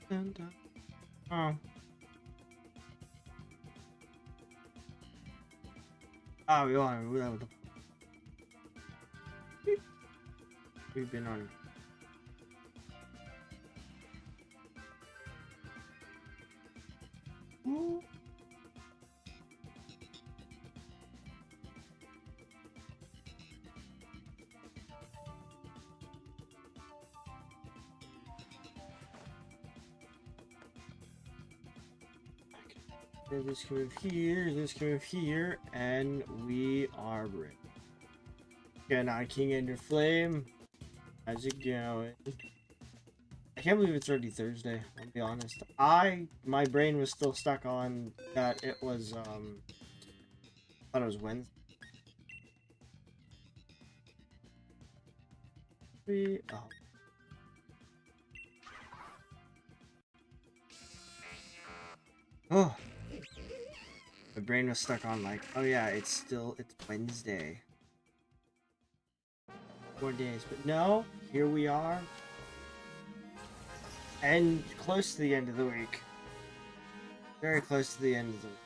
Dun, dun. Oh. Oh, we want to. We've been on. Ooh. This can move here, this can move here, and we are ready. Good night, King Ender Flame. How's it going? I can't believe it's already Thursday, I'll be honest. My brain was still stuck on that it was, I thought it was Wednesday. Oh. Oh. My brain was stuck on like, oh yeah, it's Wednesday. 4 days, but no, here we are. And close to the end of the week. Very close to the end of the week.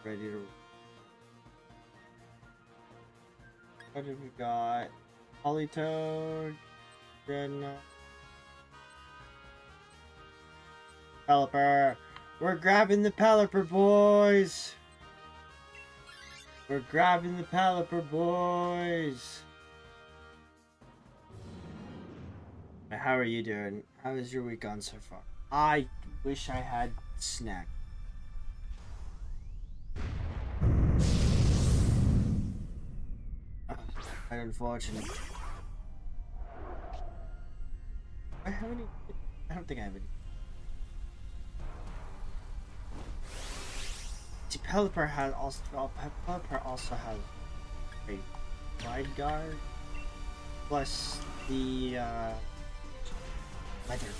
Ready to... What have we got? Polytoad, Dreadnought, Pelipper. We're grabbing the Pelipper, boys! We're grabbing the Pelipper, boys! How are you doing? How is your week gone so far? I wish I had snack. Unfortunate. I have any? I don't think I have any. Pelipper has also. Pelipper also has a wide guard plus the weather.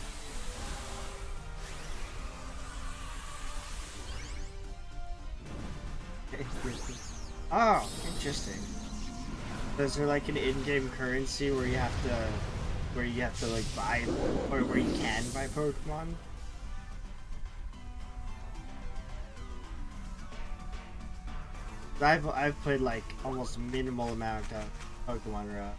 Oh, interesting. Those are like an in-game currency where you have to like buy, or where you can buy Pokemon. I've played like almost minimal amount of Pokemon Route.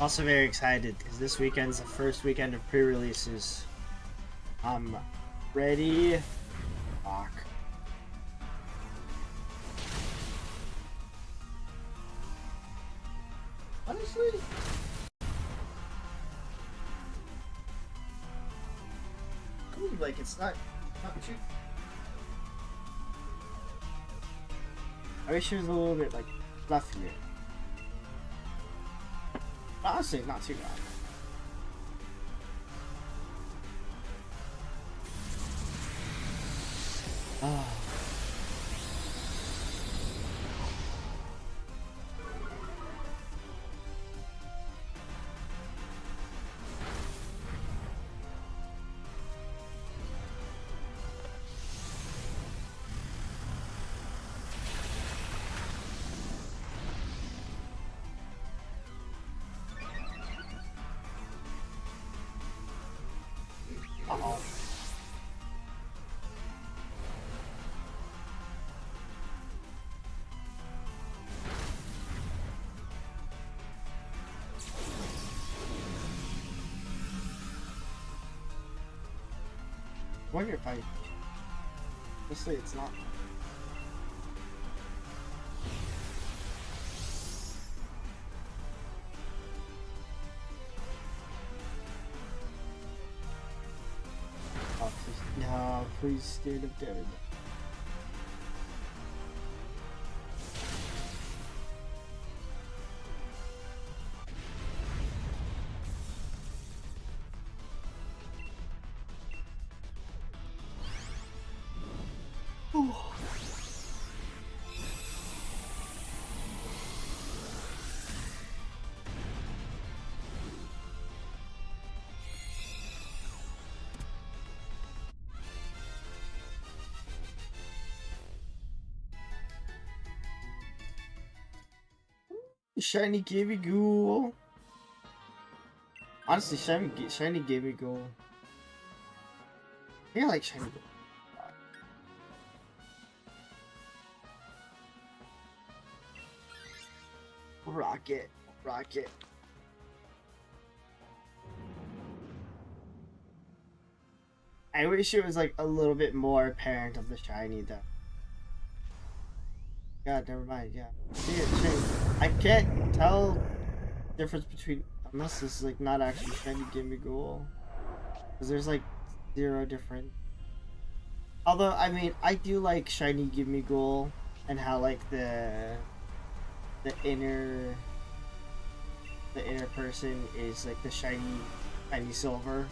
Also very excited because this weekend's the first weekend of pre-releases. I'm ready. Fuck. Honestly, cool. Like it's not too. I wish it was a little bit like fluffier. Honestly, not too bad. Oh. Uh-oh. I wonder if honestly, it's not. Oh, please, no, please, dude, I'm dead. Shiny Gibby Honestly, shiny Gibby I like shiny Ghoul. Rocket. I wish it was like a little bit more apparent of the shiny though. God, never mind. Yeah, see it. Shiny. I can't tell the difference between unless this is like not actually shiny Gimme Ghoul, because there's like 0 different. Although I mean, I do like shiny Gimme Ghoul and how like the inner person is like the shiny silver.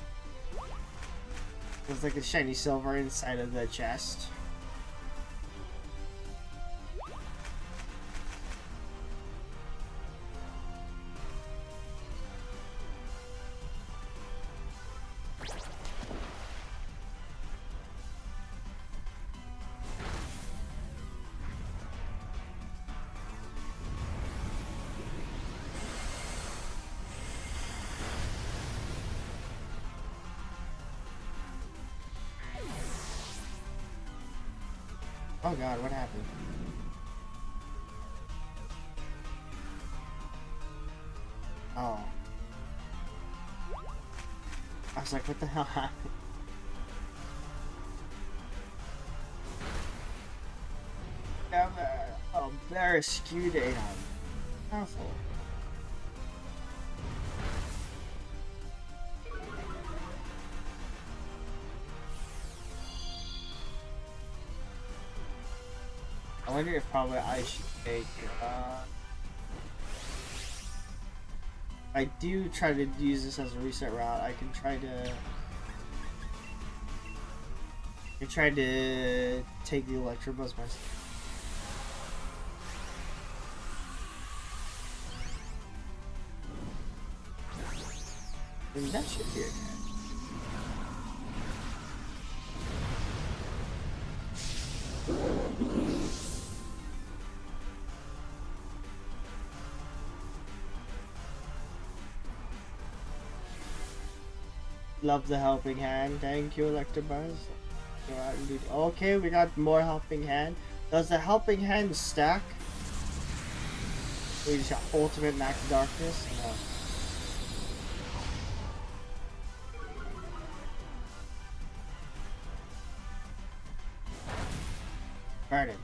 There's like a shiny silver inside of the chest. Oh god, what happened? Oh. I was like, what the hell happened? Oh, very skewed Aeon. Powerful. I wonder if probably I should take, I do try to use this as a reset route. I can try to take the Electabuzz myself. And that should be okay. Love the helping hand. Thank you, Electabuzz. Go out and do. Okay, we got more helping hand. Does the helping hand stack? We just got ultimate max darkness. No. Burn it.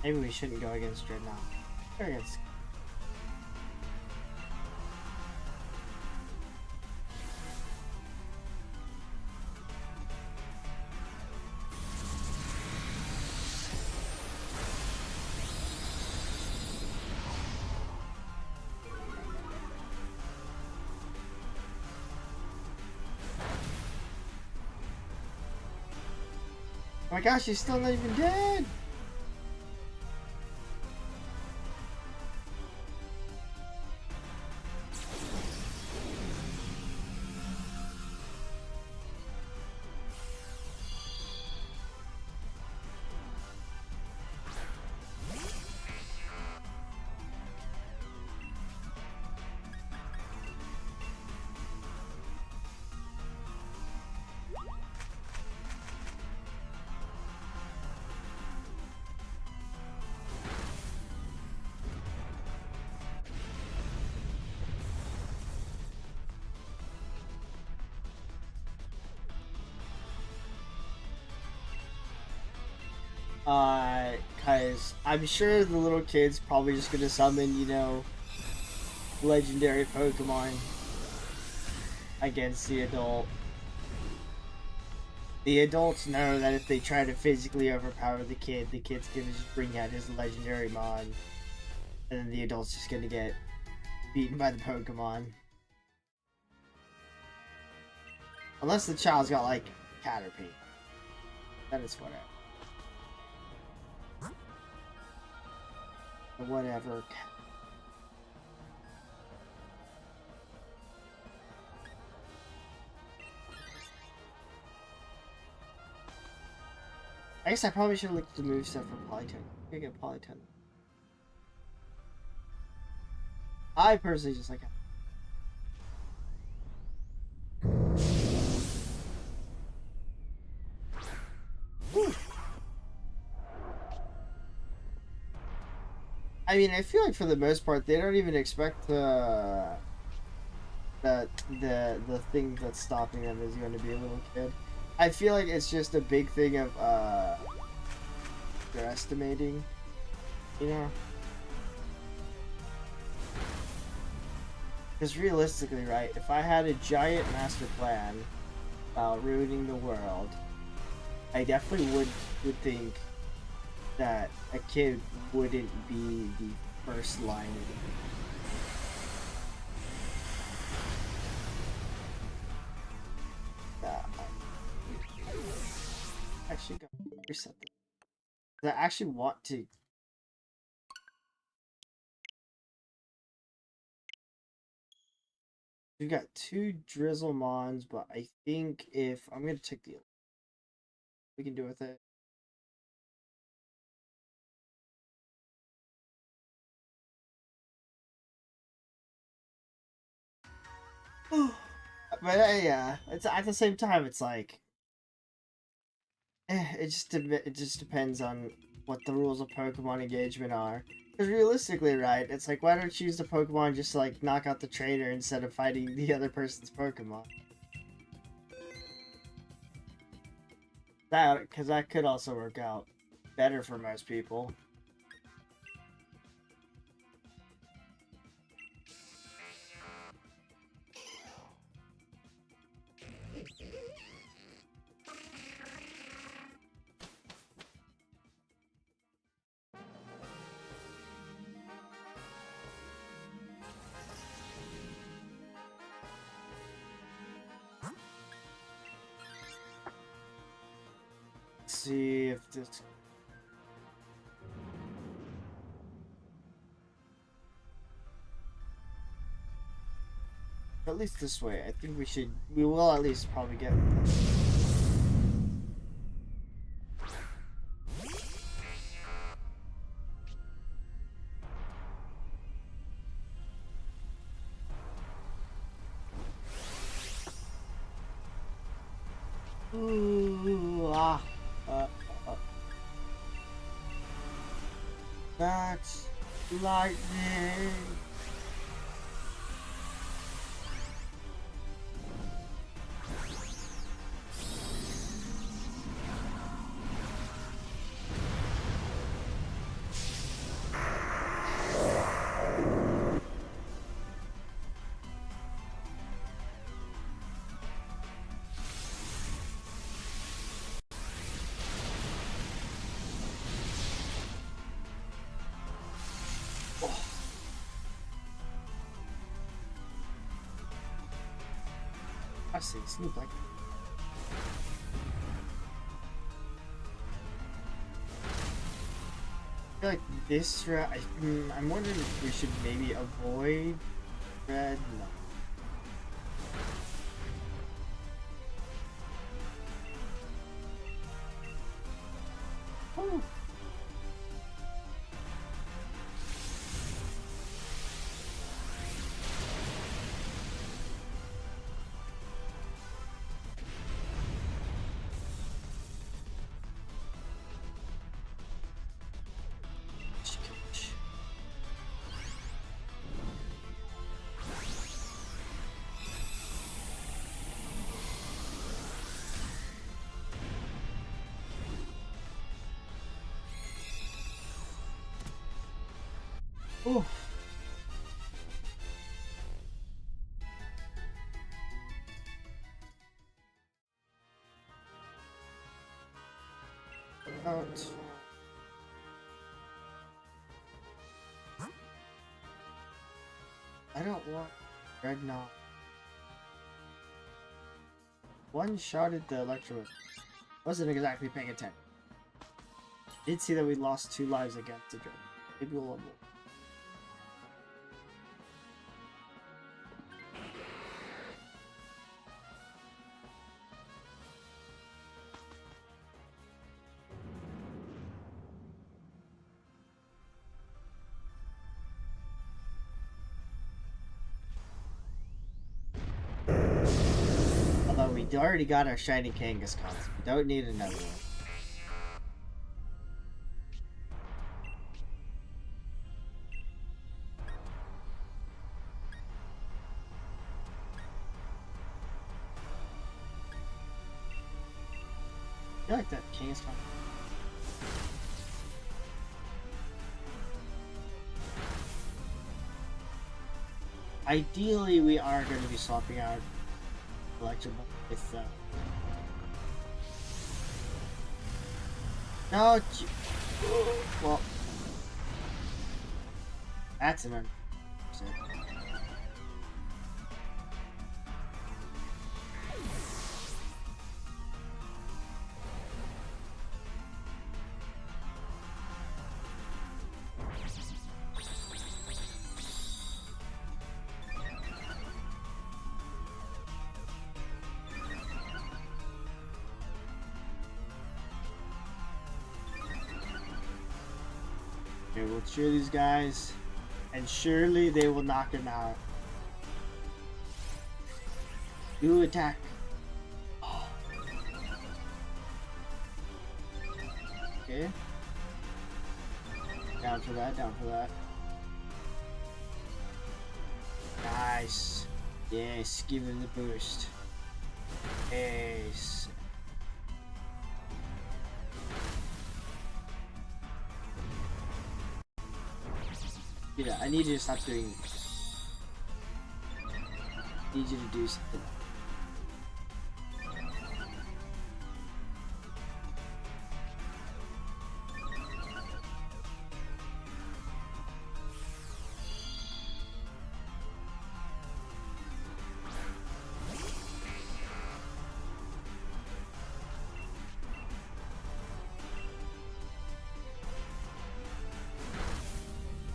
Maybe we shouldn't go against Dreadnought. Go against. Oh my gosh, he's still not even dead! Cause I'm sure the little kid's probably just gonna summon, you know, legendary Pokemon against the adult. The adults know that if they try to physically overpower the kid's gonna just bring out his legendary mon, and then the adult's just gonna get beaten by the Pokemon. Unless the child's got, like, Caterpie. Then it's whatever. Whatever. I guess I probably should have looked at the move stuff for Polytone. I get Polytone. I personally just like it. I mean, I feel like for the most part, they don't even expect that the thing that's stopping them is going to be a little kid. I feel like it's just a big thing of they're estimating, you know. Because realistically, right, if I had a giant master plan about ruining the world, I definitely would think that a kid wouldn't be the first line of it. Actually, go reset this. I actually want to. We've got 2 Drizzlemons, but I think if I'm gonna take the, we can do with it. But yeah, it's at the same time, it's like, it just depends on what the rules of Pokemon engagement are. Because realistically, right, it's like, why don't you use the Pokemon just to, like, knock out the trainer instead of fighting the other person's Pokemon? Because that could also work out better for most people. See if this, at least this way, I think we will at least probably get ooh, that's lightning. I see, Snoop like. I feel like this route, I'm wondering if we should maybe avoid red. No. Oh. Ooh. Out. I don't want Dreadnought. One shot at the Electro. Wasn't exactly paying attention. Did see that we lost 2 lives against the Dreadnought. Maybe we'll level. Although we already got our shiny Kangaskhan, so we don't need another one. I feel like that Kangaskhan. Ideally, we are going to be swapping out Electrum with no. Well, that's an unfortunate. Okay, we'll cheer these guys, and surely they will knock him out. Do attack. Oh. Okay. Down for that, down for that. Nice. Yes, give him the boost. Yes. Yeah, I need you to stop doing this. I need you to do something.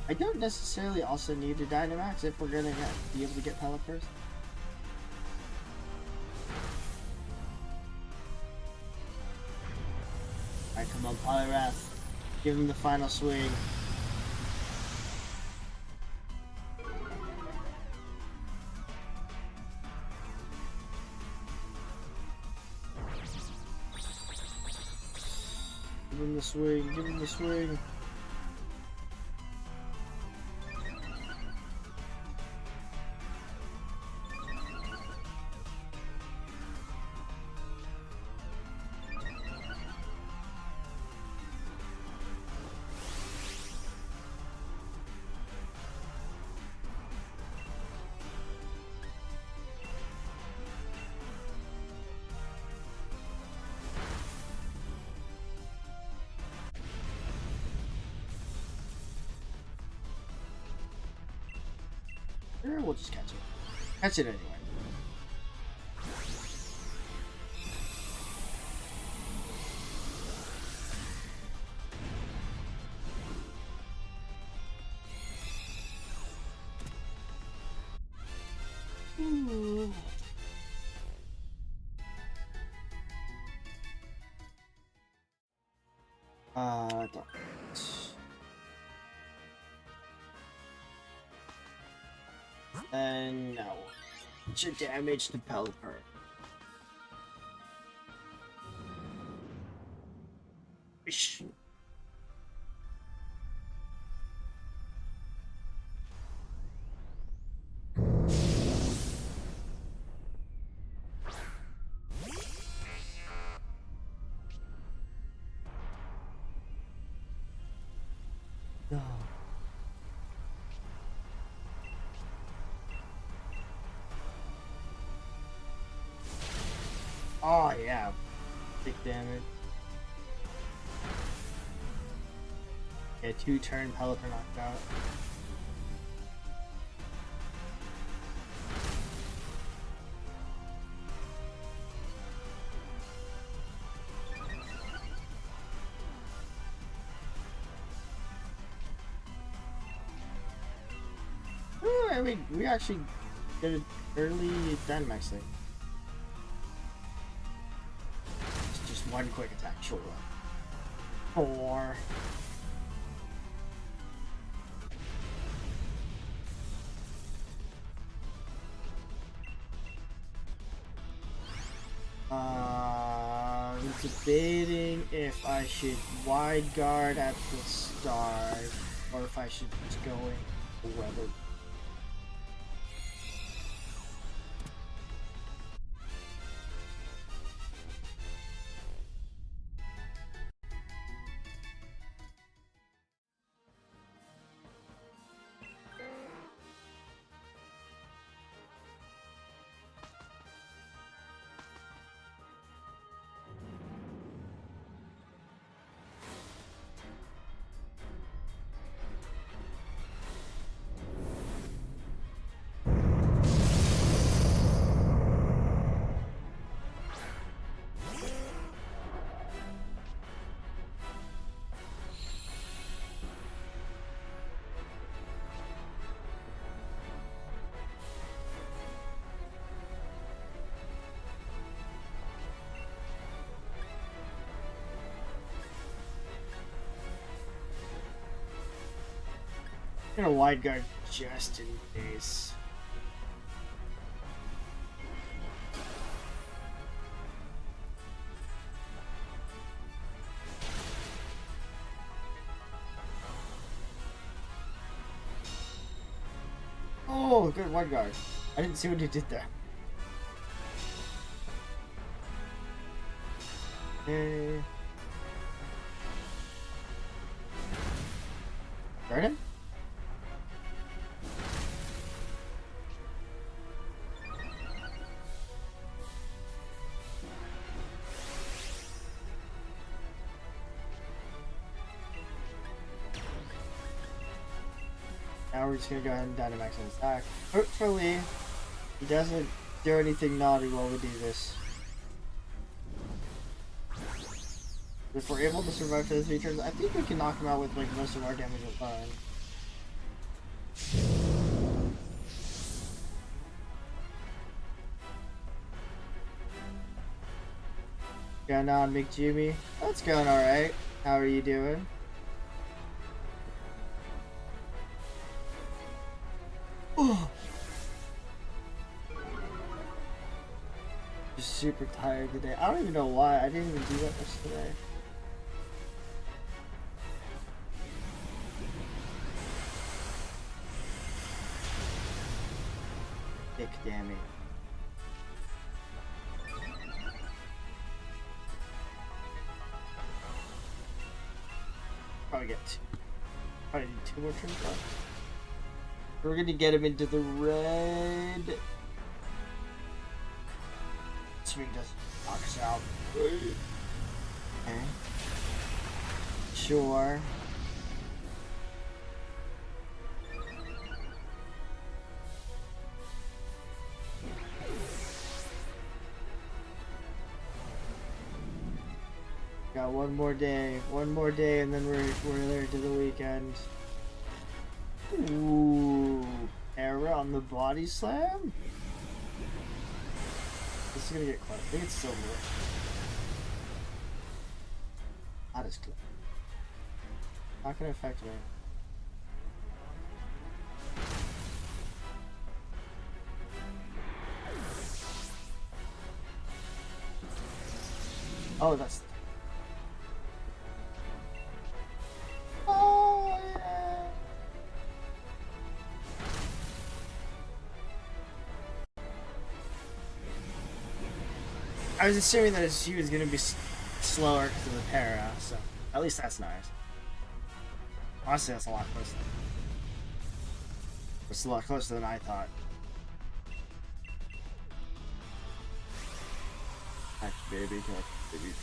I don't necessarily also need a Dynamax if we're gonna be able to get Pelipper's. Alright, come on, Poliwrath. Give him the final swing. Give him the swing, give him the swing. Or we'll just catch it. Catch it anyway. Ooh. Don't. And now, should damage the Pelipper. Ish. No. Oh yeah, big damage. Yeah, 2-turn Pelipper knocked out. Ooh, I mean, we actually did an early Dynamax thing. It's just one quick attack, sure. 4. I'm debating if I should wide guard at the start or if I should just go in the weather. I'm gonna wide guard just in case. Oh, good wide guard. I didn't see what he did there. Okay. Guard him? Now we're just gonna go ahead and Dynamax on his attack. Hopefully, he doesn't do anything naughty while we do this. If we're able to survive for the 3 turns, I think we can knock him out with like most of our damage alone. Going on, Big Jimmy. That's going alright. How are you doing? Just super tired today. I don't even know why. I didn't even do that much today. Dick damn it. Probably need 2 more turns left. We're gonna get him into the red. So he doesn't knock us out. Okay. Sure. Got one more day, and then we're there to the weekend. Ooh, error on the body slam. This is gonna get close. I think it's silver. That is close. Not gonna affect me. Oh, that's. Oh, yeah. I was assuming that she was gonna be slower because of the para, so at least that's nice. Honestly, that's a lot closer. It's a lot closer than I thought. Catch baby, catch baby.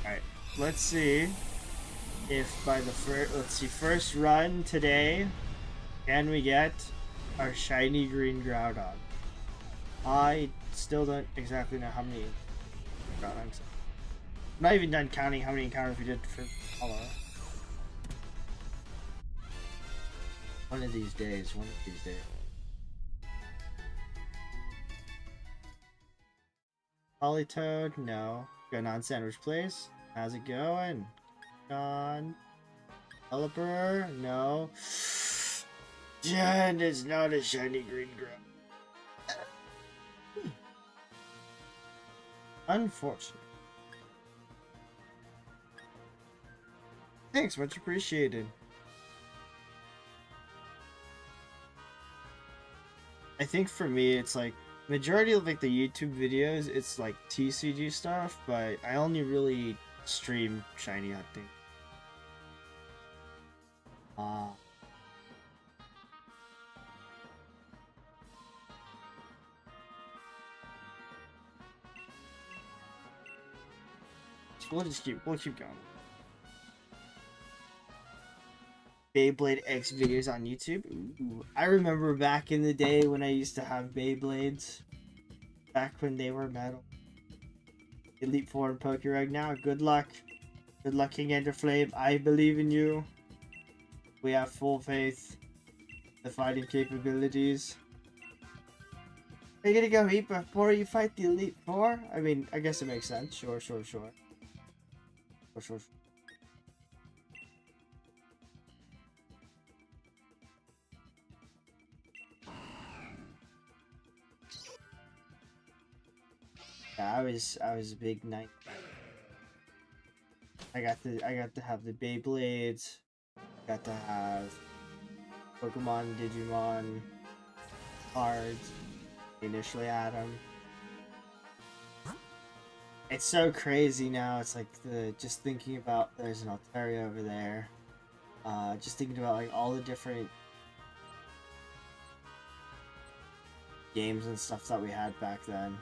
Alright, let's see if by the first run today, can we get our shiny green Groudon? I still don't exactly know how many Groudons. I'm not even done counting how many encounters we did for Apollo. One of these days. Polytoad, no. Going on Sandwich Place. How's it going? On Developer, no. Jen is not a shiny green Groudon. Unfortunate. Thanks, much appreciated. I think for me, it's like majority of like the YouTube videos, it's like TCG stuff, but I only really stream shiny hunting. We'll keep going. Beyblade X videos on YouTube. Ooh, I remember back in the day when I used to have Beyblades. Back when they were metal. Elite Four and Pokereg now. Good luck. Good luck, King Enderflame. I believe in you. We have full faith in the fighting capabilities. Are you gonna go eat before you fight the Elite Four? I mean, I guess it makes sense. Sure. Yeah, I was a big knight. I got to have the Beyblades. Got to have Pokemon, Digimon cards. Initially had them. It's so crazy now. It's like just thinking about there's an Altaria over there. Just thinking about like all the different games and stuff that we had back then.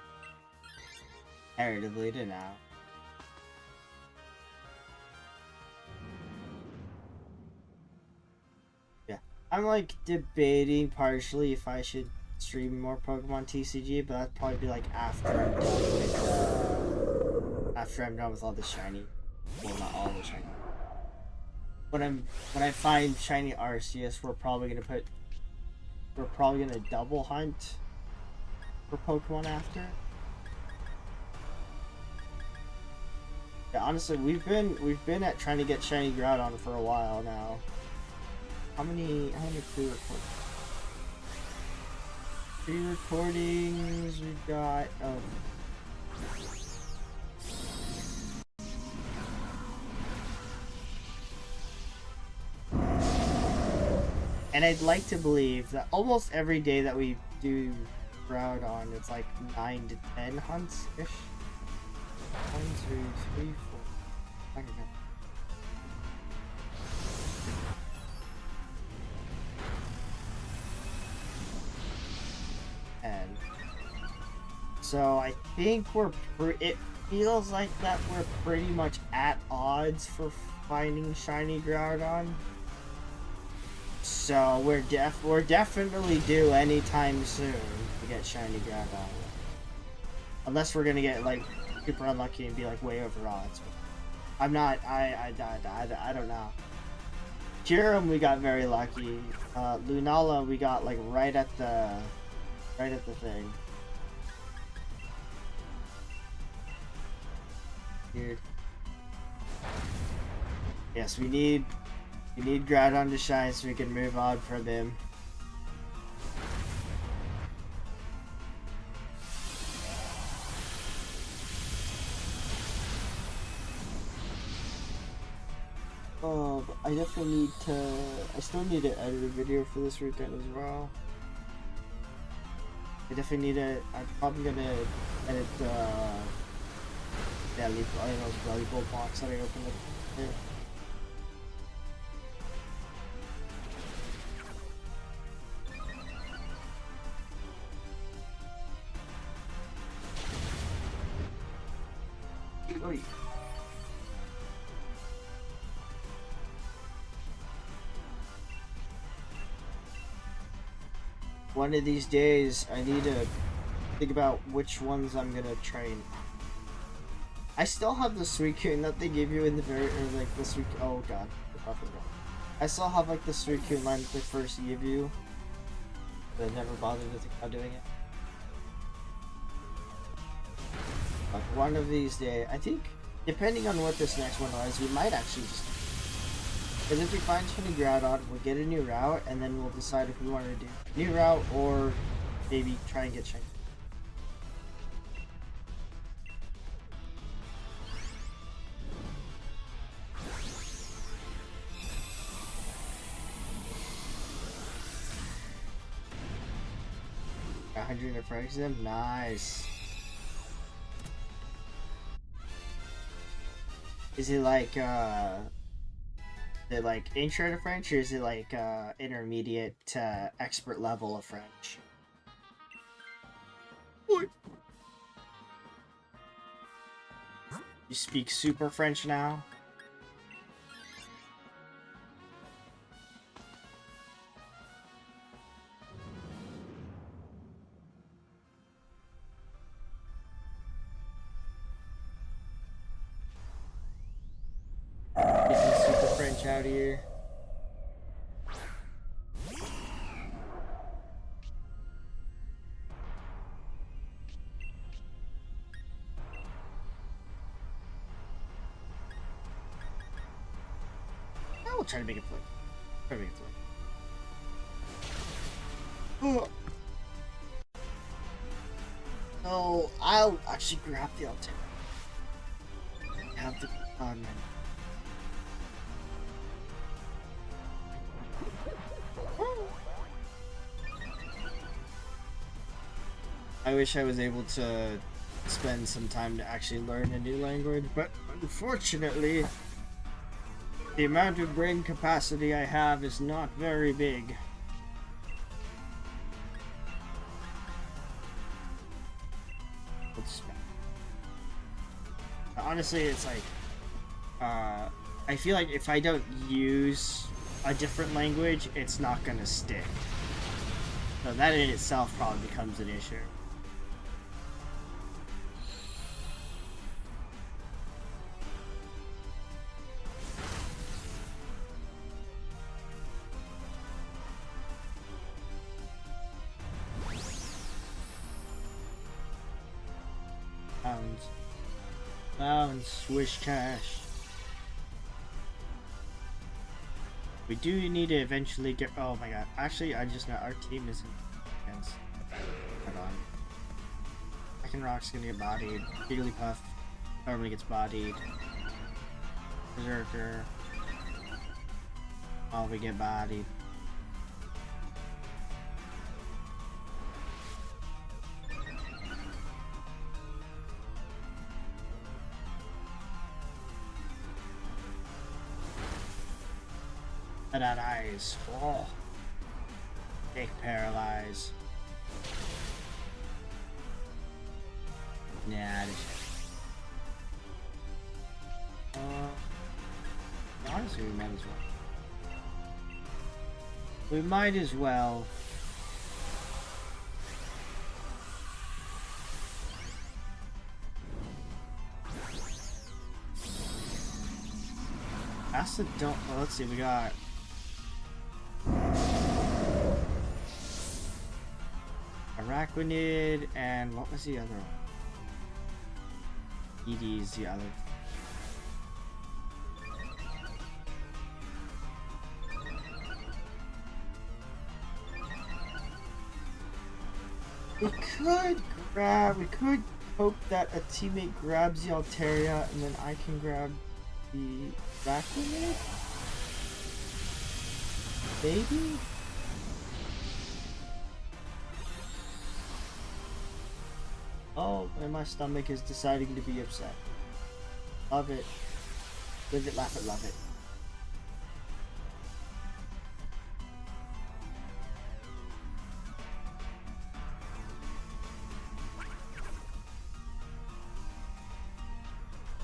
Comparatively to now. Yeah, I'm like debating partially if I should stream more Pokemon TCG, but that'd probably be like after I'm done with all the shiny. Well, not all the shiny. When I find shiny Arceus, we're probably gonna double hunt for Pokemon after. Yeah, honestly, we've been at trying to get shiny Groudon for a while now. How many pre-recordings? Pre-recordings we've got. And I'd like to believe that almost every day that we do Groudon, it's like 9 to 10 hunts ish. 1, 2, 3, 4. I don't know. And so I think it feels like that we're pretty much at odds for finding shiny Groudon. So we're definitely due anytime soon to get shiny Groudon. Unless we're gonna get like super unlucky and be like way over odds. I'm not. I don't know. Kyurem we got very lucky. Lunala we got like right at the thing. Weird. Yes, we need Groudon to shine so we can move on from him. I still need to edit a video for this weekend as well. I'm probably gonna edit the volleyball box that I opened up here. Oh, yeah. One of these days, I need to think about which ones I'm gonna train. I still have the Suicune that they gave you in the very, or like the Suicune. Oh god, I still have like the Suicune line that they first give you, but I never bothered to think about doing it. But one of these days, I think, depending on what this next one is, we might actually just. Because if we find Shiny Groudon, we'll get a new route, and then we'll decide if we want to do a new route or maybe try and get Shiny. Got 100 to price them? Nice. Is it like, intro to French, or is it like intermediate to expert level of French? You speak super French now? Get some super French out here. We'll try to make it flip. Try to make it flip. Oh. No, I'll actually grab the Altair. Have the man. I wish I was able to spend some time to actually learn a new language, but unfortunately, the amount of brain capacity I have is not very big. Honestly, it's like, I feel like if I don't use a different language, it's not gonna stick. So that in itself probably becomes an issue. Pounds, swish cash. We do need to eventually get. Oh my god! Actually, I just know our team isn't against. Hold on. Rock's gonna get bodied. Jigglypuff normally gets bodied. Berserker. Oh, we get bodied. That eyes. Oh. Take paralyze. Nah, honestly, we might as well. We might as well. Acid don't. Well, let's see. We got. Araquanid, and what was the other one? ED's the other. We could hope that a teammate grabs the Altaria and then I can grab the Araquanid? Maybe? Oh, and my stomach is deciding to be upset. Love it. Live it, laugh it, love it.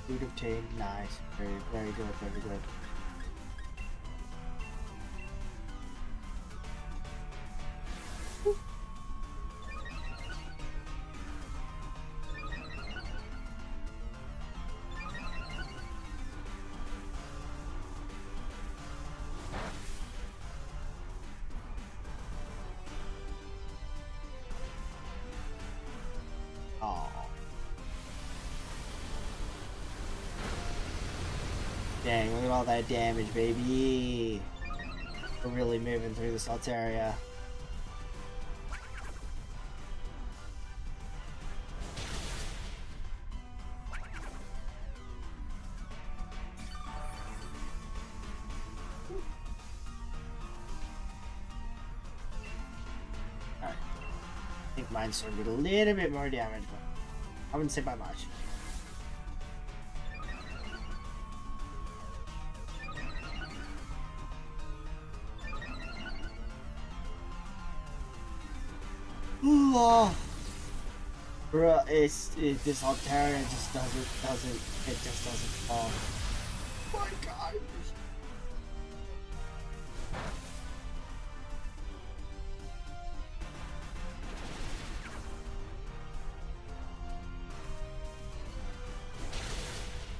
Food obtained. Nice. Very, very good. Very good. Dang, look at all that damage, baby. We're really moving through this Altaria. Alright. I think mine's starting to get a little bit more damage, but I wouldn't say by much. Oh, bro, this Altaria just doesn't fall. Oh my god.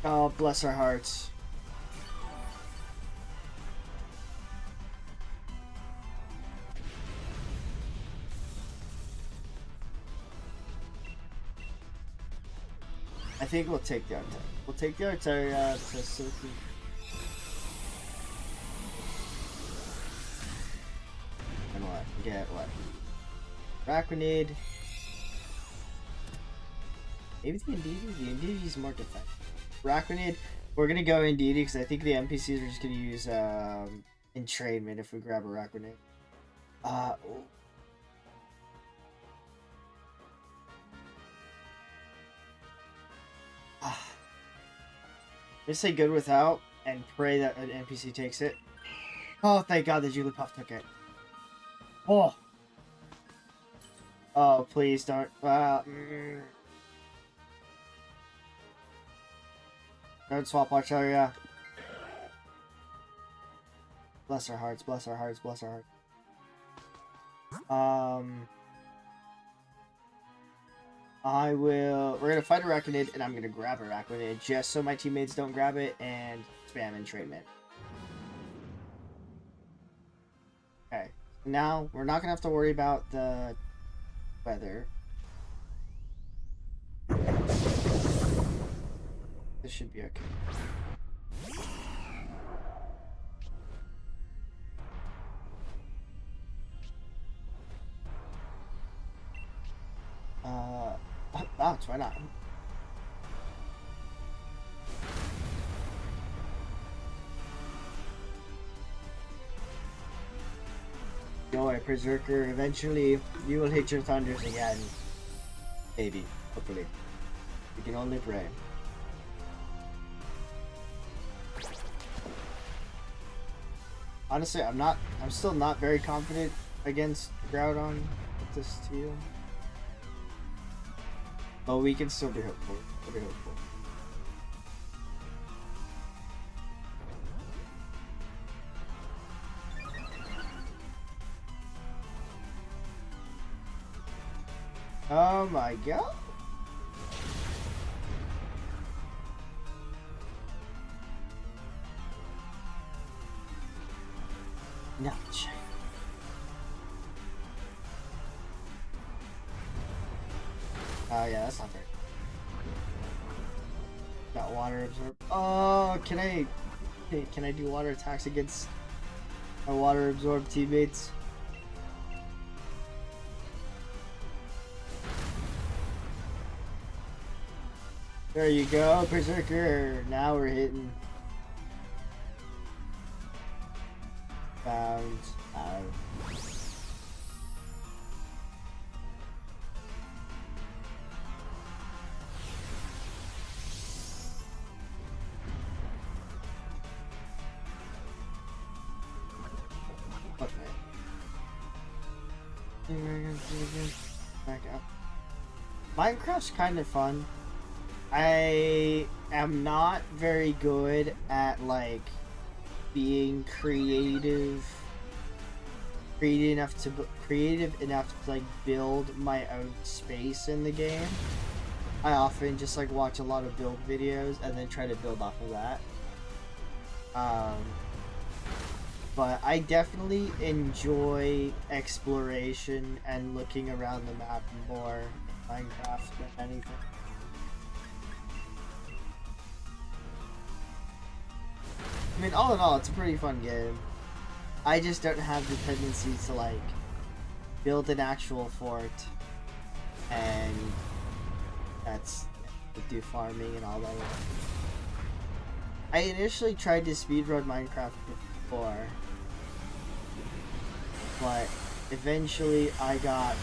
Oh, bless our hearts. I think we'll take the Altaria. We'll take the Altaria to Silky. And what? Get what? Arachnid. Maybe the Indeedee? The Indeedee is more defensive. Arachnid. We're gonna go Indeedee because I think the NPCs are just gonna use entrainment if we grab Arachnid. Oh. Just say good without and pray that an NPC takes it. Oh, thank God the Jigglypuff took it. Oh. Oh, please don't. Don't swap Archeria. Bless our hearts, bless our hearts, bless our hearts. We're gonna fight Arachnid, and I'm gonna grab Arachnid just so my teammates don't grab it and spam entrainment. Okay, now we're not gonna have to worry about the weather. This should be okay. Bounce, why not? Don't worry, Berserker. Eventually, you will hit your thunders again. Maybe. Hopefully. We can only pray. Honestly, I'm still not very confident against Groudon with this team. But we can still be hopeful. We'll be hopeful. Oh my god. Notch. Oh yeah, that's not fair. Got water absorb. Oh, can I do water attacks against my water absorbed teammates? There you go, Berserker. Now we're hitting. Bounce out. Okay. Back up. Minecraft's kind of fun. I am not very good at like being creative enough to like build my own space in the game. I often just like watch a lot of build videos and then try to build off of that. But I definitely enjoy exploration and looking around the map more in Minecraft than anything. I mean, all in all, it's a pretty fun game. I just don't have the tendency to like build an actual fort and that's do farming and all that. I initially tried to speedrun Minecraft before, but eventually I got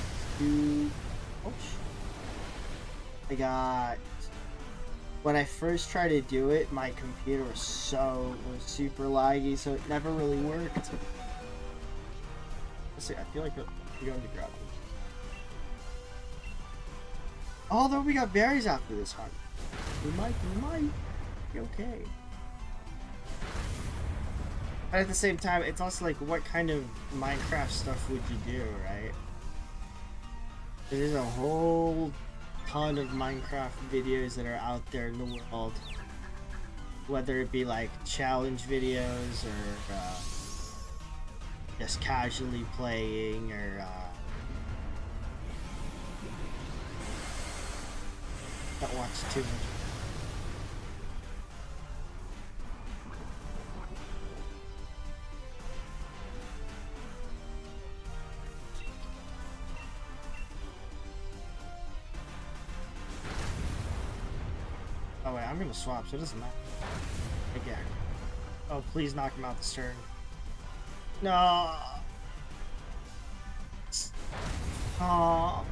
when I first tried to do it, my computer was super laggy, so it never really worked. Let's see, I feel like we're going to Groudon. Although we got berries after this hunt, we might be okay. But at the same time, it's also like, what kind of Minecraft stuff would you do, right? There's a whole ton of Minecraft videos that are out there in the world, whether it be like challenge videos or just casually playing or don't watch too much. Oh wait, I'm gonna swap, so it doesn't matter. Again. Oh, please knock him out this turn. No. Oh,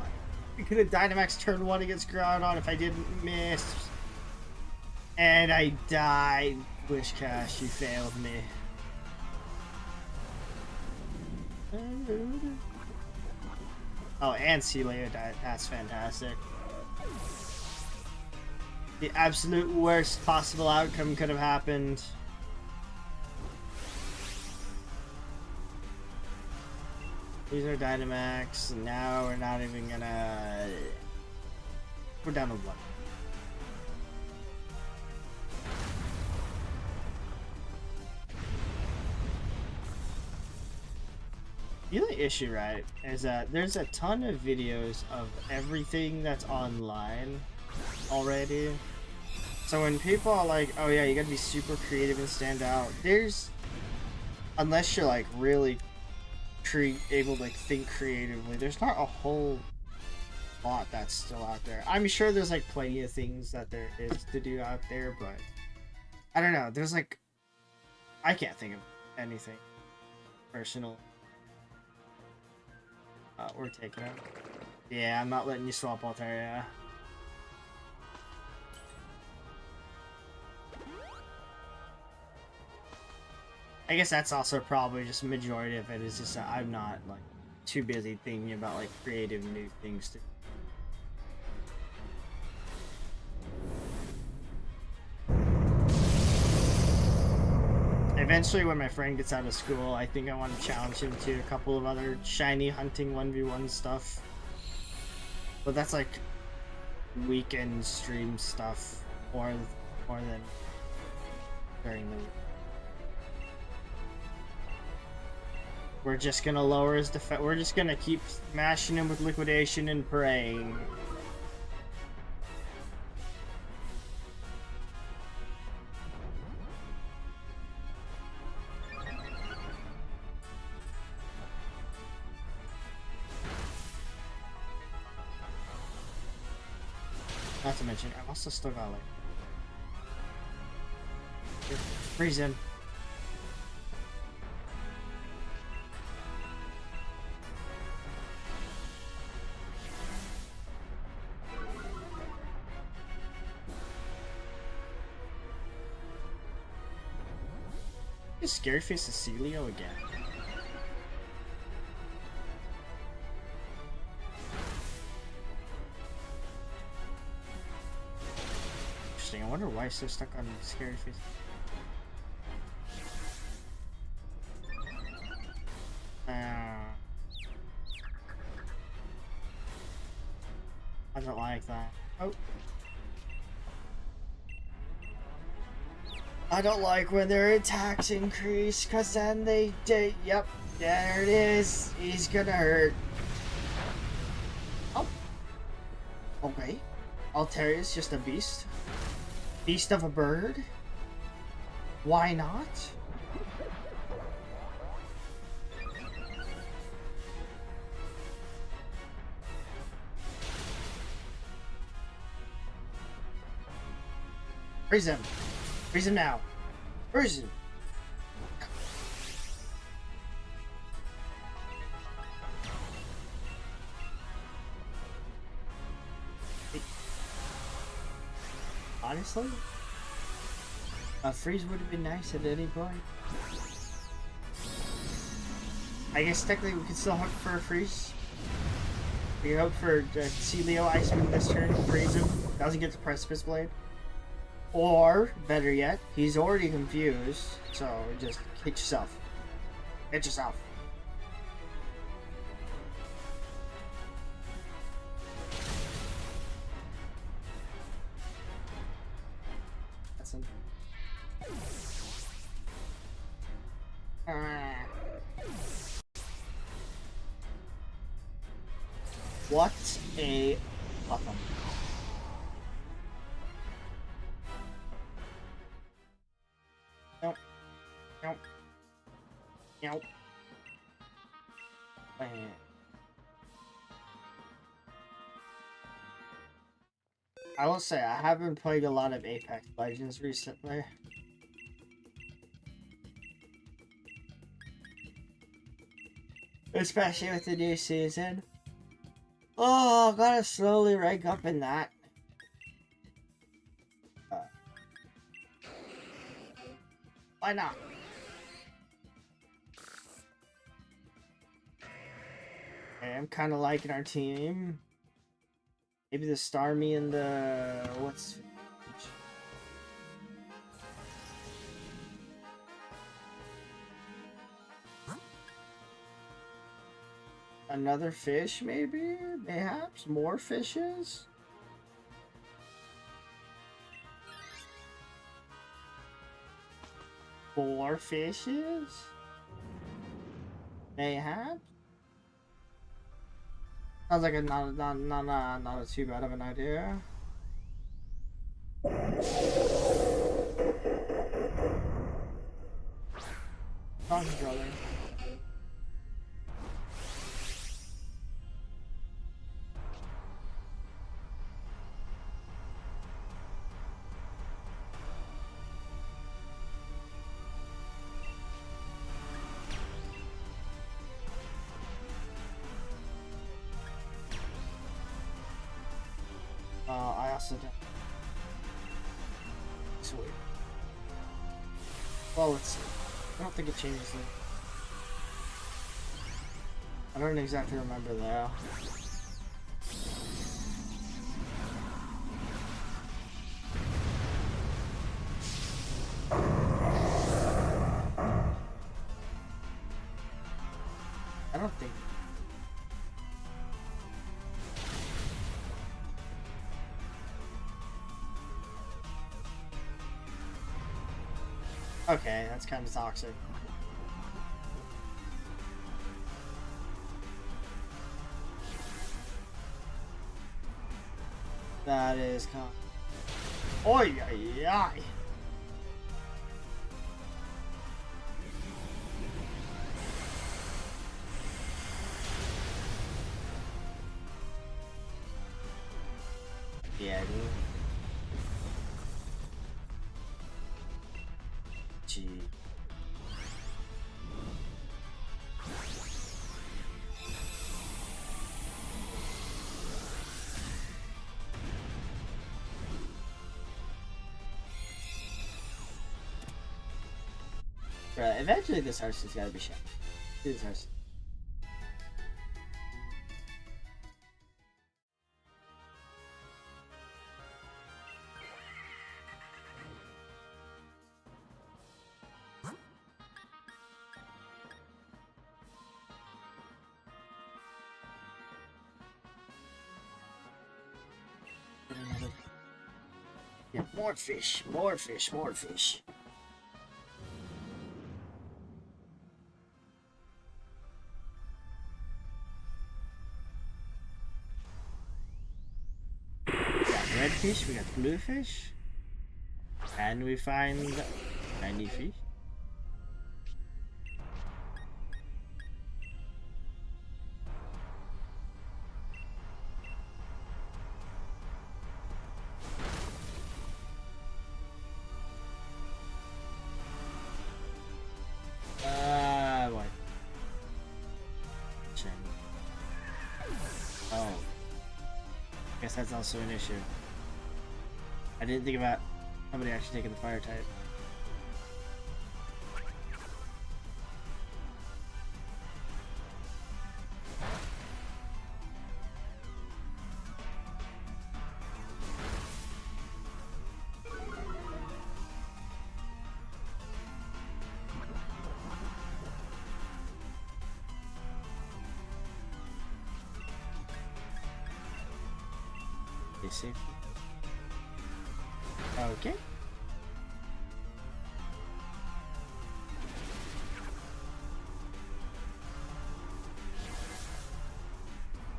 we could have Dynamax turn 1 against Groudon if I didn't miss. And I died. Wishcash, you failed me. Oh, and Celio died. That's fantastic. The absolute worst possible outcome could have happened. These are Dynamax, and now we're not even gonna... We're down to 1. The only issue, right, is that there's a ton of videos of everything that's online already. So when people are like, oh yeah, you gotta be super creative and stand out, unless you're like really able to like think creatively, there's not a whole lot that's still out there. I'm sure there's like plenty of things that there is to do out there, but I don't know, there's like, I can't think of anything personal. We're taking it. Yeah, I'm not letting you swap Altaria. I guess that's also probably just the majority of it is just that I'm not like too busy thinking about like creative new things to. Eventually, when my friend gets out of school, I think I want to challenge him to a couple of other shiny hunting 1v1 stuff. But that's like weekend stream stuff more than during the week. We're just gonna lower his defense. We're just gonna keep smashing him with liquidation and praying. Not to mention, I've also still got like freeze him. Is Scary Face a Celio again? interesting. I wonder why he's so stuck on scary face. I don't like that. Oh. I don't like when their attacks increase, cause then yep, there it is. He's gonna hurt. Oh. Okay. Alteria's just a beast. Beast of a bird? Why not? Freeze him. Freeze him now. Freeze him. Honestly, a freeze would have been nice at any point. I guess technically we could still hope for a freeze. We hope for Celio Iceman this turn, freeze him, doesn't get the Precipice Blade. Or, better yet, he's already confused, so just hit yourself. Hit yourself. That's him. What a bottom. Nope. Nope. Nope. I will say, I haven't played a lot of Apex Legends recently. Especially with the new season. Oh, gotta slowly rank up in that. Why not? Okay, I'm kind of liking our team. Maybe the Starmie and the... what's... Another fish, maybe? Mayhaps? More fishes? Four fishes? Mayhaps? Sounds like not a too bad of an idea. Donkey brother. I also don't. Sweet. Well, let's see. I don't think it changes it. I don't exactly remember though. I don't think. Okay, that's kind of toxic. That is kind of... Oy, oy, oy. Yeah, dude. Gee. Right, eventually this Arceus gotta be shot. This Arceus. Yeah, more fish, more fish, more fish. We got red fish, we got blue fish. And we find shiny fish. What? Shiny. Oh. Guess that's also an issue. I didn't think about somebody actually taking the fire type. Stay safe. Okay.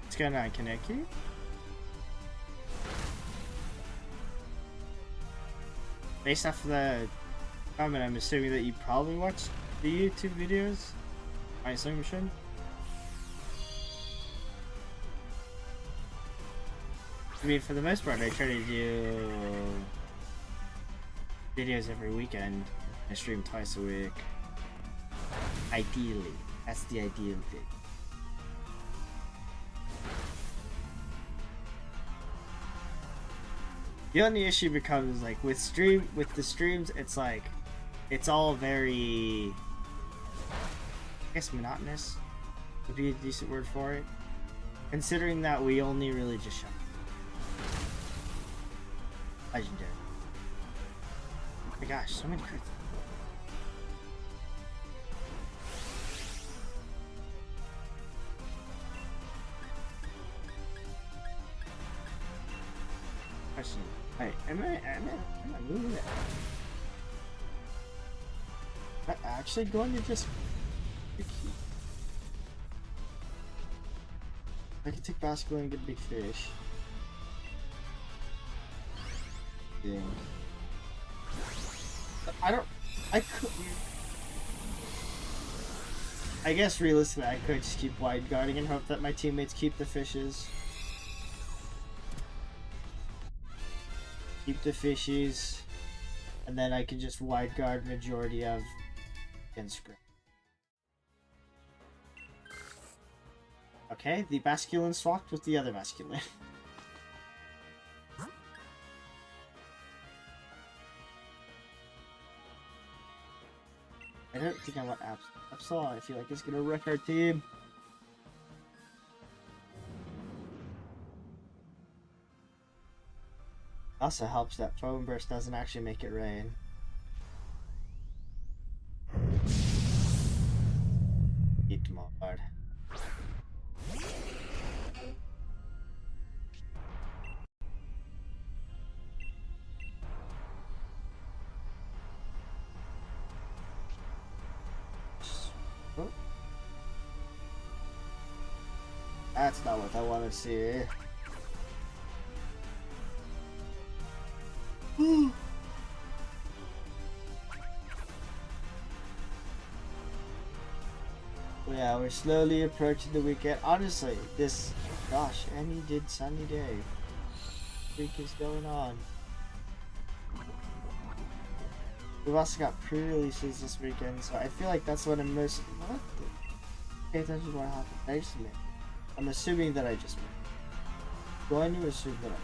It's gonna connect you. Based off of the comment, I'm assuming that you probably watched the YouTube videos. My assumption. I mean, for the most part, I try to do videos every weekend. I stream twice a week. Ideally. That's the ideal thing. The only issue becomes, like, with the streams, it's like, it's all very, I guess, monotonous would be a decent word for it. Considering that we only really just shot. Legendary. Oh my gosh, so many crits. Question. Wait, am I moving it? Am I actually going to just... I can take basketball and get big fish. Yeah. I could... I guess realistically I could just keep wide guarding and hope that my teammates keep the fishes. Keep the fishies. And then I can just wide guard majority of Instagram. Okay, the masculine swapped with the other masculine. I don't think I want Absol. I feel like it's gonna wreck our team. Also helps that Foam Burst doesn't actually make it rain. Eat more hard. That's not what I want to see. Yeah, we're slowly approaching the weekend. Honestly, this... Gosh, any did sunny day. What the freak is going on? We've also got pre-releases this weekend, so I feel like that's what I'm most... What the... Pay attention to what happened. I just missed. I'm assuming that I just missed. Going to assume that I...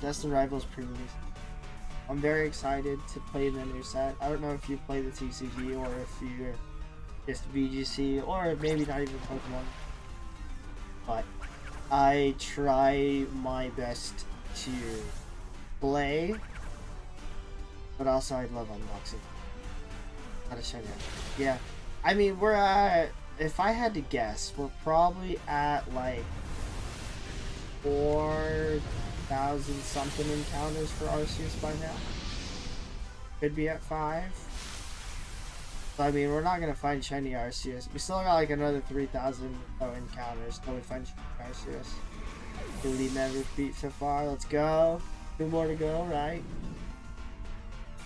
Destined Rivals pre-release. I'm very excited to play the new set. I don't know if you play the TCG or if you're just VGC or maybe not even Pokemon. But I try my best to play, but also I love unboxing. Gotta show you. Yeah, I mean we're at, if I had to guess, we're probably at like 4,000 something encounters for Arceus by now. Could be at 5. So, I mean, we're not gonna find shiny Arceus. We still got like another 3,000 encounters till we find shiny Arceus. Elite never beat so far. Let's go. 2 more to go, right?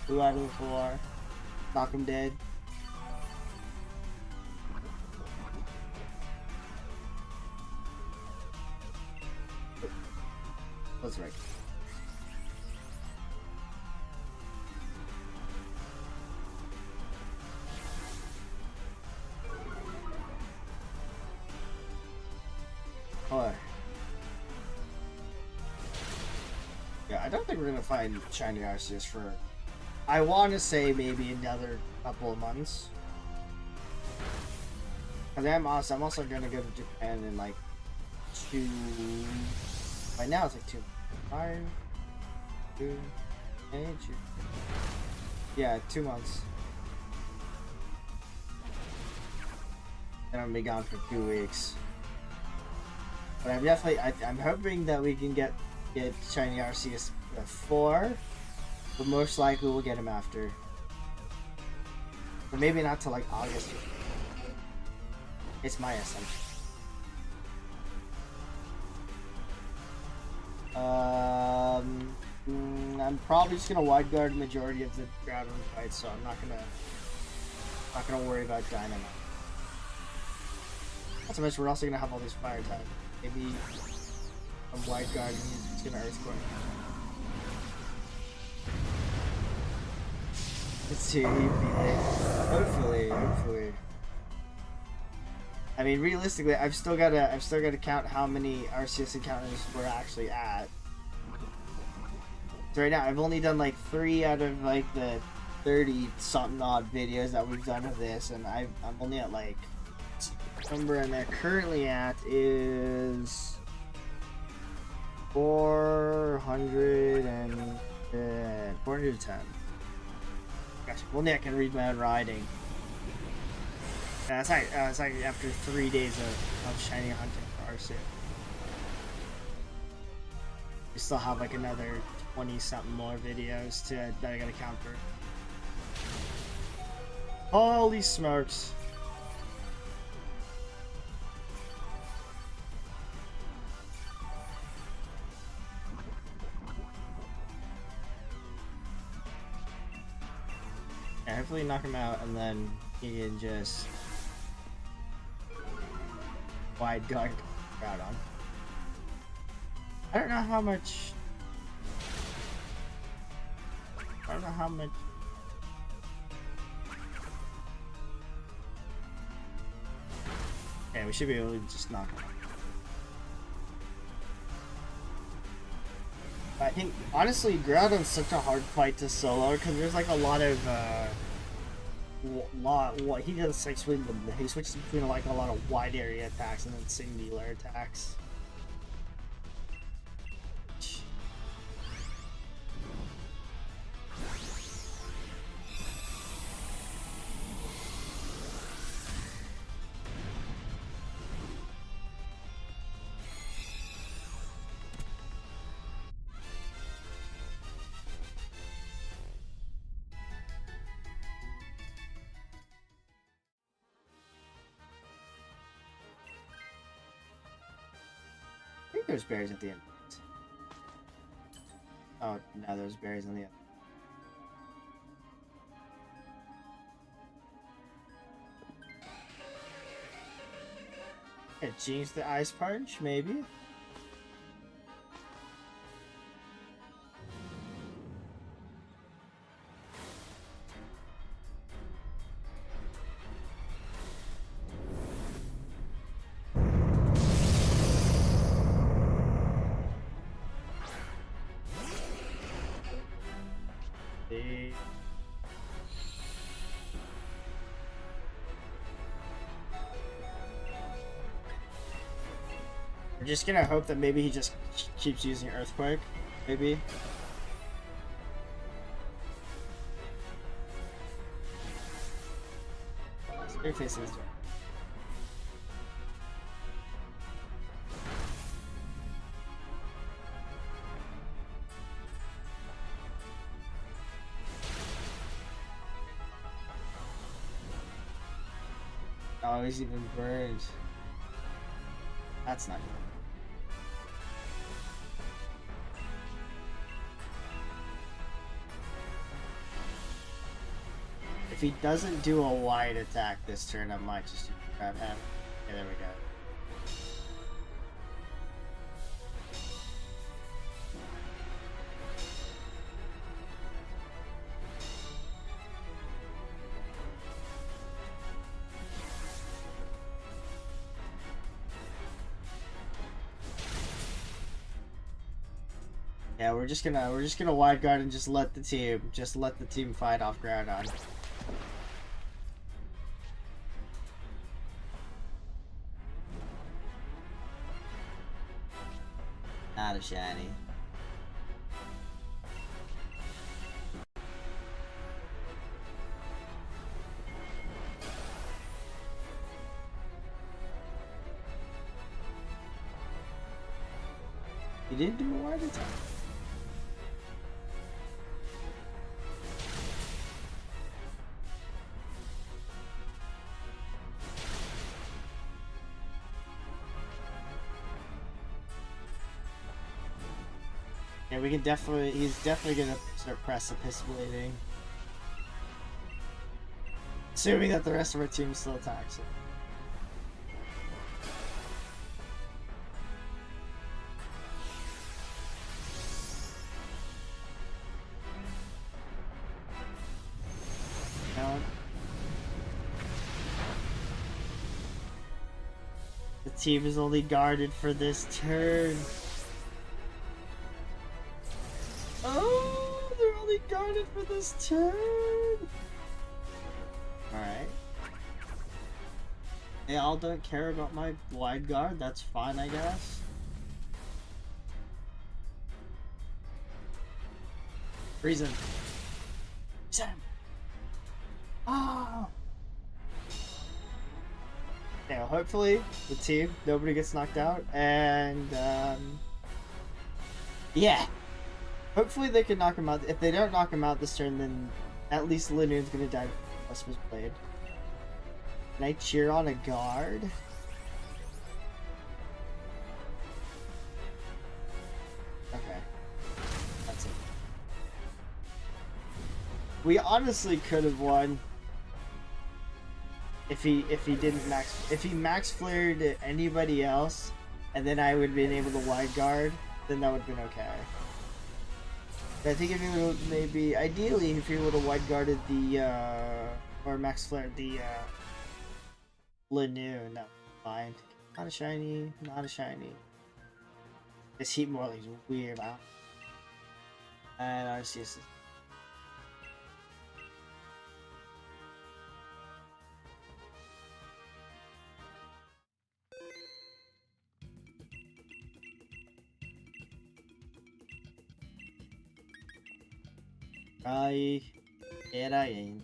2 out of the 4. Knock him dead. That's right. Oh. Yeah, I don't think we're gonna find shiny Arceus for, I want to say, maybe another couple of months. Cause I'm also gonna go to Japan in like 2. Right now it's like 2, 5, 2, 8, 2. Yeah, 2 months. And I'm gonna be gone for 2 weeks. But I'm definitely, I'm hoping that we can get shiny Arceus before, but most likely we'll get him after. But maybe not till like August. It's my assumption. I'm probably just gonna wide guard the majority of the Groudon fights, so I'm not gonna worry about Dynamax. Not to mention we're also gonna have all these fire types. Maybe I'm wide guarding, he's gonna earthquake. Let's see, hopefully. I mean, realistically, I've still gotta count how many Arceus encounters we're actually at. So right now, I've only done like 3 out of like the 30 something odd videos that we've done of this, and I'm only at like, the number I'm currently at is 410. Gosh, if only I can read my own writing. Yeah, it's like after 3 days of shiny hunting for Arceus. We still have like another 20 something more videos that I gotta count for. Holy smokes. Yeah, hopefully knock him out and then he can just wide guard Groudon. I don't know how much. Yeah, we should be able to just knock him out. I think, honestly, Groudon's such a hard fight to solo because there's like a lot of, what he does like he switches between like a lot of wide area attacks and then singular attacks. I think there's berries at the end. Oh, no, there's berries on the end. Yeah, change the ice punch, maybe? We're just gonna hope that maybe he just keeps using Earthquake, maybe. Spirit facing this way. he's even burned. That's not good. If he doesn't do a wide attack this turn, I might just grab him. Okay, there we go. Yeah, we're just gonna wide guard and just let the team fight off Groudon. Not a shiny. He didn't do a wide attack. Yeah, we can definitely, he's definitely gonna start precipice blading. Assuming that the rest of our team still attacks it. Now, the team is only guarded for this turn. Oh, they're only guarded for this turn. Alright. They all don't care about my wide guard. That's fine, I guess. Reason. Sam. Oh. Yeah, hopefully the team, nobody gets knocked out, and yeah. Hopefully they can knock him out. If they don't knock him out this turn, then at least Linoon's gonna die with Christmas Blade. Can I cheer on a guard? Okay. That's it. We honestly could have won if he didn't max flared anybody else, and then I would have been able to wide guard, then that would have been okay. I think if he would have maybe, ideally, if he would have wide guarded the, or max flared the, Linoon, that would be fine. Not a shiny, not a shiny. This heat morley is weird, huh? And Arceus. Ai, era em.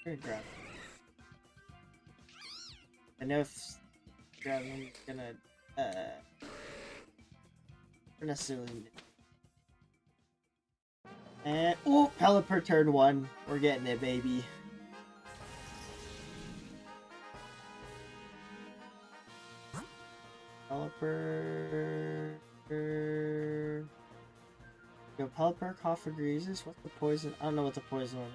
Grab. I know if Groudon's gonna necessarily. And oh, Pelipper turn 1. We're getting it, baby. Pelipper. Yo, Pelipper, Cough of Greases. What's the poison? I don't know what the poison one is.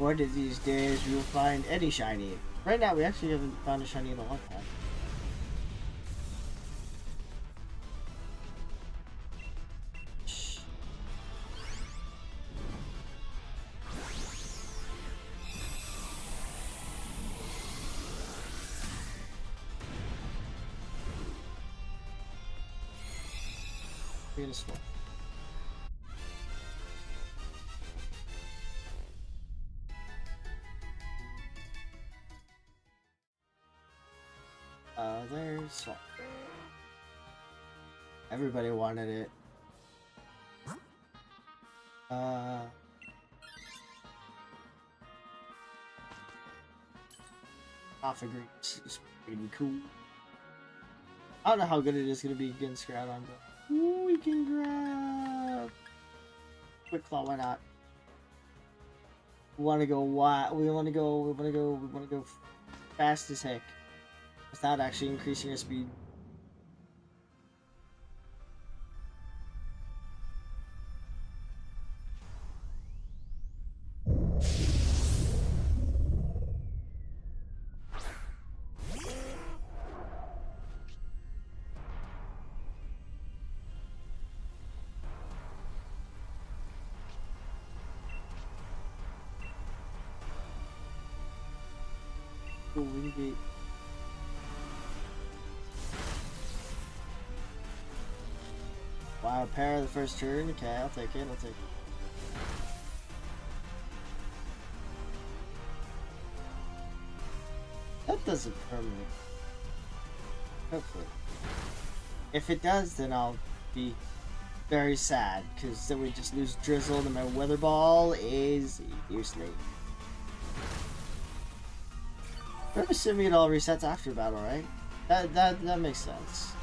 One of these days we will find any shiny. Right now we actually haven't found a shiny in a long time. Beautiful. There's Swamp. Everybody wanted it. Alpha Grapes is pretty cool. I don't know how good it is going to be against Groudon, but ooh, we can grab Quick Claw. Why not? We want to go wide. We want to go fast as heck without actually increasing our speed. Wow, pair the first turn. Okay, I'll take it. That doesn't permanent. Hopefully. If it does, then I'll be very sad, because then we just lose Drizzle and my Weather Ball is useless. I'm assuming it all resets after battle, right? That makes sense.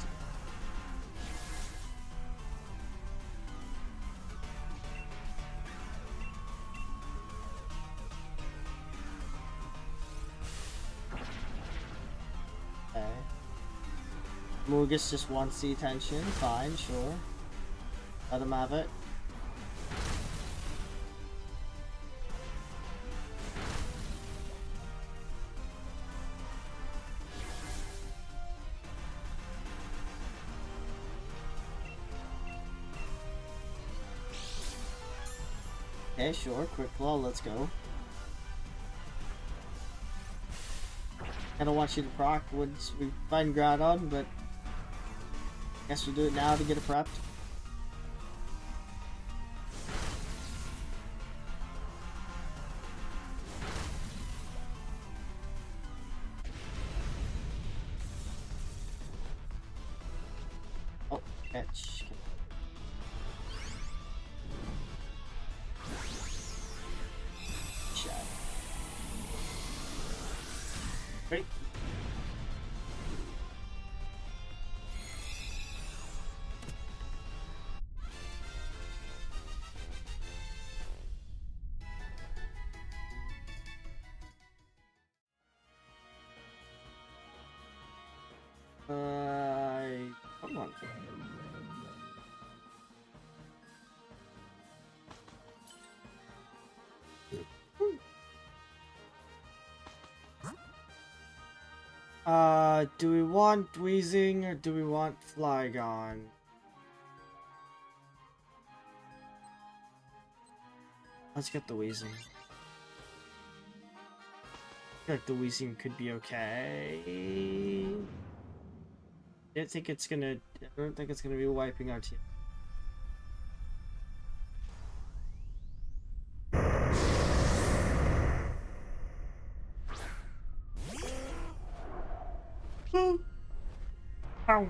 Okay. Mugus just wants the attention. Fine, sure. Let him have it. Okay, sure. Quick Claw, let's go. I don't want you to proc once we find Groudon, but guess we'll do it now to get it prepped. Oh, catch. Ready? Come on. Do we want Wheezing or do we want Flygon? Let's get the Wheezing. I feel like the Wheezing could be okay. I don't think it's gonna be wiping our team. Ow.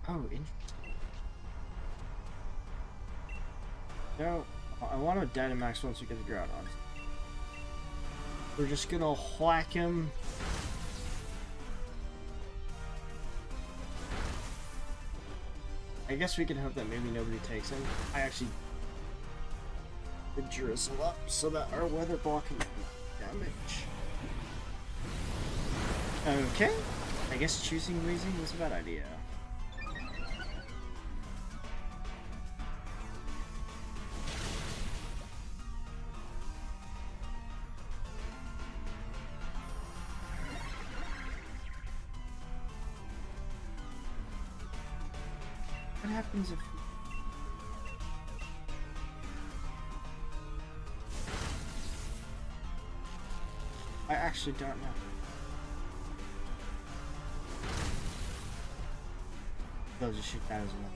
Oh, interesting. No, I want to Dynamax once we get the Groudon. We're just gonna whack him. I guess we can hope that maybe nobody takes him. I actually did Drizzle up so that our Weather Ball can do damage. Okay, I guess choosing Wheezing was a bad idea. happens if... I actually don't know. They'll just shoot that as well.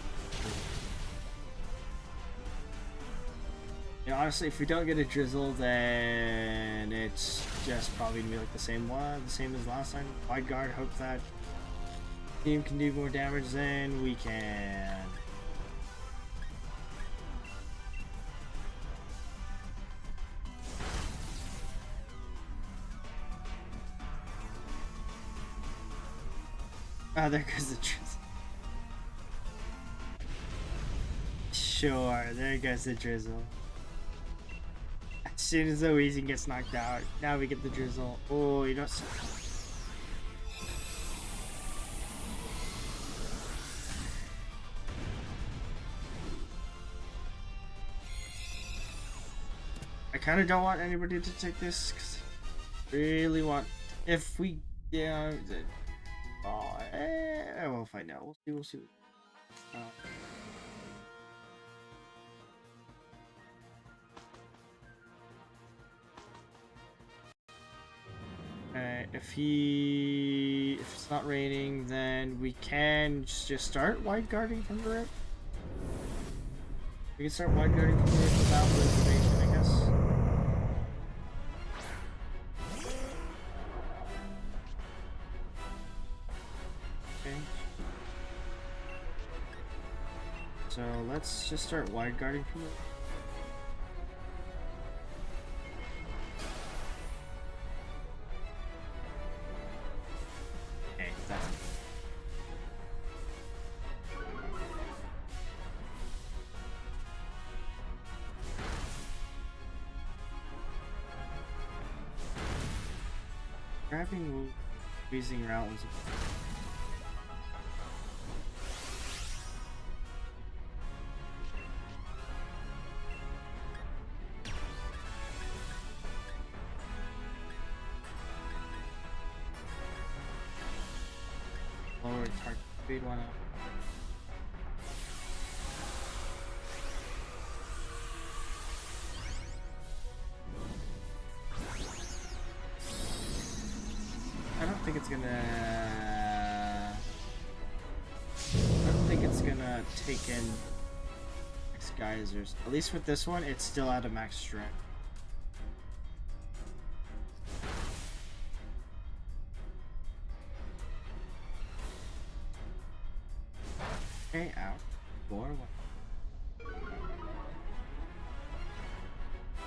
Yeah, honestly, if we don't get a drizzle, then it's just probably gonna be like the same as last time. Wide guard, hope that team can do more damage than we can. Oh, there goes the drizzle. Sure, there goes the drizzle. As soon as the Weezing gets knocked out, now we get the drizzle. Oh, you know. I kind of don't want anybody to take this because I really want. If we, yeah, we'll find out. We'll see. If it's not raining, then we can just start wide guarding from the rip. We can start wide guarding from the rip without reservation, I guess. Okay. So let's just start wide guarding from the rip. Grabbing Weezing route was lower target speed one up. I don't think it's gonna take in max geysers. At least with this one, it's still out of max strength. Okay, out. 4-1.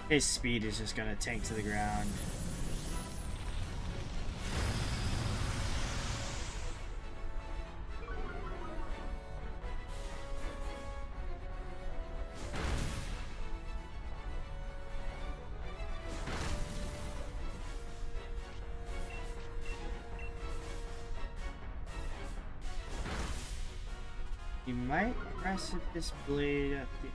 His speed is just gonna tank to the ground. You might press at this blade at the...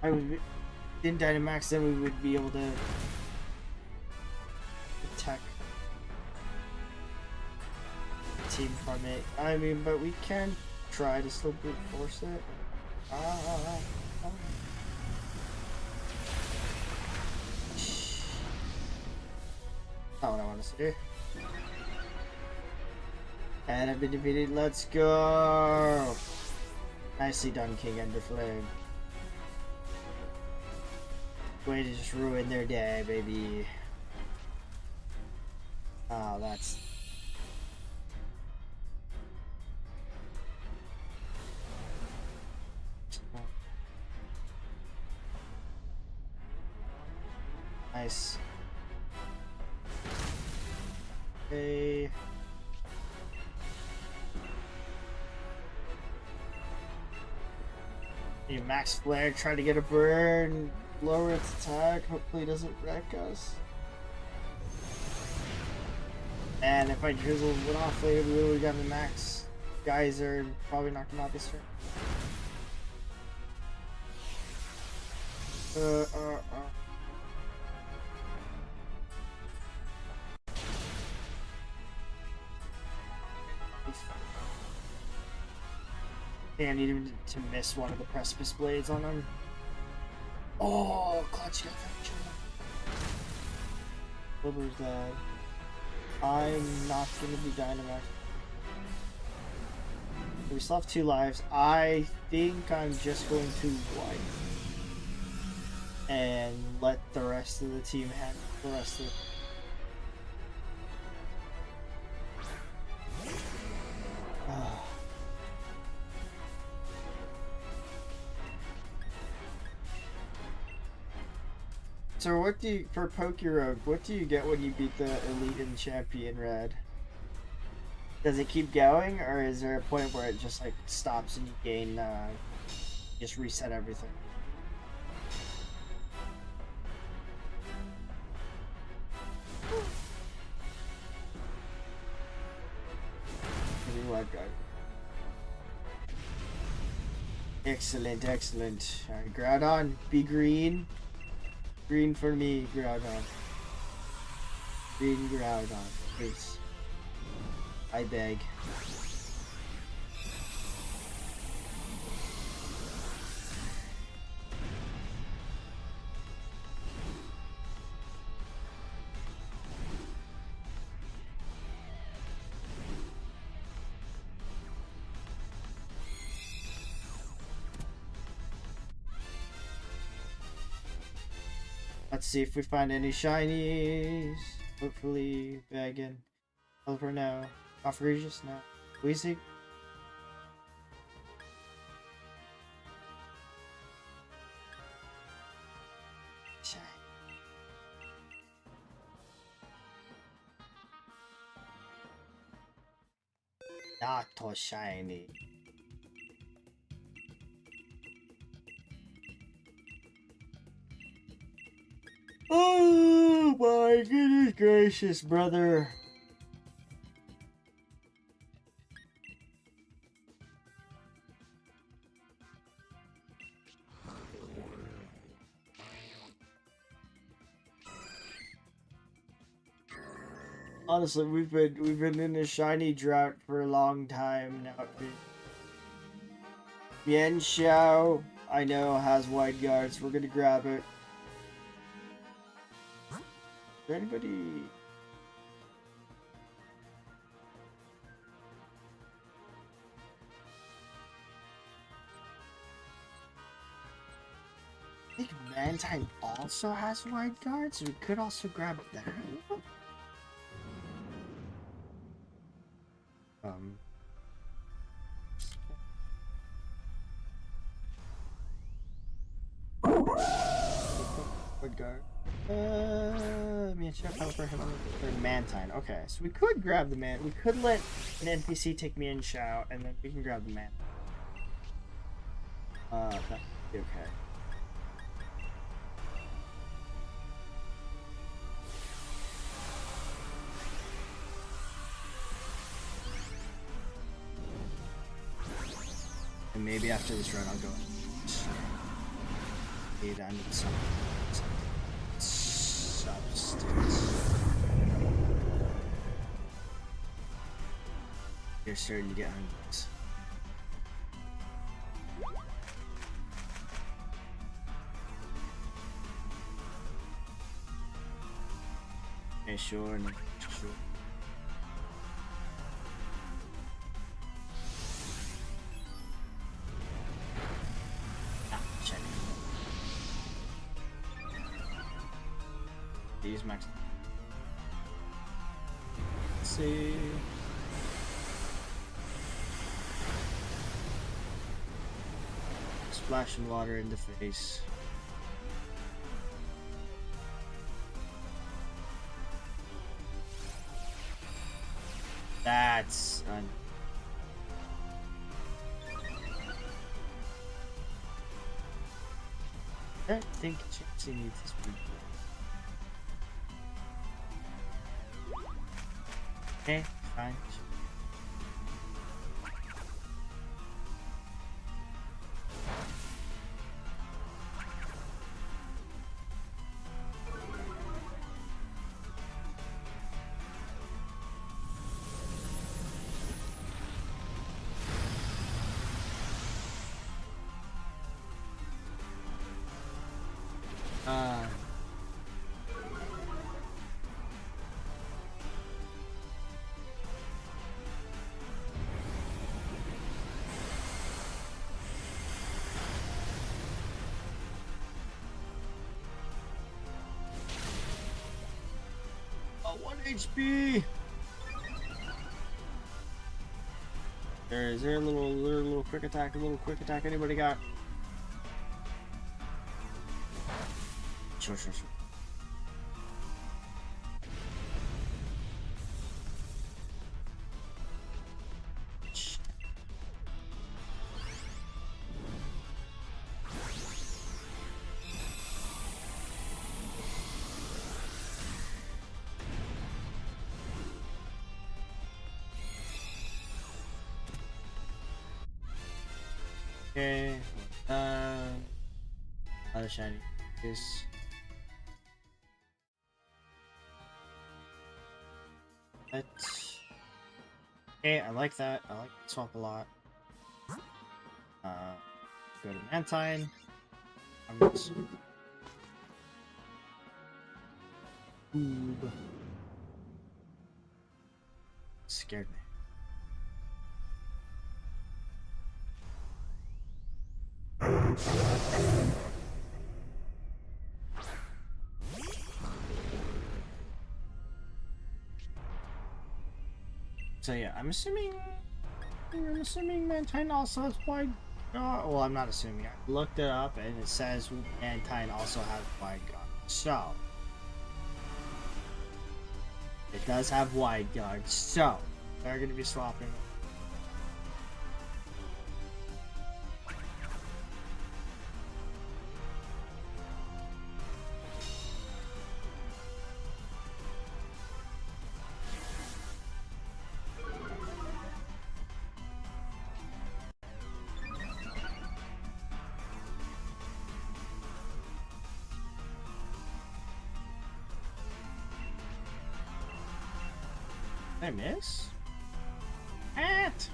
I would in Dynamax, then we would be able to attack the team from it. I mean, but we can try to still brute force it. Not what I want to see. And I've been defeated. Let's go. Nicely done, King Enderflame. Way to just ruin their day, baby. Oh, that's... nice. Okay. You max flare, try to get a burn, lower its attack, hopefully it doesn't wreck us. And if I drizzle one off later, we literally got the max geyser and probably knocked him out this turn. I need him to miss one of the precipice blades on him. Oh, clutch got that. Silver's dead. I'm not gonna be Dynamax. We still have 2 lives. I think I'm just going to wipe and let the rest of the team handle the rest of it. So what do you, for Pokerogue, what do you get when you beat the Elite and Champion Red? Does it keep going, or is there a point where it just like stops and you gain, just reset everything? Excellent, excellent. Alright, Groudon, be green. Green for me, Groudon. Green Groudon, please. I beg. Let's see if we find any shinies. Hopefully, Baggin. Over now. Off Regis now. Weezy. Shiny. Not so shiny. Oh my goodness gracious, brother. Honestly, we've been in a shiny drought for a long time now. Mian Xiao, I know, has wide guards. We're gonna grab it. Is there anybody? I think Mantine also has wide guards. We could also grab that. Wide guard. Me and Chef help for him for Mantine. Okay, so we could grab the man. We could let an NPC take me and Xiao, and then we can grab the man. That'd be okay. And maybe after this run, I'll go. I need some substance. You're starting to get hungry. Okay, sure, no, sure. Use max. Let's see. Splashing water in the face. That's I don't think she needs this one. Okay, fine. HP. Is there a little quick attack? A little quick attack? Anybody got? Sure. Okay. Other shiny. This. Okay, I like that. I like the swap a lot. Go to Mantine. Oob. Scared me. So yeah, I'm assuming Mantine also has wide guard. Well, I'm not assuming. I looked it up and it says Mantine also has wide guard. So it does have wide guard. So they're going to be swapping. Did I miss? At!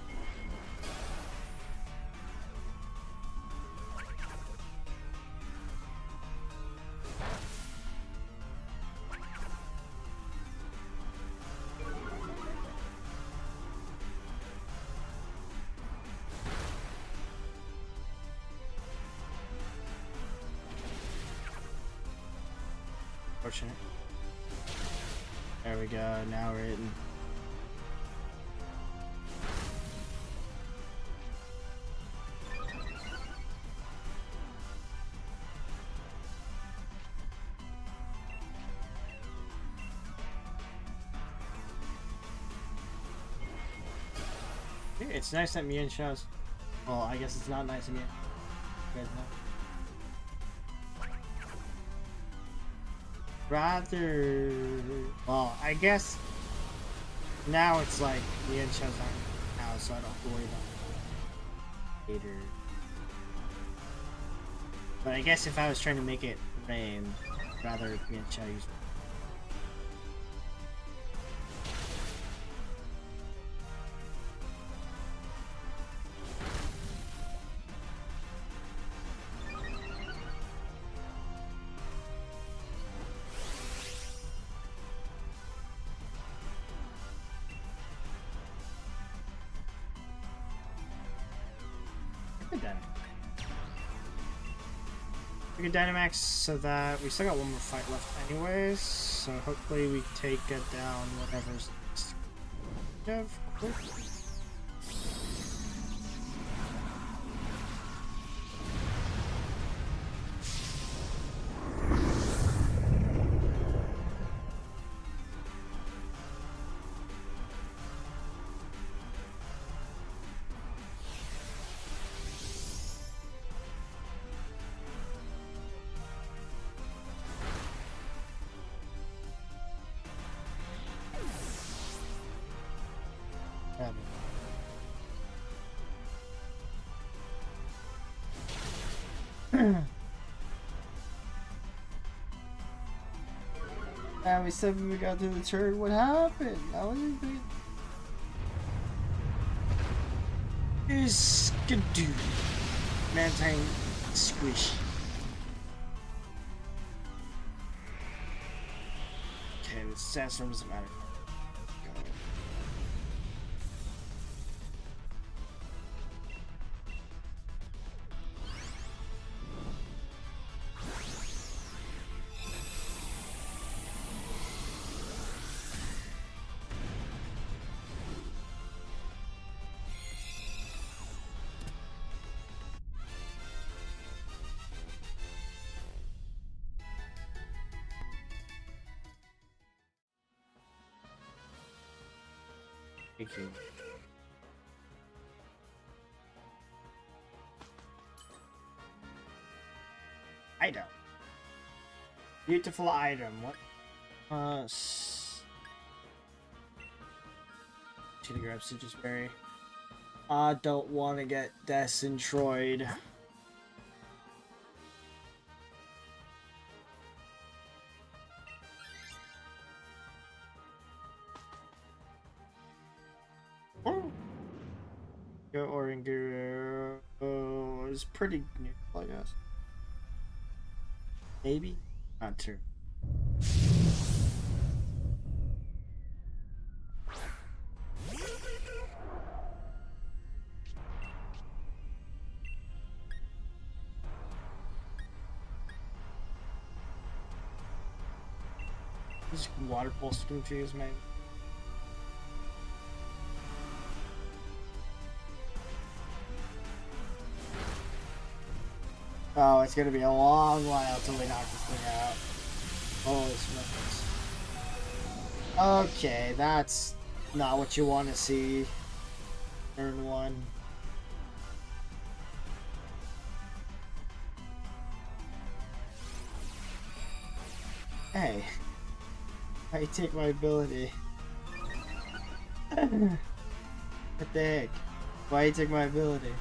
Fortunate. There we go, now we're hitting. It's nice that Mian shows. Well, I guess it's not nice of Mian. You guys know. Rather... Well, I guess... Now it's like Mian shows aren't now, so I don't have to worry about later. But I guess if I was trying to make it rain, rather Mian shows. We can Dynamax so that we still got one more fight left anyways, so hopefully we take it down whatever's quick. And we said when we got to the turn, what happened? I wasn't thinking. Is Skidoo. Mantine squish. Okay, the sandstorm doesn't matter. Thank you. Item. Beautiful item. What? Should grab Citrus Berry. I don't want to get destroyed. Go Oranguru. Oh, it's pretty neutral, I guess. Maybe? Not true. Just water pulse confused, maybe. Oh, it's gonna be a long while till we knock this thing out. Holy smokes. Okay, that's not what you want to see. Turn 1. Hey. How you take my ability? What the heck? Why you take my ability?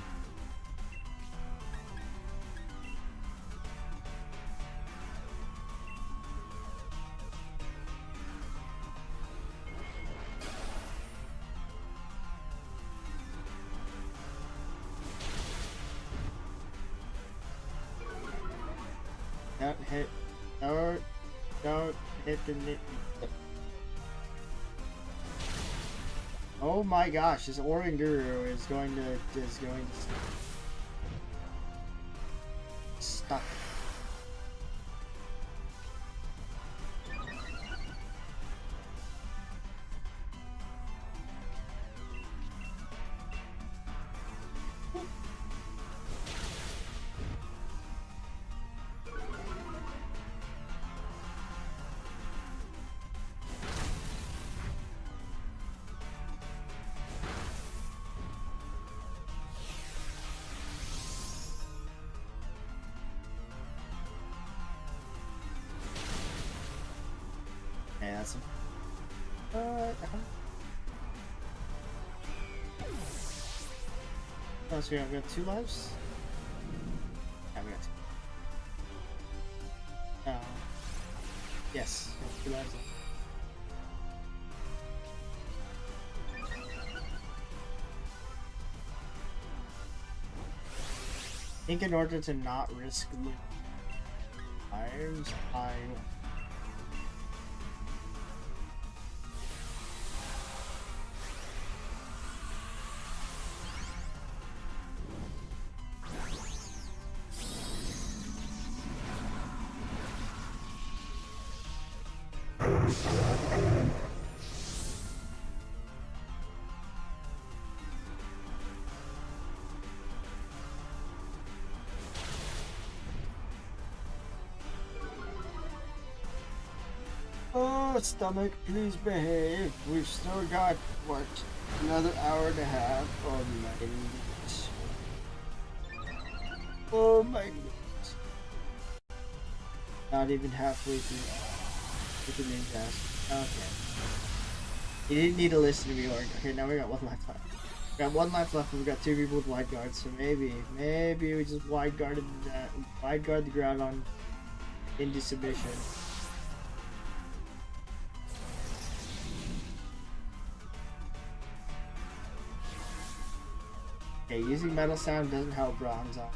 Don't hit. Don't hit the knit. Oh my gosh, this Oranguru is going to stuck. Yeah, that's oh, so we got 2 lives? Yeah, we got 2. Yes, we have 2 lives left. I think in order to not risk lives, I oh, stomach, please behave. We've still got, what, another hour and a half. Oh my goodness. Oh my goodness. Not even halfway through the main task. Okay. You didn't need to listen to me, Org. Okay, now we got 1 life left. We got 1 life left and we got 2 people with wide guards, so maybe we just wide guard the Groudon into submission. Okay, using Metal Sound doesn't help Bronzong.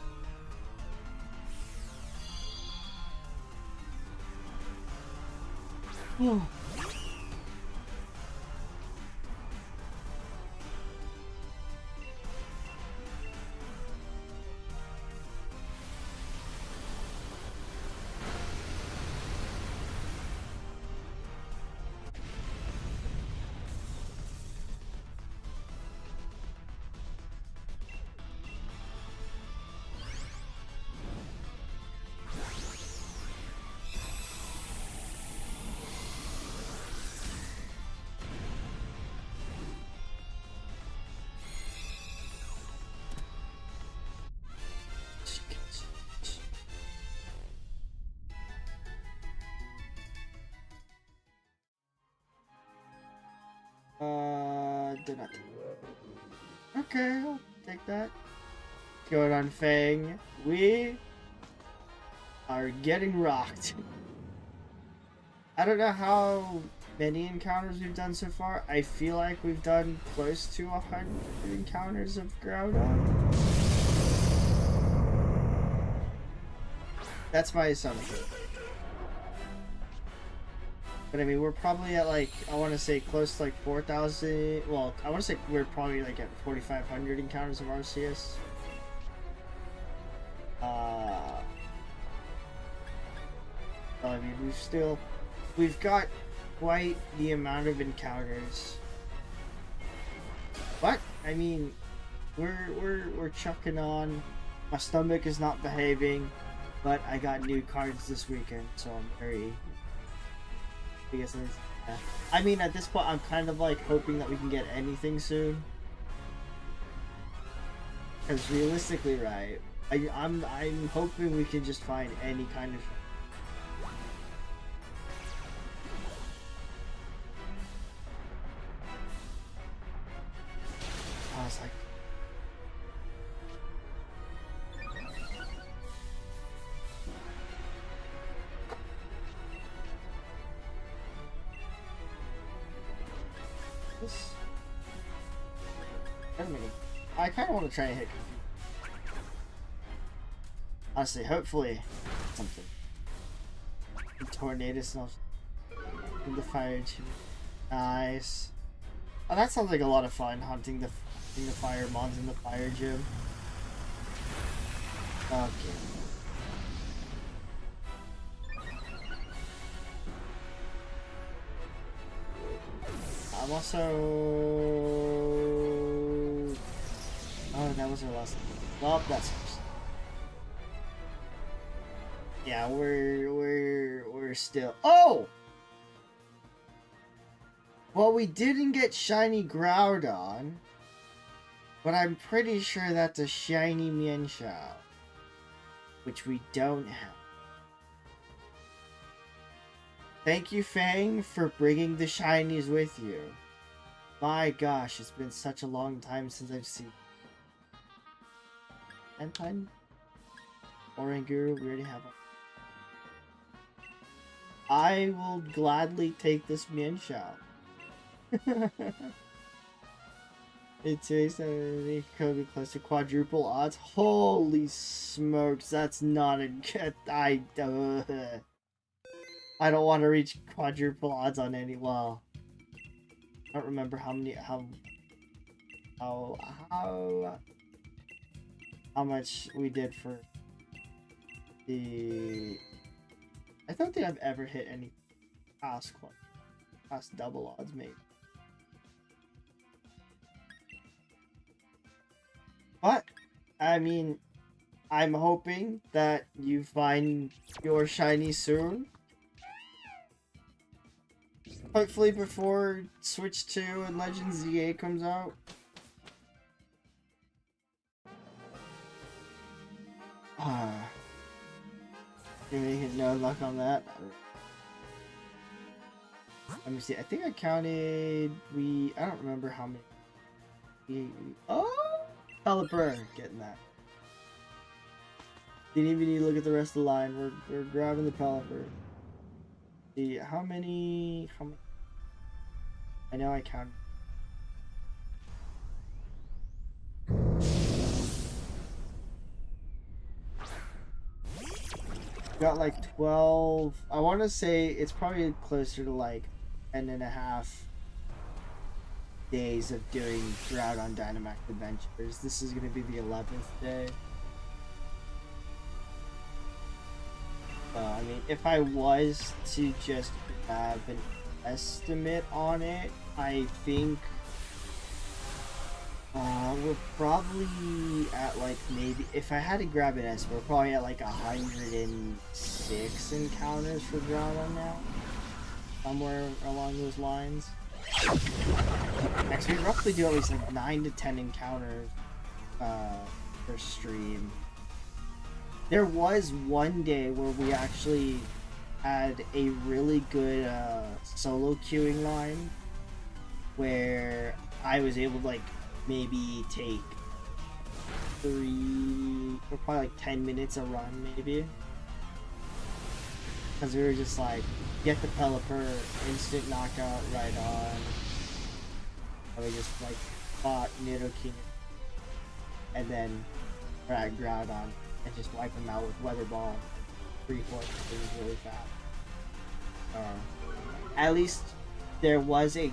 they're not. Okay, I'll take that. Going on Fang. We are getting rocked. I don't know how many encounters we've done so far. I feel like we've done close to 100 encounters of Groudon. That's my assumption. But I mean, we're probably at like, I want to say close to like 4,000. Well, I want to say we're probably like at 4,500 encounters of Arceus. I mean, we've got quite the amount of encounters. But I mean, we're chucking on. My stomach is not behaving, but I got new cards this weekend, so I'm very. I mean, at this point, I'm kind of like hoping that we can get anything soon. Because realistically, right, I'm hoping we can just find any kind of. I was like. I kind of want to try and hit. Honestly, hopefully, something. The tornado smells in the fire too. Nice. Oh, that sounds like a lot of fun. Hunting the fire mons in the fire gym. Okay. I'm also. Oh, that was our last one. Well, that's. Yeah, we're still. Oh. Well, we didn't get shiny Groudon, but I'm pretty sure that's a shiny Mienshao, which we don't have. Thank you, Fang, for bringing the shinies with you. My gosh, it's been such a long time since I've seen. Entine? Oranguru, we already have one. I will gladly take this Mienshao. It's a could be close to quadruple odds. Holy smokes, that's not a good. I don't want to reach quadruple odds on any. Well, I don't remember how many. How much we did for the. I don't think I've ever hit any past double odds, maybe. But, I mean, I'm hoping that you find your shiny soon. Hopefully before Switch 2 and Legends ZA comes out. No luck on that. Let me see. I think I counted. I don't remember how many. Oh, Pelipper getting that. Didn't even need to look at the rest of the line. We're grabbing the Pelipper. See how many? I know I counted. Got like 12. I want to say it's probably closer to like 10.5 days of doing Groudon Dynamax adventures. This is going to be the 11th day. I mean, if I was to just have an estimate on it, I think we're probably at like maybe, if I had to grab an estimate, we're probably at like 106 encounters for Groudon now. Somewhere along those lines. Actually, we roughly do at least like 9 to 10 encounters per stream. There was one day where we actually had a really good solo queuing line where I was able to like maybe take 3 or probably like 10 minutes a run maybe. Because we were just like, get the Pelipper, instant knockout right on. And we just like fought Nidoking and then drag Groudon and just wipe him out with Weather Ball. 3-4 things really fast. At least there was a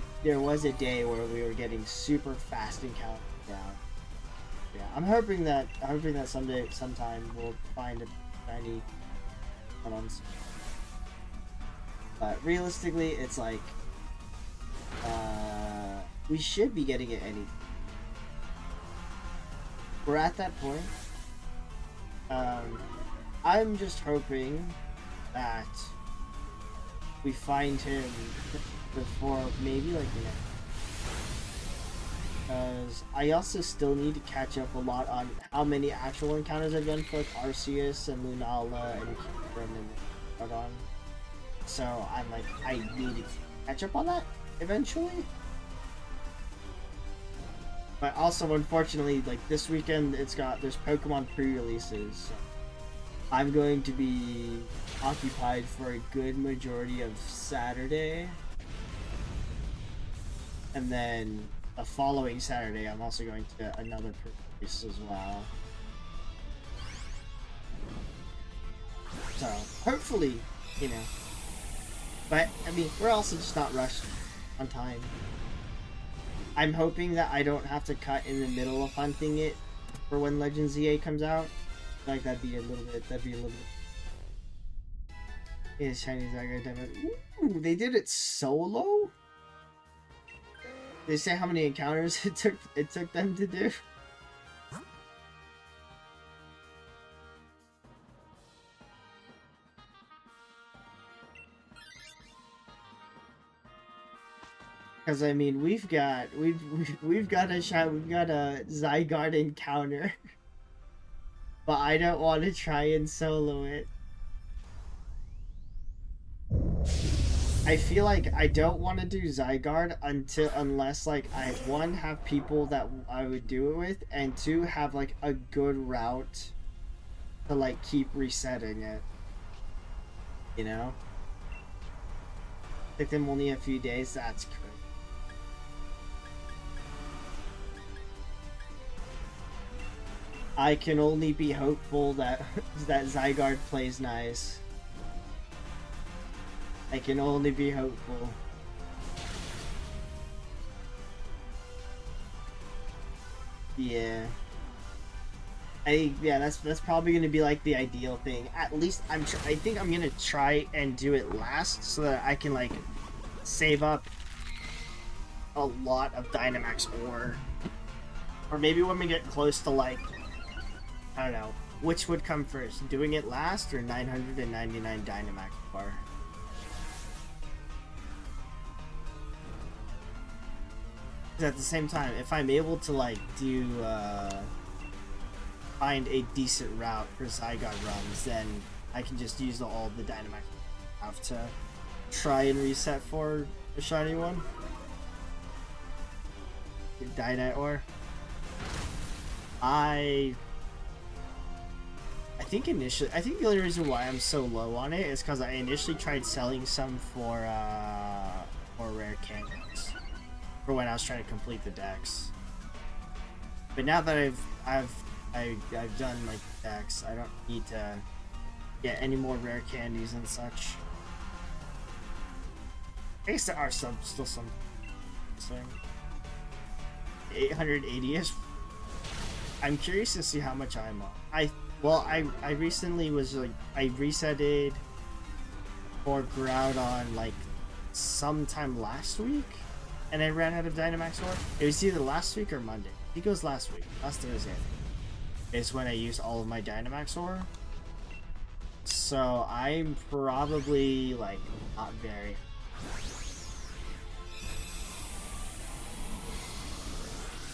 day where we were getting super fast encounters down. Yeah, I'm hoping that sometime we'll find a shiny ones. But realistically, it's like we should be getting it any. We're at that point. I'm just hoping that we find him before maybe like the next. Because I also still need to catch up a lot on how many actual encounters I've done for like Arceus and Lunala and Kieran and Groudon. So I'm like, I need to catch up on that eventually. But also, unfortunately, like this weekend, there's Pokemon pre-releases. So I'm going to be occupied for a good majority of Saturday, and then the following Saturday, I'm also going to another pre-release as well. So hopefully, you know. But I mean, we're also just not rushed on time. I'm hoping that I don't have to cut in the middle of hunting it for when Legend ZA comes out. Like that'd be a little bit. Is Chinese Zygarde Dynamax? Ooh, they did it solo. They say how many encounters it took them to do. Because I mean, we've got a Zygarde encounter, but I don't want to try and solo it. I feel like I don't want to do Zygarde unless like I one have people that I would do it with, and two have like a good route to like keep resetting it. You know, take them only a few days. That's crazy. I can only be hopeful that Zygarde plays nice. I can only be hopeful. Yeah. That's probably gonna be like the ideal thing. At least I think I'm gonna try and do it last so that I can like save up a lot of Dynamax ore. Or maybe when we get close to like, I don't know, which would come first, doing it last or 999 Dynamax bar. At the same time, if I'm able to like do find a decent route for Zygarde runs, then I can just use all the Dynamax I have to try and reset for a shiny one. Dynite ore. I think the only reason why I'm so low on it is because I initially tried selling some for rare candies for when I was trying to complete the decks. But now that I've done my decks, I don't need to get any more rare candies and such. I guess there are still some. 880ish. I'm curious to see how much I'm on. I recently was like, I resetted for Groudon like sometime last week, and I ran out of Dynamax ore. It was either last week or Monday. I think it was last week. Last Thursday, I think. Is when I used all of my Dynamax ore. So I'm probably like not very.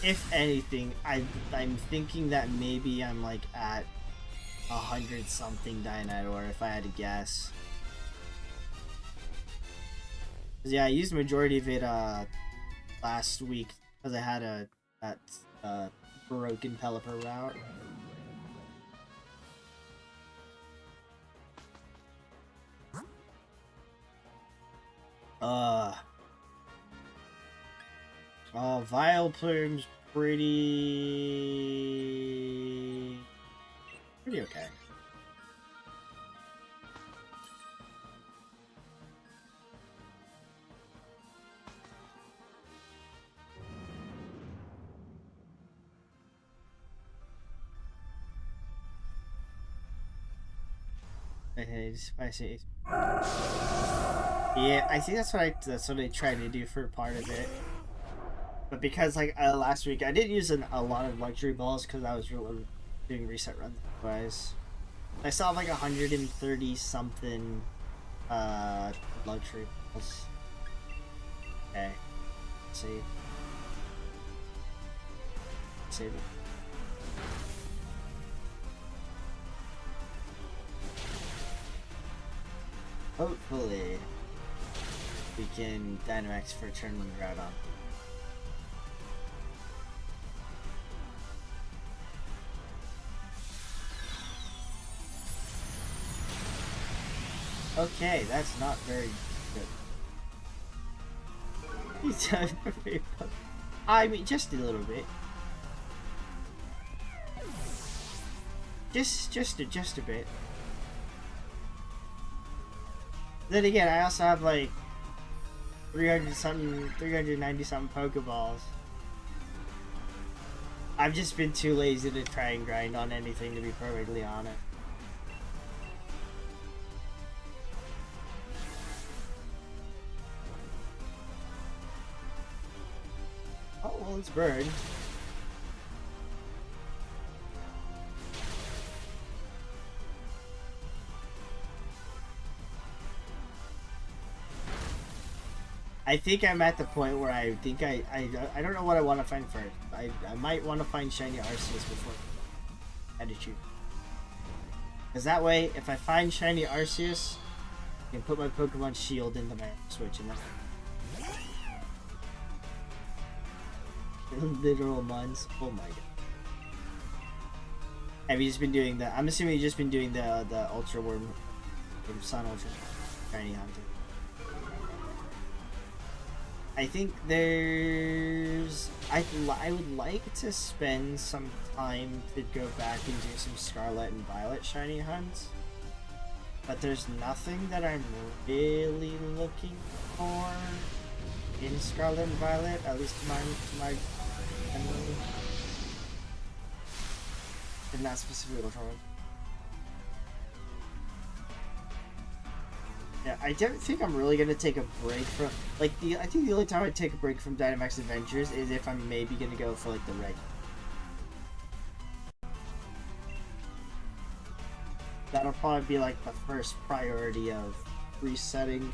If anything, I'm thinking that maybe I'm like at 100 something Dynite ore if I had to guess. Yeah, I used the majority of it last week Because I had that broken Pelipper route. Oh, Vileplume's pretty okay. Spicy. Yeah, I think that's what I tried to do for part of it. But because like last week I did use a lot of luxury balls because I was really doing reset runs otherwise. I saw like 130 something luxury balls. Okay. Let's see. Save it. Hopefully we can Dynamax for a turn with Groudon. Okay, that's not very good. I mean, just a little bit. Just a bit. Then again, I also have like 390 something Pokeballs. I've just been too lazy to try and grind on anything, to be perfectly honest. Oh, well, it's burned. I think I'm at the point where I think I don't know what I want to find first. I might want to find shiny Arceus before I had to choose. Because that way, if I find shiny Arceus, I can put my Pokemon Shield into my Switch and then literal months. Oh my god. Have you just been doing the? I'm assuming you've just been doing the Ultra Worm, Sun Ultra shiny hunting. I think there's... I would like to spend some time to go back and do some Scarlet and Violet shiny hunts. But there's nothing that I'm really looking for in Scarlet and Violet, at least to my memory. In that specific Ultra Worm. Yeah, I don't think I'm really gonna take a break from I think the only time I take a break from Dynamax Adventures is if I'm maybe gonna go for like the reg. That'll probably be like the first priority of resetting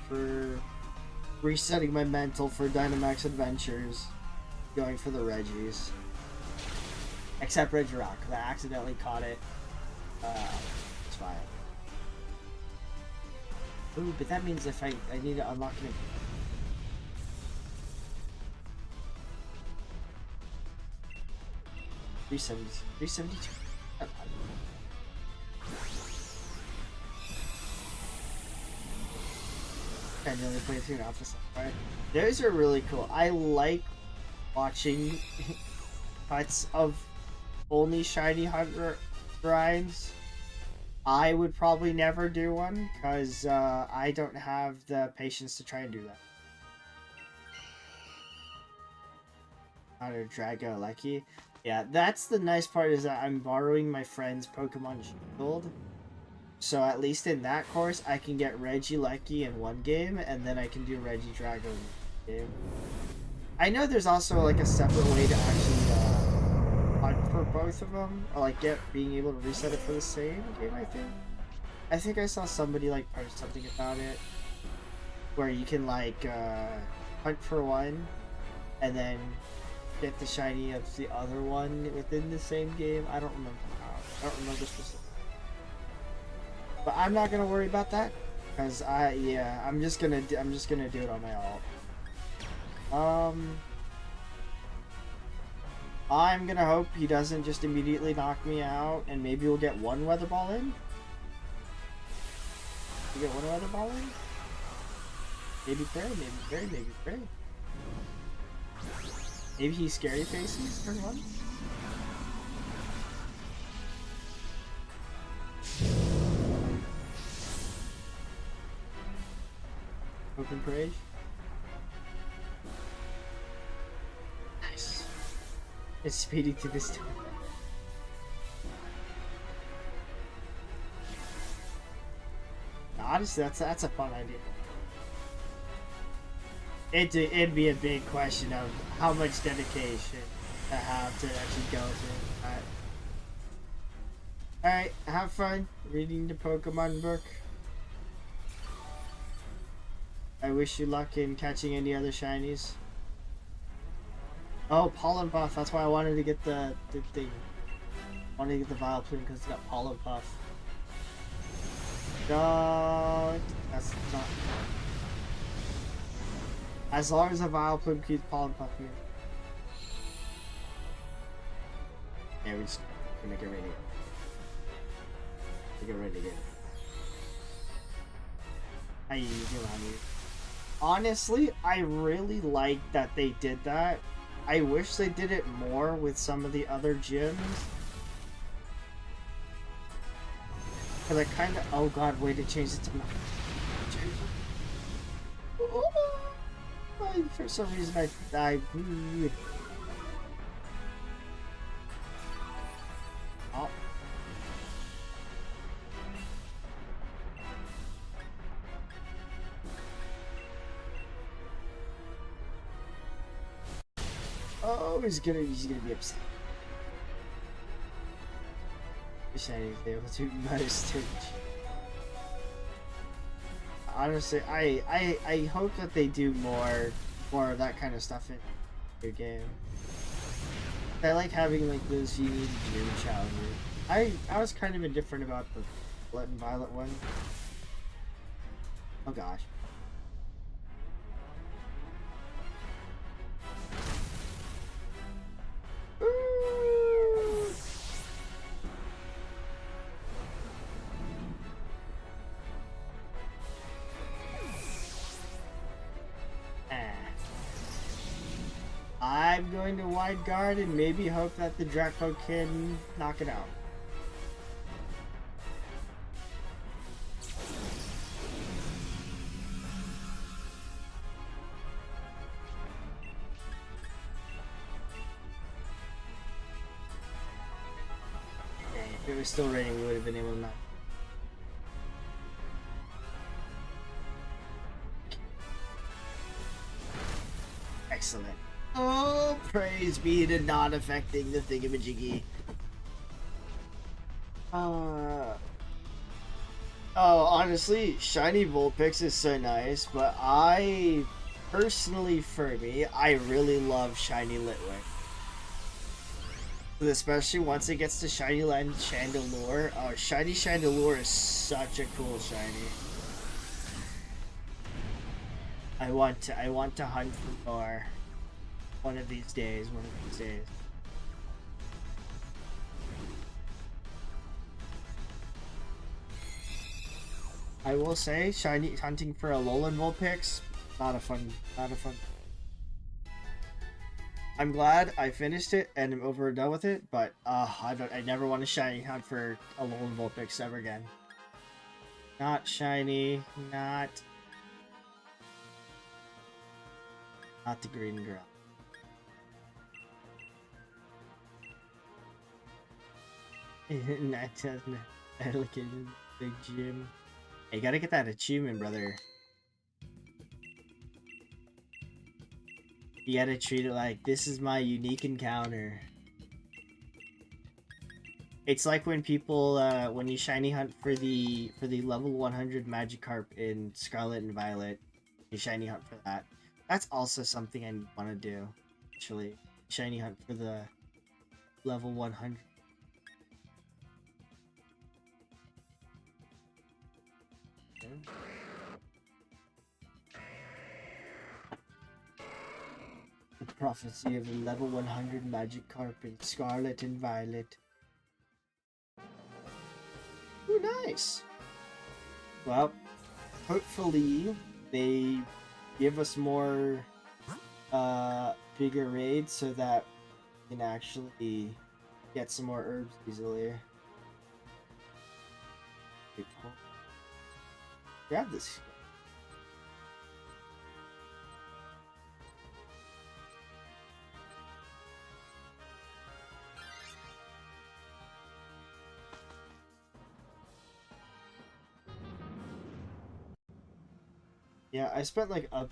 my mental for Dynamax Adventures, going for the Reggies. Except Regirock, because I accidentally caught it. It's fine. Ooh, but that means if I need to unlock it. 372. I nearly played through an alpha set. Alright. Those are really cool. I like watching cuts of only shiny hunter grinds. I would probably never do one because I don't have the patience to try and do that. Hunter Drago Lucky. Yeah, that's the nice part, is that I'm borrowing my friend's Pokemon Shield. So at least in that course, I can get Regilucky in one game, and then I can do Regidrago in the game. I know there's also like a separate way to actually hunt for both of them, or like being able to reset it for the same game. I think I saw somebody like post something about it, where you can like hunt for one, and then get the shiny of the other one within the same game. I don't remember how. I don't remember specifically. But I'm not gonna worry about that, because I'm just gonna do it on my alt. I'm gonna hope he doesn't just immediately knock me out, and maybe we'll get one weather ball in. We get one weather ball in? Maybe pray, maybe pray, maybe pray. Maybe he scary faces turn one? Open pray. Nice. It's speeding to this time. Honestly, that's a fun idea. It'd be a big question of how much dedication to have to actually go through that. Alright, have fun reading the Pokemon book. I wish you luck in catching any other shinies. Oh, Pollen Buff, that's why I wanted to get the thing. I wanted to get the Vileplume because it's got Pollen Puff. Don't. That's not. As long as the Vileplume keeps Pollen Puff here. Yeah, we just make it ready. Make it ready again. How you doing, honey? Honestly, I really like that they did that. I wish they did it more with some of the other gyms. Cause I kind of, oh god, wait, it changed it to for some reason I oh. Oh, he's gonna be upset. Wish I was able to most. Honestly, I hope that they do more of that kind of stuff in your game. I like having like those unique gym challenges. I was kind of indifferent about the Blood and Violet one. Oh gosh. I'm going to wide guard and maybe hope that the Draco can knock it out. Dang, if it was still raining, we would have been able to knock. Excellent. Oh, praise be to not affecting the thingamajiggy. Oh, honestly, shiny Vulpix is so nice, but personally, for me, I really love shiny Litwick. Especially once it gets to shiny land Chandelure. Oh, shiny Chandelure is such a cool shiny. I want to hunt for more. One of these days. I will say, shiny hunting for a Alolan Vulpix, not a fun. I'm glad I finished it and I'm over and done with it, but I never want to shiny hunt for a Alolan Vulpix ever again. Not shiny, not the green girl. Not look at big gym. Hey, you gotta get that achievement, brother. You gotta treat it like this is my unique encounter. It's like when people when you shiny hunt for the level 100 Magikarp in Scarlet and Violet, you shiny hunt for that. That's also something I want to do. Actually, shiny hunt for the level 100. prophecy of a level 100 Magikarp in Scarlet and Violet. Ooh, nice! Well, hopefully they give us more bigger raids so that we can actually get some more herbs easily. Grab this. Yeah, I spent like a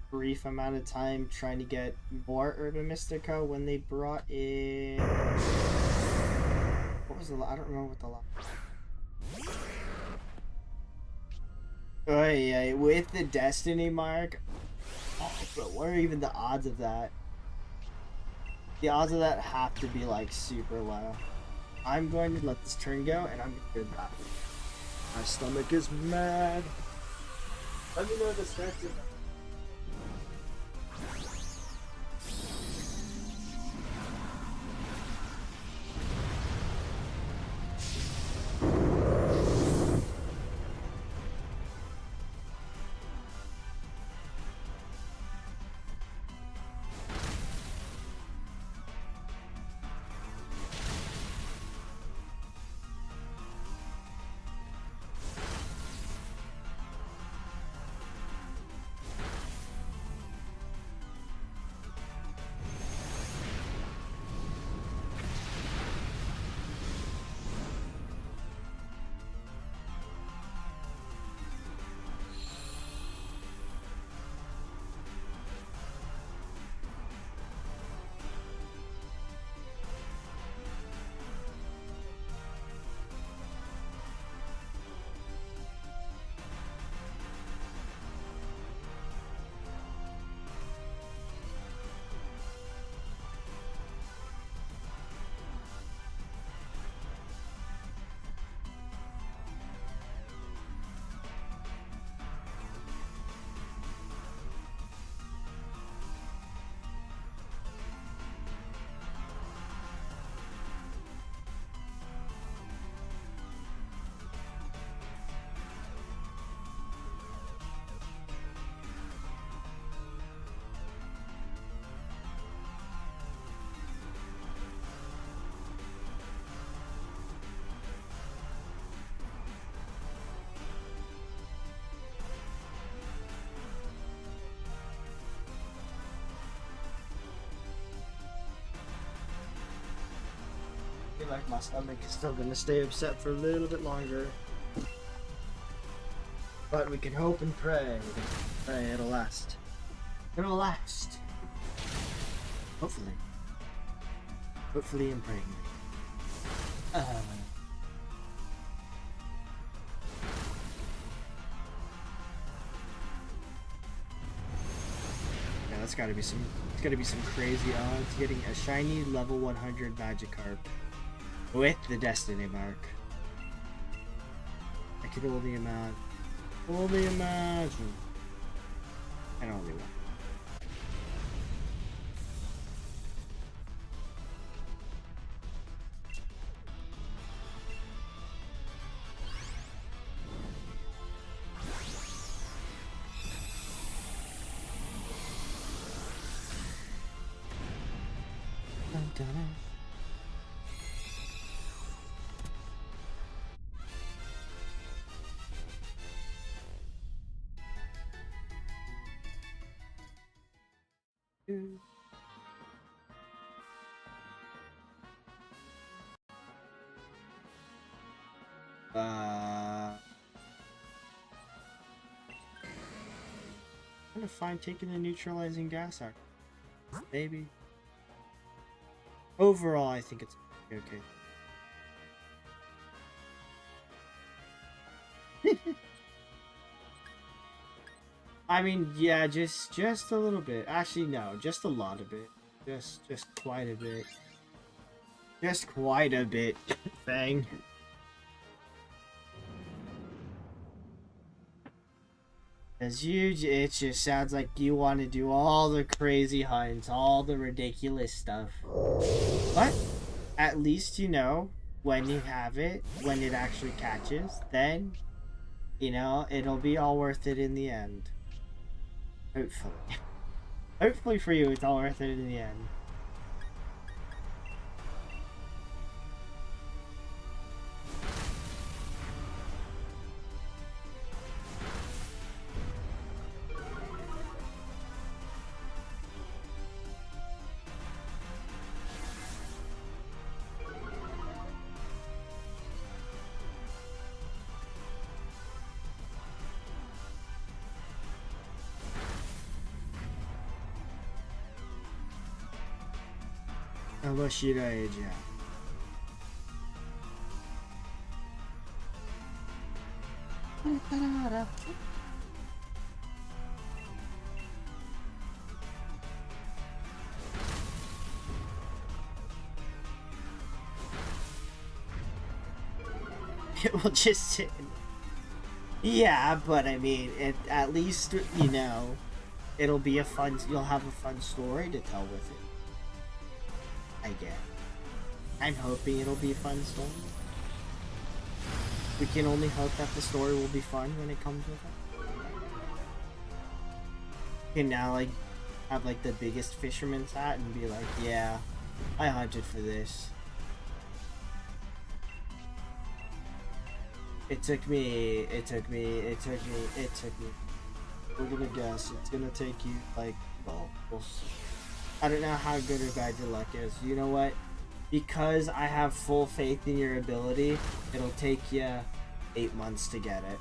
brief amount of time trying to get more Urban Mystica when they brought in... What was the... I don't remember what the last... Oh yeah, with the Destiny mark... Oh, but what are even the odds of that? The odds of that have to be like super low. I'm going to let this turn go and I'm going to do that. My stomach is mad. Let me know the stats of I feel like my stomach is still gonna stay upset for a little bit longer. But we can hope and pray. We can pray it'll last. It'll last. Hopefully. Hopefully I'm praying. Yeah, that's gotta be some. It's gotta be some crazy odds getting a shiny level 100 Magikarp with the Destiny mark. I can only imagine. Only imagine. I don't really want. Dun, dun, dun. I'm gonna find taking the neutralizing gas out. Maybe. Overall, I think it's okay. I mean, yeah, just a little bit. Actually, no, just a lot of it. Just quite a bit. Just quite a bit. Bang. Cause it just sounds like you want to do all the crazy hunts, all the ridiculous stuff. But at least you know when you have it, when it actually catches, then you know it'll be all worth it in the end. Hopefully. Hopefully for you, it's all worth it in the end. It will just sit. Yeah, but I mean, at least, you know, it'll be a fun, you'll have a fun story to tell with it. I guess. I'm hoping it'll be a fun story. We can only hope that the story will be fun when it comes with it. You can now, like, have, like, the biggest fisherman's hat and be like, yeah, I hunted for this. It took me. We're gonna guess. It's gonna take you, like, well, I don't know how good or bad your luck is. You know what? Because I have full faith in your ability, it'll take you 8 months to get it.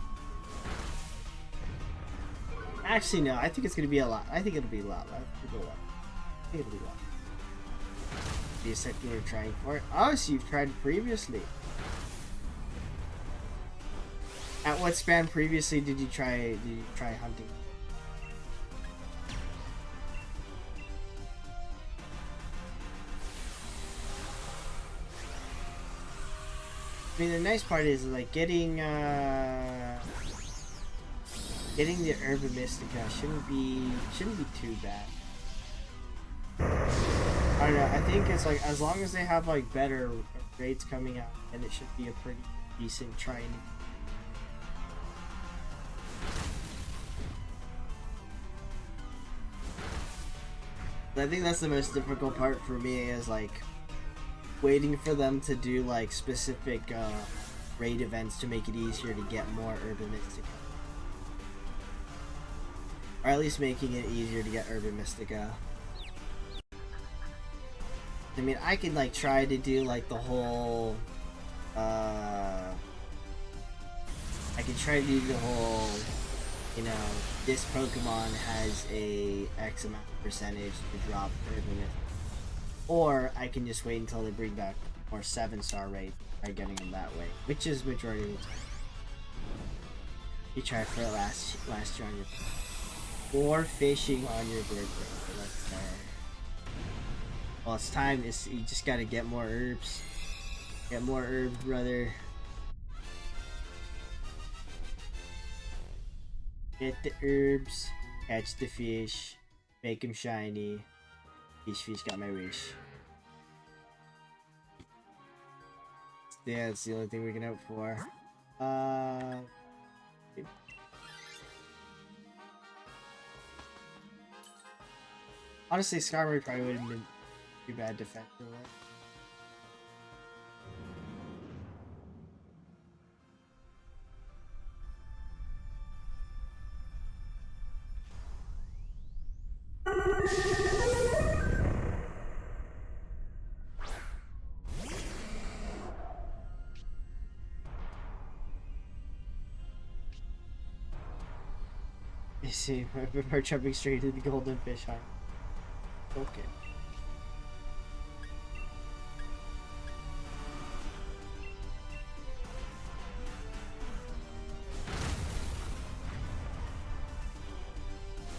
Actually, no. I think it's gonna be a lot. I think it'll be a lot. I think it'll be a lot. You said you were trying for it. Oh, so you've tried previously. At what span previously did you try hunting? I mean, the nice part is like getting the Herba Mystica shouldn't be too bad. I don't know. I think it's like as long as they have like better rates coming out, then it should be a pretty decent training. I think that's the most difficult part for me is like waiting for them to do like specific raid events to make it easier to get more Herba Mystica. Or at least making it easier to get Herba Mystica. I mean, I could like try to do like the whole I could try to do the whole, you know, this Pokemon has a X amount of percentage to drop Herba Mystica. Or I can just wait until they bring back more 7-star rate by getting them that way, which is majority of the time. You tried for it last year on your or fishing on your birthday. Let's well, it's time. You just gotta get more herbs. Get more herbs, brother. Get the herbs, catch the fish, make them shiny. Fish got my wish. Yeah, that's the only thing we can hope for. Honestly, Skarmory probably wouldn't have been too bad defensively. You see, we're jumping straight to the golden fish hunt. Okay.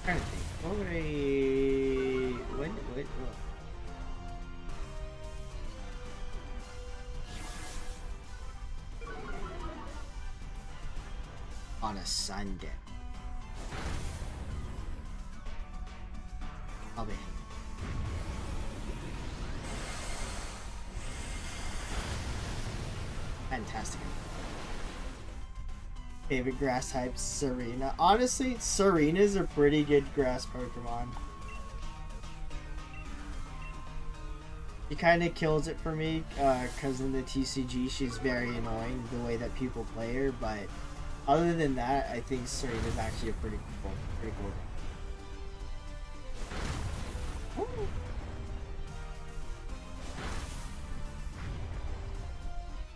Trying to think. What would what? On a Sunday. I'll be. Fantastic. Favorite grass type, Serena. Honestly, Serena's a pretty good grass Pokemon. She kind of kills it for me, because in the TCG she's very annoying the way that people play her, but other than that, I think Serena's actually a pretty cool game.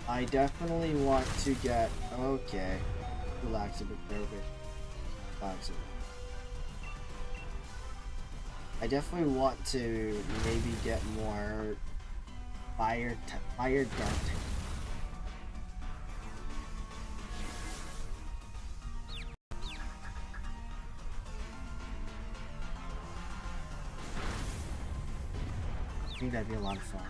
I definitely want to get... Okay. Relax a bit there, relax a bit. I definitely want to maybe get more fire darting. I think that'd be a lot of fun.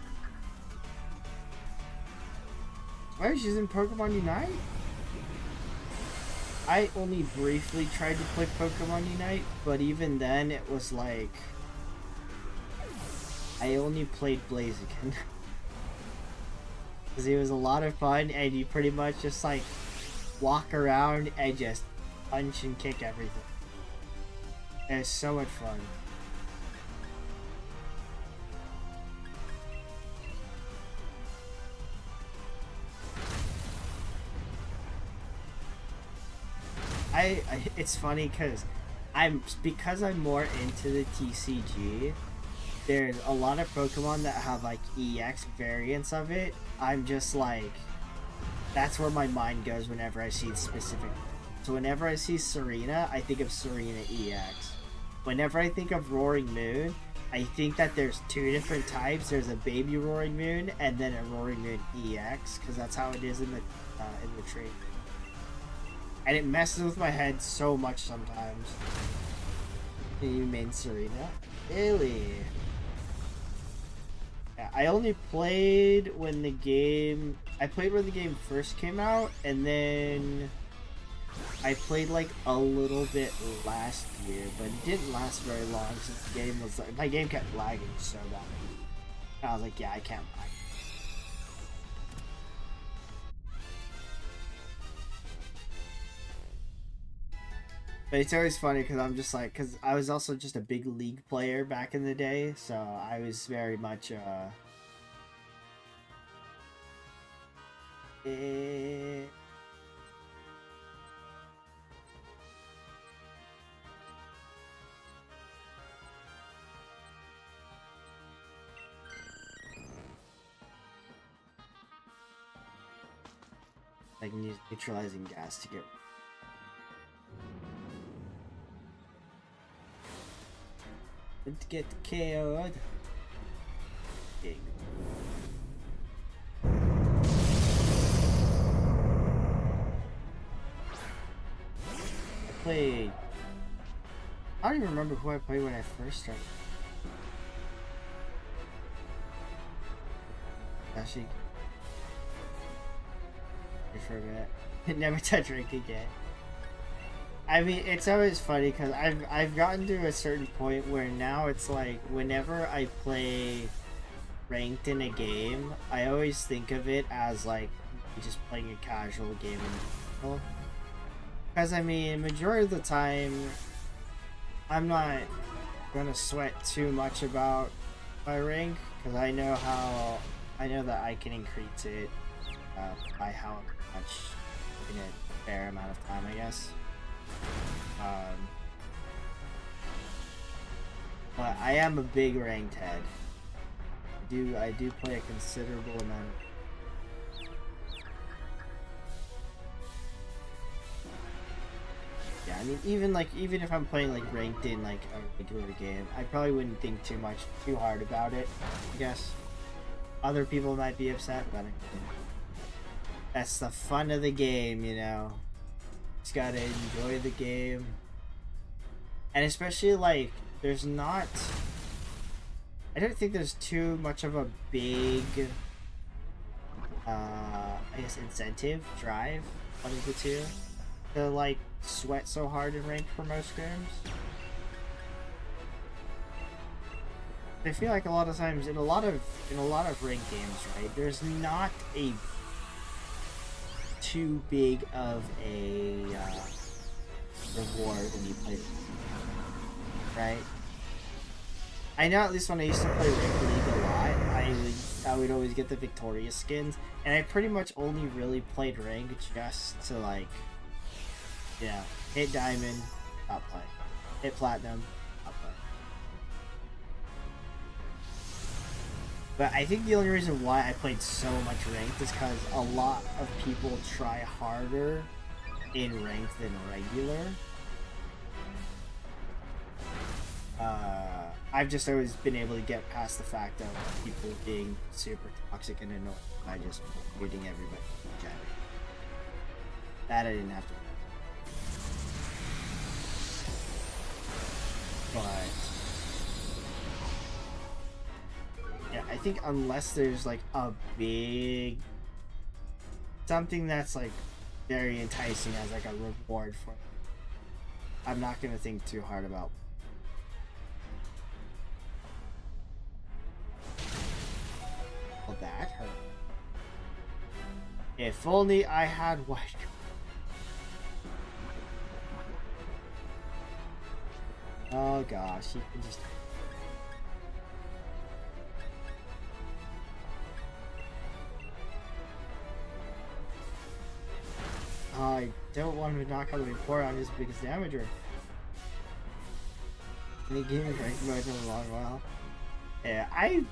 Why is she in Pokemon Unite? I only briefly tried to play Pokemon Unite, but even then it was like... I only played Blaziken. Because it was a lot of fun and you pretty much just like walk around and just punch and kick everything. And it's so much fun. It's funny because because I'm more into the TCG, there's a lot of Pokemon that have like EX variants of it. I'm just like, that's where my mind goes whenever I see specific. So whenever I see Serena, I think of Serena EX. Whenever I think of Roaring Moon, I think that there's two different types. There's a baby Roaring Moon and then a Roaring Moon EX, because that's how it is in the trade. And it messes with my head so much sometimes. You mean Serena? Really? Yeah, I only played when the game... I played when the game first came out, and then... I played like a little bit last year, but it didn't last very long since the game was like... My game kept lagging so bad. And I was like, yeah, I can't lag. But it's always funny because I'm just like, because I was also just a big League player back in the day, so I was very much, I can use neutralizing gas to get... Let's get KO'd. Okay. I played... I don't even remember who I played when I first started. Actually... For a minute. Never touch rank again. I mean, it's always funny because I've gotten to a certain point where now it's like whenever I play ranked in a game, I always think of it as like just playing a casual game. Because I mean, majority of the time, I'm not gonna sweat too much about my rank because I know that I can increase it by how much in a fair amount of time, I guess. But I am a big ranked head. I do play a considerable amount. Yeah, I mean, even if I'm playing like ranked in like a regular game, I probably wouldn't think too hard about it. I guess other people might be upset, but that's the fun of the game, you know. Just gotta enjoy the game. And especially like there's not, I don't think there's too much of a big I guess incentive, drive, one of the two, to like sweat so hard in ranked for most games. I feel like a lot of times in a lot of ranked games, right? There's not a too big of a reward when you play, right? I know at least when I used to play Ranked League a lot, I would always get the Victorious skins, and I pretty much only really played Ranked just to like, yeah, hit Diamond, stop playing, hit Platinum, stop playing. But I think the only reason why I played so much Ranked is because a lot of people try harder in Ranked than regular. I've just always been able to get past the fact of people being super toxic and annoying by just muting everybody in chat. That I didn't have to. But yeah, I think unless there's like a big something that's like very enticing as like a reward for it, I'm not gonna think too hard about. Well, that hurt. If only I had white. Oh gosh, you can just. I don't want to knock out the report on his biggest damager. Any game is ranked mode in a long while. Yeah, I've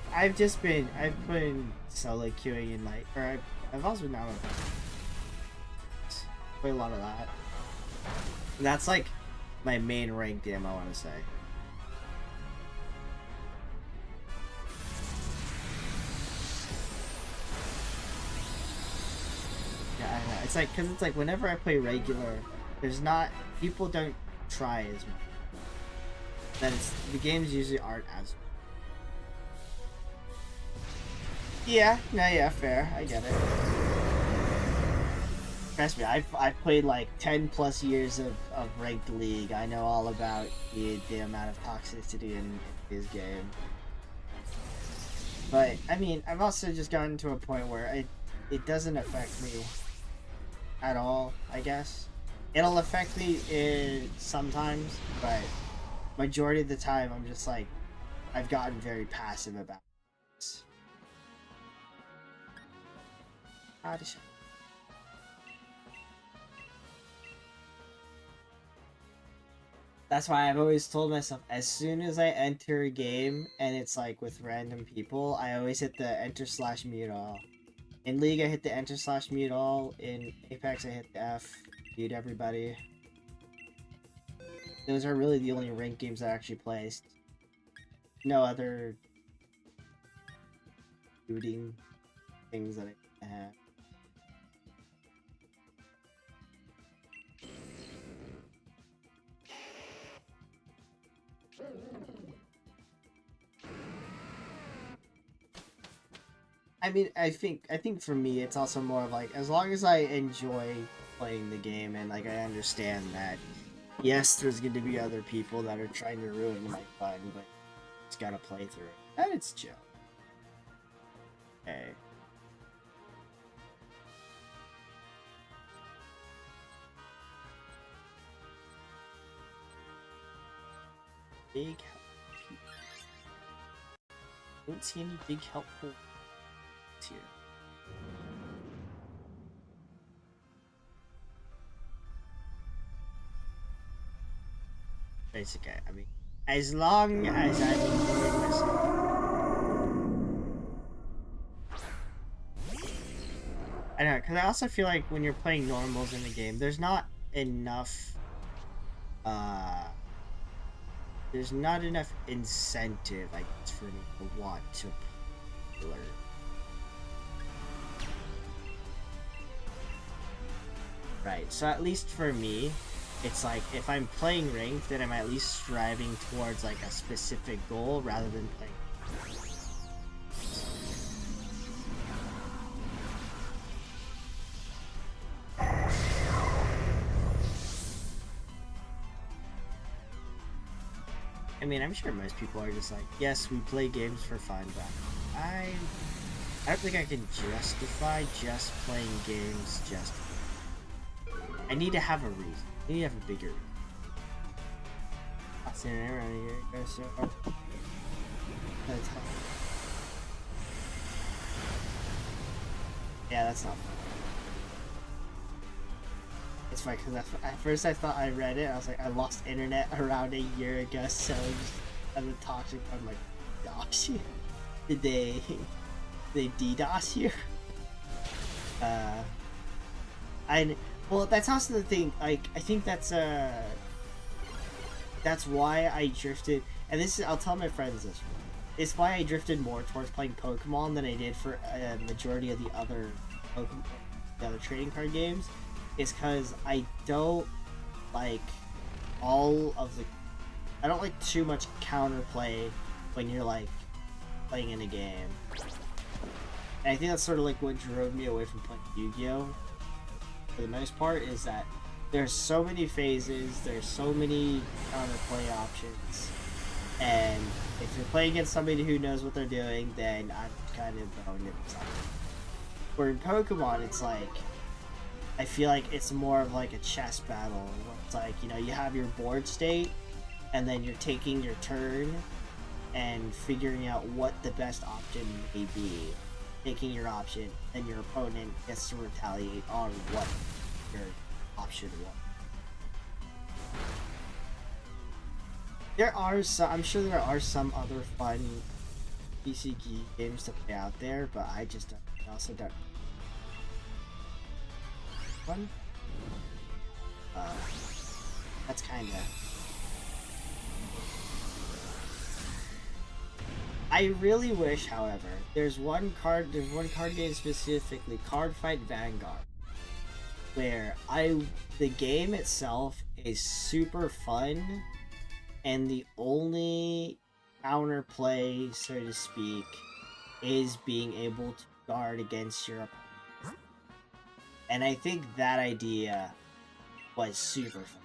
been solo queuing in like, or I've also been out of play a lot of that. And that's like my main ranked game, I want to say. Yeah, I know. It's like, cause it's like whenever I play regular, there's not, people don't try as much. That it's, the games usually aren't as. Yeah, no, yeah, fair. I get it. Trust me, I've played like 10 plus years of Ranked League. I know all about the amount of toxicity in this game. But, I mean, I've also just gotten to a point where it doesn't affect me at all, I guess. It'll affect me sometimes, but majority of the time I'm just like, I've gotten very passive about this. That's why I've always told myself, as soon as I enter a game and it's like with random people, I always hit the enter/mute all. In League I hit the enter/mute all, in Apex I hit the F, mute everybody. Those are really the only ranked games I actually play. No other shooting things that I have. I mean, I think for me, it's also more of like, as long as I enjoy playing the game and like I understand that, yes, there's going to be other people that are trying to ruin my fun, but it's gotta play through it. And it's chill. Okay. Big help. Don't see any big helpful here. Basically, I mean, as long as I'm enjoying myself. I know, because I also feel like when you're playing normals in the game, there's not enough incentive, I guess, for me to want to learn. Right, so at least for me, it's like, if I'm playing ranked, then I'm at least striving towards like a specific goal rather than playing. I mean, I'm sure most people are just like, yes, we play games for fun, but I don't think I can justify just playing games just. I need to have a reason. I need to have a bigger reason. I'll stand around here, guys. So, yeah, that's not fun. It's funny because at first I thought I read it. I was like, I lost internet around a year ago, so just as a toxic. I'm like, gosh, did they DDoS you? Well, that's also the thing. Like, I think that's why I drifted. And this is, I'll tell my friends this. It's why I drifted more towards playing Pokemon than I did for a majority of the other trading card games. Is because I don't like I don't like too much counterplay when you're like playing in a game. And I think that's sort of like what drove me away from playing Yu-Gi-Oh! For the most part, is that there's so many phases, there's so many counterplay options, and if you're playing against somebody who knows what they're doing, then I'm kind of going to decide. Where in Pokemon, it's like, I feel like it's more of like a chess battle. It's like, you know, you have your board state, and then you're taking your turn and figuring out what the best option may be. Taking your option, and your opponent gets to retaliate on what your option was. I'm sure there are some other fun PC games to play out there, but I also don't. One? That's kind of. I really wish, however, there's one card game specifically, Card Fight Vanguard, where the game itself is super fun, and the only counterplay, so to speak, is being able to guard against your opponent. And I think that idea was super fun.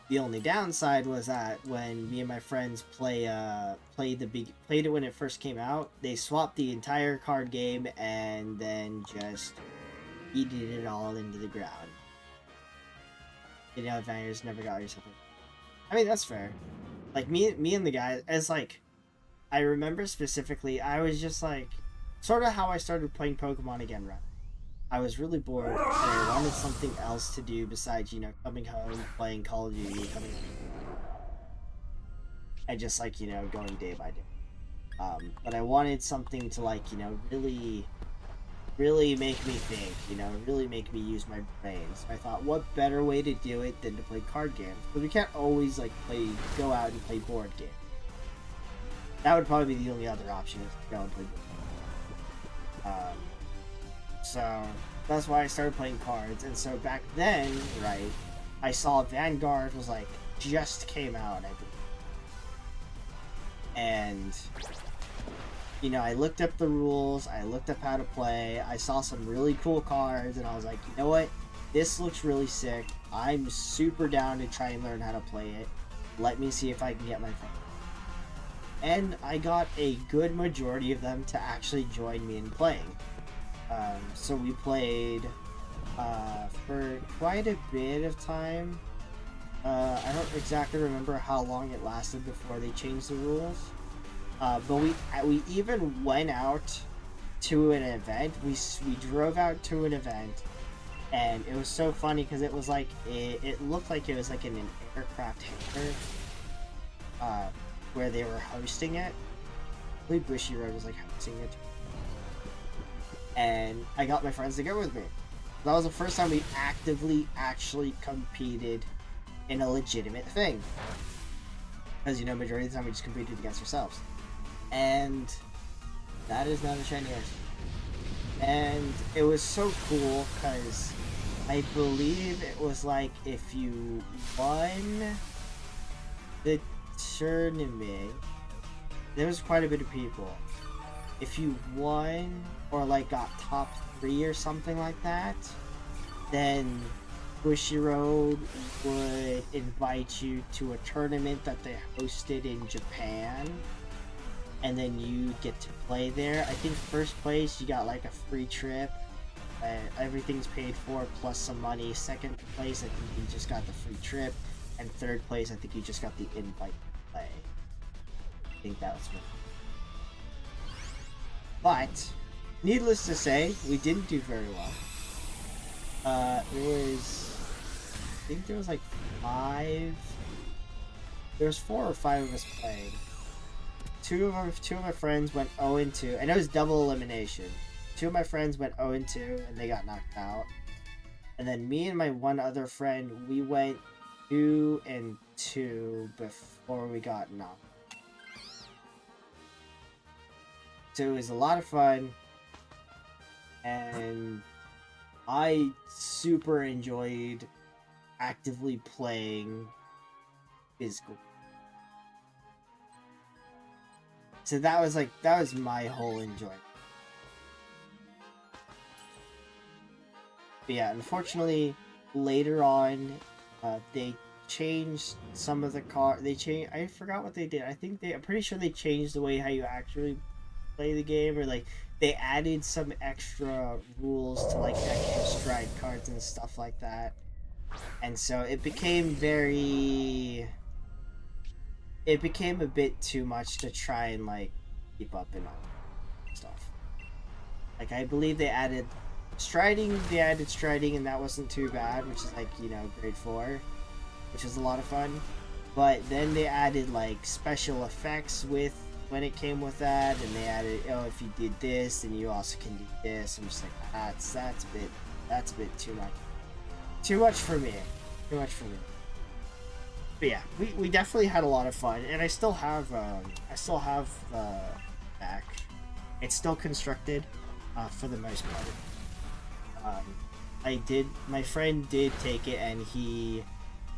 The only downside was that when me and my friends played it when it first came out, they swapped the entire card game and then just eated it all into the ground. You know, Vanguard's never got yourself. I mean, that's fair. Like me and the guys, as like, I remember specifically, I was just like, sort of how I started playing Pokemon again, right? I was really bored, and I wanted something else to do besides, you know, coming home, playing Call of Duty, and just, like, you know, going day by day. But I wanted something to, like, you know, really make me think, you know, really make me use my brain. So I thought, what better way to do it than to play card games? But we can't always, like, go out and play board games. That would probably be the only other option, is to go and play board games. So that's why I started playing cards. And so back then, right, I saw Vanguard was like just came out, I believe. And you know, I looked up the rules, I looked up how to play, I saw some really cool cards, and I was like, you know what? This looks really sick. I'm super down to try and learn how to play it. Let me see if I can get my friend. And I got a good majority of them to actually join me in playing. So we played for quite a bit of time. I don't exactly remember how long it lasted before they changed the rules. But we even went out to an event. We drove out to an event, and it was so funny because it was like it looked like it was like in an aircraft hangar where they were hosting it. I believe Bushiroad was like hosting it. And I got my friends to go with me. That was the first time we actually competed in a legitimate thing. Because, you know, majority of the time we just competed against ourselves. And that is not a shiny Arceus. And it was so cool because I believe it was like if you won the tournament, there was quite a bit of people. If you won or like got top 3 or something like that, then Bushiroad would invite you to a tournament that they hosted in Japan, and then you get to play there. I think first place you got like a free trip, everything's paid for plus some money. Second place I think you just got the free trip, and third place I think you just got the invite to play. I think that was what. But needless to say, we didn't do very well. I think there was like 5. There's 4 or 5 of us playing. Two of my friends went 0-2, and it was double elimination. 2 of my friends went 0-2, and they got knocked out. And then me and my one other friend, we went 2-2 before we got knocked. So it was a lot of fun, and I super enjoyed actively playing physical. So that was my whole enjoyment. But yeah, unfortunately, later on, they changed some of the I forgot what they did. I'm pretty sure they changed the way how you actually play the game, or like they added some extra rules to like extra stride cards and stuff like that. And so it became a bit too much to try and like keep up and all that stuff. Like I believe they added striding, and that wasn't too bad, which is like, you know, grade 4, which was a lot of fun. But then they added like special effects when it came with that, and they added, oh, if you did this, then you also can do this. I'm just like, that's a bit too much. Too much for me. But yeah, we definitely had a lot of fun, and I still have back. It's still constructed, for the most part. My friend did take it, and he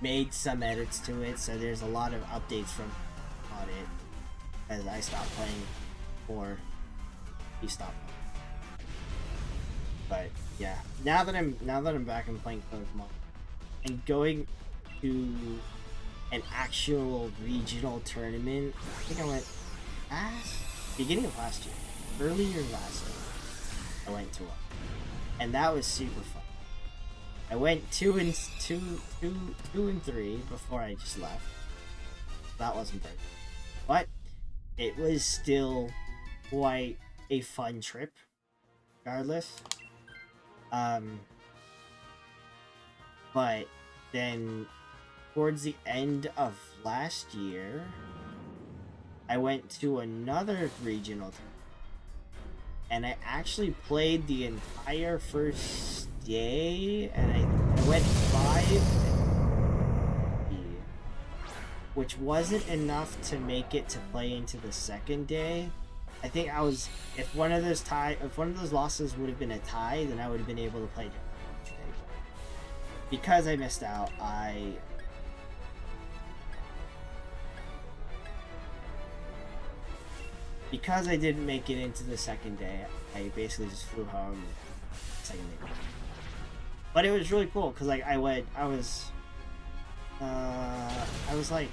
made some edits to it, so there's a lot of updates from on it, as I stopped playing, or he stopped. But yeah, now that I'm back and playing Pokemon and going to an actual regional tournament, I think I went beginning of last year, earlier last year, I went to one, and that was super fun. I went 2 and 3 before I just left. That wasn't very good, but it was still quite a fun trip, regardless. But then towards the end of last year, I went to another regional tournament, and I actually played the entire first day, and I went 5, which wasn't enough to make it to play into the second day. I think if one of those losses would have been a tie, then I would have been able to play today. Because I missed out, because I didn't make it into the second day, I basically just flew home second day. But it was really cool, because like I was 4-1.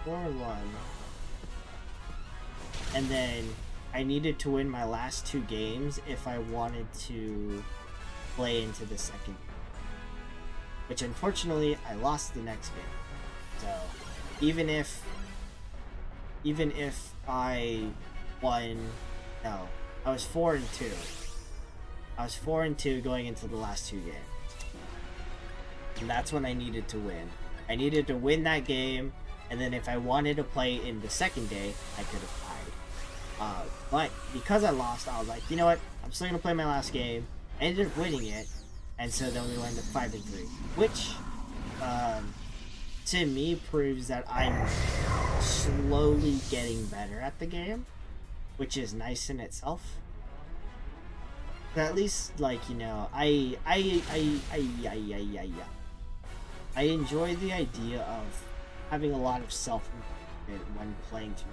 4-1. And then I needed to win my last 2 games if I wanted to play into the second. Which unfortunately I lost the next game. So even if I won, no, I was 4-2. I was 4-2 going into the last 2 games. And that's when I needed to win. I needed to win that game, and then if I wanted to play in the second day, I could have tied. But because I lost, I was like, you know what? I'm still gonna play my last game. I ended up winning it, and so then we went to 5-3, which to me proves that I'm slowly getting better at the game, which is nice in itself. But at least, like, you know, I enjoy the idea of having a lot of self-improvement when playing too.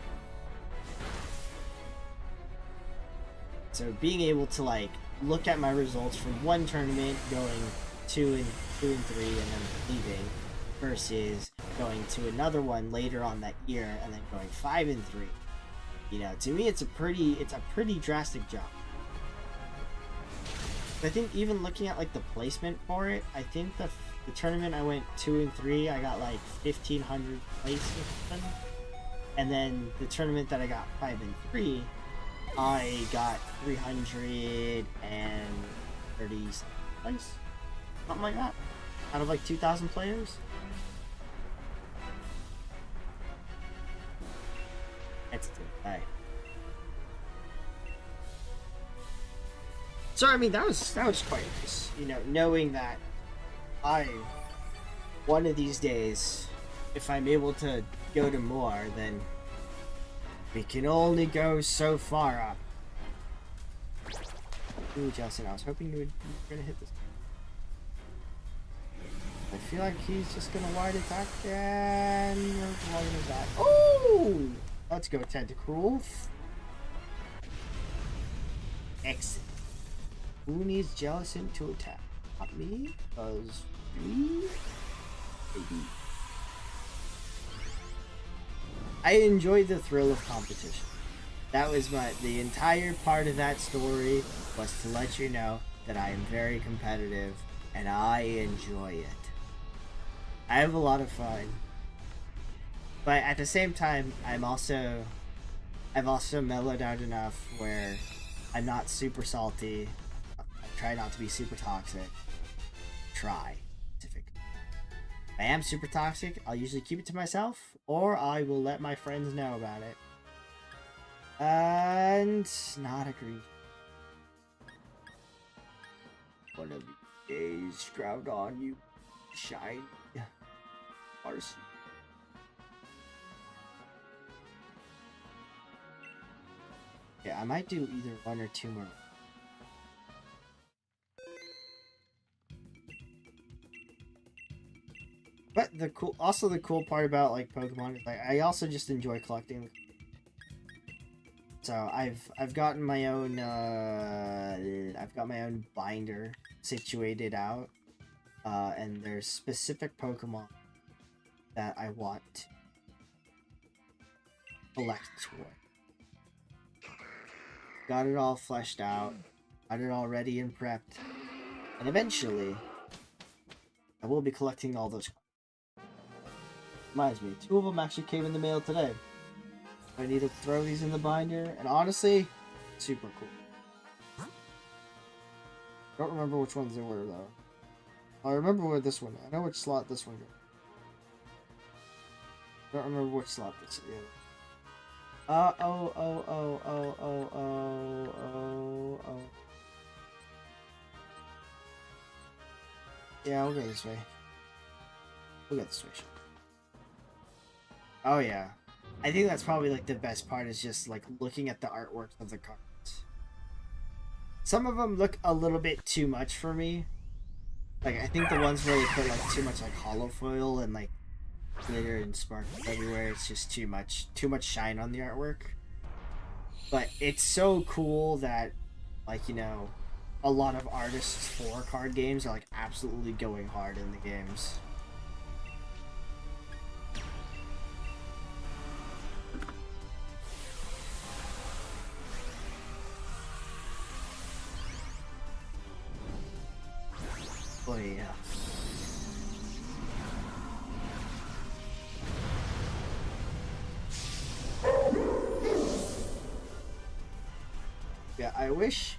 So being able to like look at my results from one tournament, going 2-3, and then leaving, versus going to another one later on that year and then going 5-3. You know, to me, it's a pretty drastic jump. I think even looking at like the placement for it, I think the tournament I went 2-3, I got like 1,500 places or something. And then the tournament that I got 5-3, I got 330 place, something like that, out of like 2,000 players. That's right. So I mean that was quite nice, you know, knowing that one of these days, if I'm able to go to more, then we can only go so far up. Ooh, Justin, I was hoping you were gonna hit this. I feel like he's just gonna wide attack and wide attack. Oh! Let's go, Tentacruel. Excellent. Who needs Jellicent to attack? Not me, because me? Maybe. I enjoy the thrill of competition. That was the entire part of that story was to let you know that I am very competitive and I enjoy it. I have a lot of fun. But at the same time, I've also mellowed out enough where I'm not super salty. I try not to be super toxic. Try. Specific. If I am super toxic, I'll usually keep it to myself, or I will let my friends know about it. And not agree. One of these days, Groudon, you shine. Arceus. Yeah, I might do either one or two more. But the cool part about like Pokemon is like I also just enjoy collecting. So I've gotten my own I've got my own binder situated out, and there's specific Pokemon that I want to collect toy. Got it all fleshed out, got it all ready and prepped, and eventually I will be collecting all those. Reminds me, 2 of them actually came in the mail today. I need to throw these in the binder, and honestly, super cool. I don't remember which ones they were though. I remember where this one. I know which slot this one goes. I don't remember which slot this is. Oh. Yeah, we'll go this way. We'll go this way. Oh yeah. I think that's probably like the best part is just like looking at the artwork of the cards. Some of them look a little bit too much for me. Like I think the ones where they put like too much like hollow foil and like glitter and sparkles everywhere, it's just too much shine on the artwork. But it's so cool that like, you know, a lot of artists for card games are like absolutely going hard in the games. Oh yeah. Yeah, I wish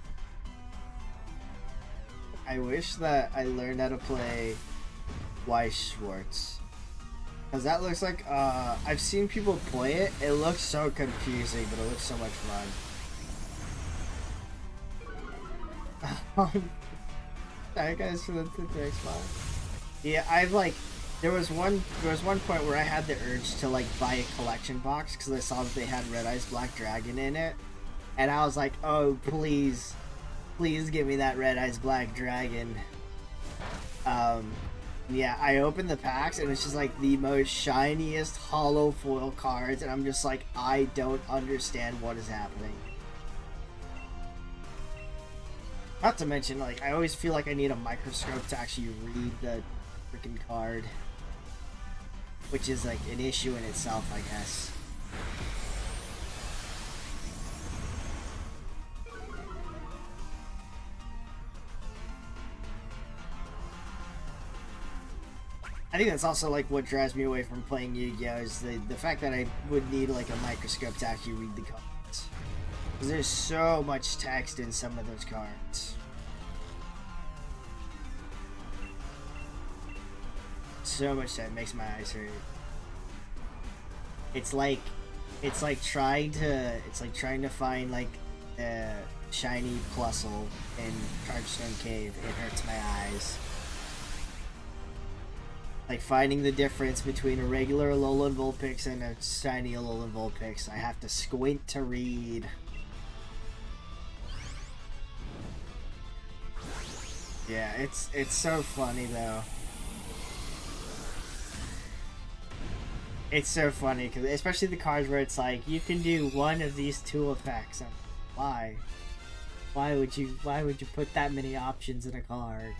that I learned how to play Weiss Schwartz. Because that looks like, I've seen people play it. It looks so confusing, but it looks so much fun. Sorry guys for the Xbox. Yeah, I've like, there was one point where I had the urge to like buy a collection box because I saw that they had Red Eyes Black Dragon in it. And I was like, oh, please give me that Red Eyes Black Dragon. Yeah, I opened the packs and it's just like the most shiniest hollow foil cards, and I'm just like, I don't understand what is happening. Not to mention, like, I always feel like I need a microscope to actually read the freaking card. Which is, like, an issue in itself, I guess. I think that's also, like, what drives me away from playing Yu-Gi-Oh! Is the fact that I would need, like, a microscope to actually read the cards. Because there's so much text in some of those cards. So much that makes my eyes hurt. It's like trying to find like a shiny Plusle in Chargestone Cave. It hurts my eyes. Like finding the difference between a regular Alolan Vulpix and a shiny Alolan Vulpix. I have to squint to read. Yeah, it's so funny though. It's so funny because especially the cards where it's like you can do one of these two effects. Why? Why would you put that many options in a card?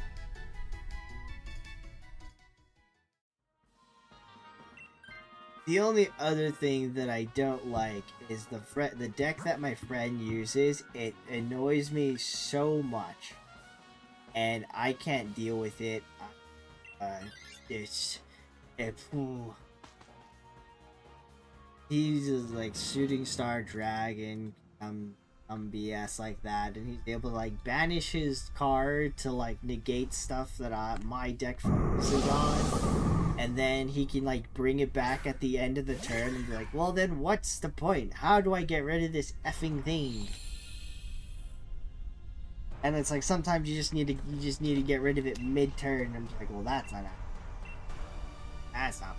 The only other thing that I don't like is the deck that my friend uses. It annoys me so much, and I can't deal with it. He uses like Shooting Star Dragon, BS like that, and he's able to like banish his card to like negate stuff that my deck focuses on, and then he can like bring it back at the end of the turn and be like, well then what's the point? How do I get rid of this effing thing? And it's like sometimes you just need to get rid of it mid-turn. I'm just like, well that's not happening. That's not.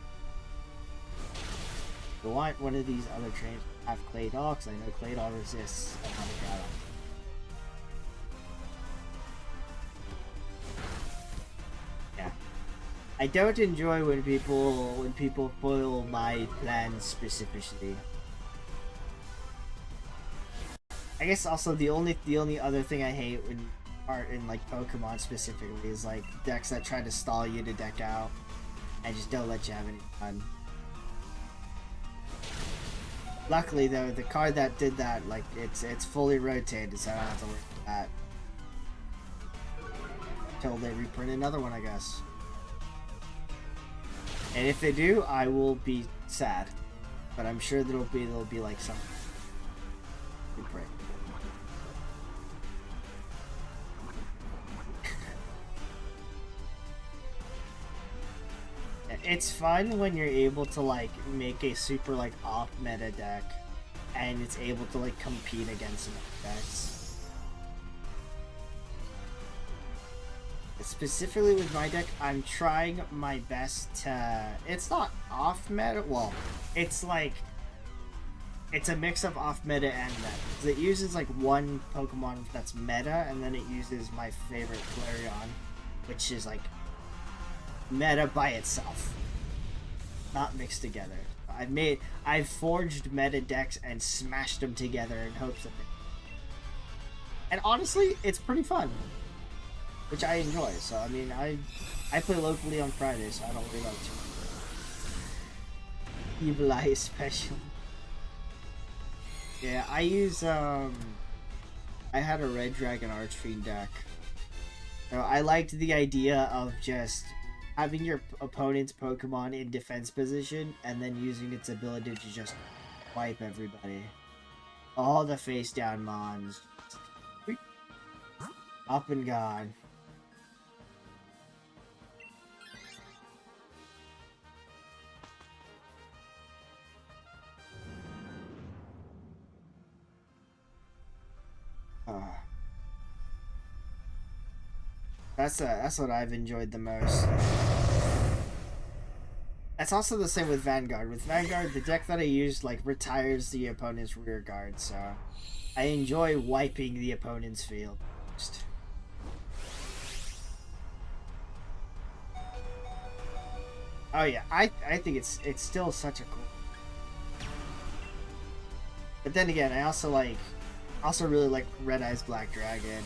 I want one of these other trains to have Claydol, because I know Claydol resists another Groudon. Yeah. I don't enjoy when people foil my plans specifically. I guess also the only other thing I hate in like Pokemon specifically is like decks that try to stall you to deck out and just don't let you have any fun. Luckily though, the card that did that, like it's fully rotated, so I don't have to worry about that. Until they reprint another one, I guess. And if they do, I will be sad. But I'm sure there'll be like some reprint. It's fun when you're able to like make a super like off meta deck and it's able to like compete against some decks. Specifically with my deck, I'm trying my best to, it's not off meta, well, it's like it's a mix of off meta and meta. It uses like one Pokemon that's meta, and then it uses my favorite Flareon, which is like meta by itself, not mixed together. I've forged meta decks and smashed them together in hopes of it. And honestly, it's pretty fun, which I enjoy. So I mean, I play locally on Fridays, so I don't worry about it too much. Evil Eye special. Yeah, I use I had a Red Dragon Archfiend deck. So I liked the idea of just having your opponent's Pokemon in defense position and then using its ability to just wipe everybody. All the face down mons. Up and gone. That's what I've enjoyed the most. That's also the same with Vanguard. With Vanguard, the deck that I use like retires the opponent's rear guard, so I enjoy wiping the opponent's field. Oh yeah, I think it's still such a cool. But then again, I also really like Red Eyes Black Dragon.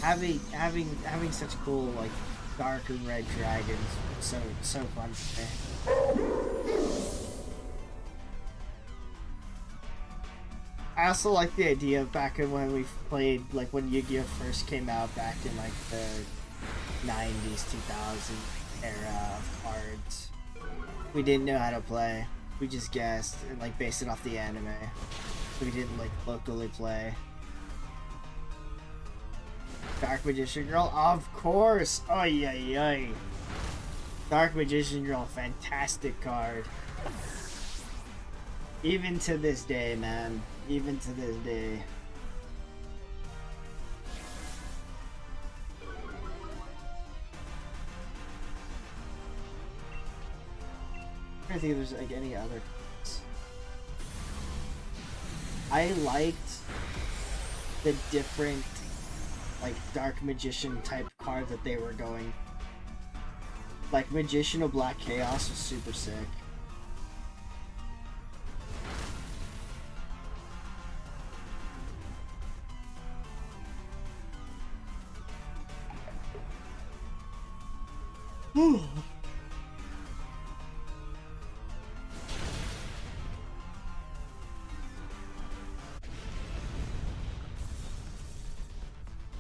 having such cool like dark and red dragons, so fun to play. I also like the idea of back in when we played, like when Yu-Gi-Oh first came out back in like the 90s, 2000 era of cards. We didn't know how to play. We just guessed and like based it off the anime. We didn't like locally play. Dark Magician Girl, of course! Oy oy oy! Dark Magician Girl, fantastic card. Even to this day, man. Even to this day. I don't think there's like any other cards. I liked the different like Dark Magician type cards that they were going. Like Magician of Black Chaos was super sick.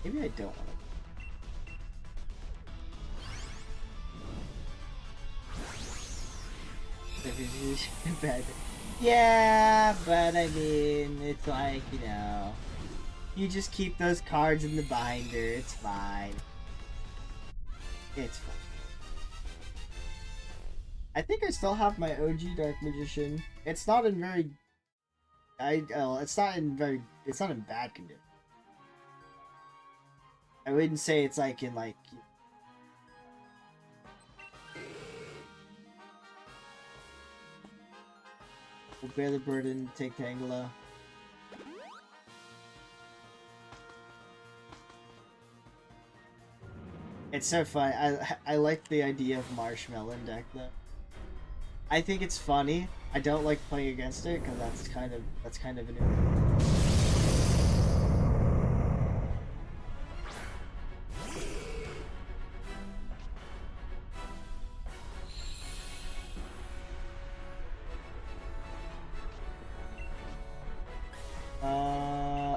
Maybe I don't want to. Bad. Yeah, but I mean, it's like, you know, you just keep those cards in the binder. It's fine. It's fine. I think I still have my OG Dark Magician. It's not in very. It's not in bad condition. I wouldn't say it's like in like. We'll bear the burden, take Tangela. It's so fun. I like the idea of Marshmallow deck though. I think it's funny. I don't like playing against it because that's kind of an.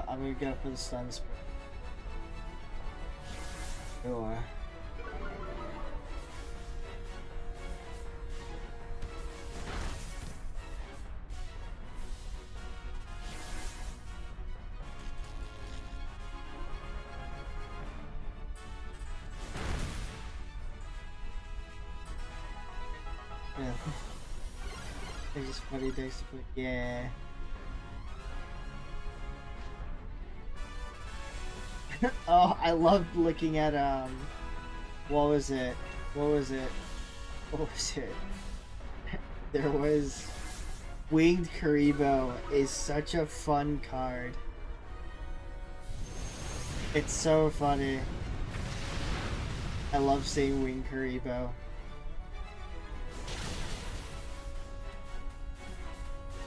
I'm gonna go for the Sun Spray. Sure. Yeah. It's just funny days to play. Yeah. Oh, I loved looking at what was it? There was Winged Karibo is such a fun card. It's so funny. I love seeing Winged Karibo.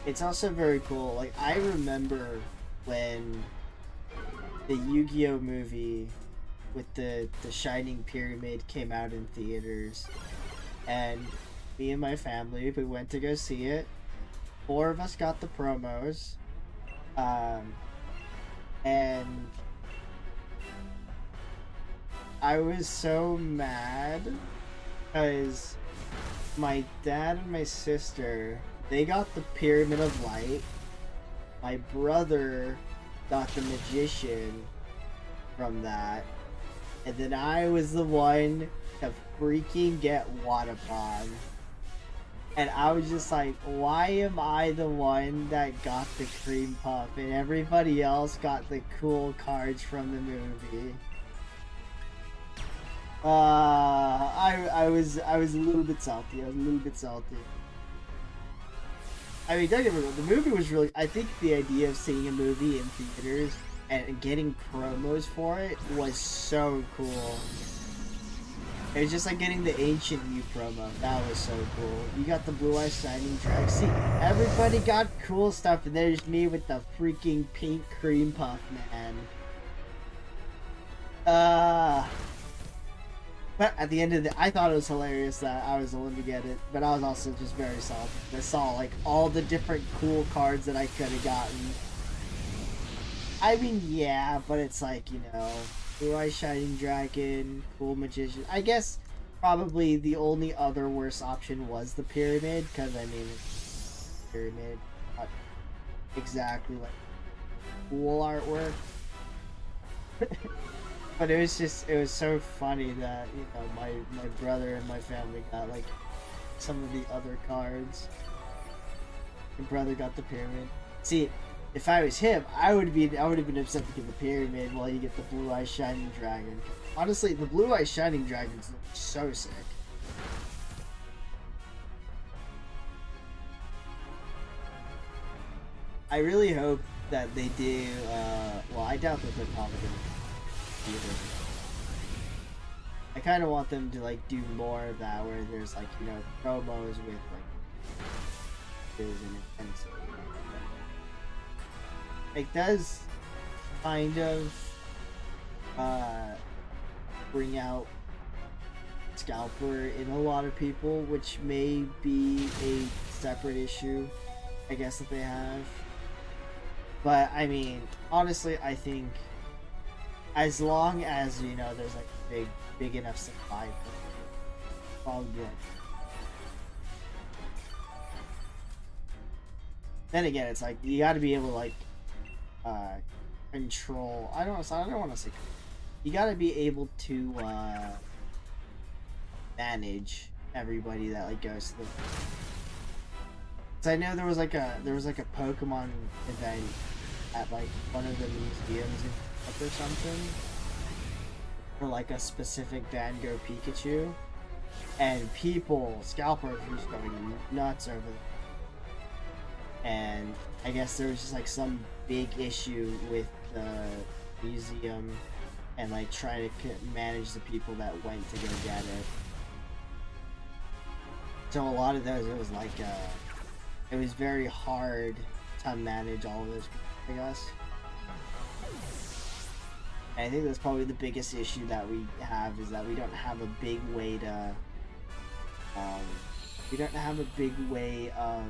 It's also very cool. Like I remember when the Yu-Gi-Oh movie with the Shining Pyramid came out in theaters, and me and my family, we went to go see it. 4 of us got the promos, and I was so mad because my dad and my sister, they got the Pyramid of Light. My brother got the Magician from that, and then I was the one to freaking get Wadapon, and I was just like, why am I the one that got the Cream Puff and everybody else got the cool cards from the movie? I was a little bit salty. I mean, don't get me wrong, the movie was really... I think the idea of seeing a movie in theaters and getting promos for it was so cool. It was just like getting the Ancient You promo. That was so cool. You got the Blue Eye Shining Drag. See, everybody got cool stuff, and there's me with the freaking pink cream puff, man. Uh, but at the end of the, I thought it was hilarious that I was the one to get it, but I was also just very salty. I saw like all the different cool cards that I could have gotten. I mean, yeah, but it's like, you know, Blue Eye Shining Dragon, Cool Magician. I guess probably the only other worse option was the Pyramid, because I mean, Pyramid, not exactly like cool artwork. But it was just, it was so funny that, you know, my brother and my family got like some of the other cards. My brother got the Pyramid. See, if I was him, I would have been upset to get the Pyramid while you get the Blue Eye Shining Dragon. Honestly, the Blue Eye Shining Dragon's so sick. I really hope that they do, well, I doubt that they're probably gonna do it. I kind of want them to, like, do more of that, where there's, like, you know, promos with, like, and so it does kind of, bring out Scalper in a lot of people, which may be a separate issue, I guess, that they have. But I mean, honestly, I think as long as, you know, there's like big enough supply, probably like. Then again, it's like you got to be able to like control. I don't want to say. You got to be able to manage everybody that like goes to the. Cause I know there was like a Pokemon event at like one of the museums in or something for like a specific Van Gogh Pikachu, and people, scalpers, were just going nuts over it. And I guess there was just like some big issue with the museum and like trying to manage the people that went to go get it. So a lot of those, it was like it was very hard to manage all of those people, I guess. And I think that's probably the biggest issue that we have, is that we don't have a big way to of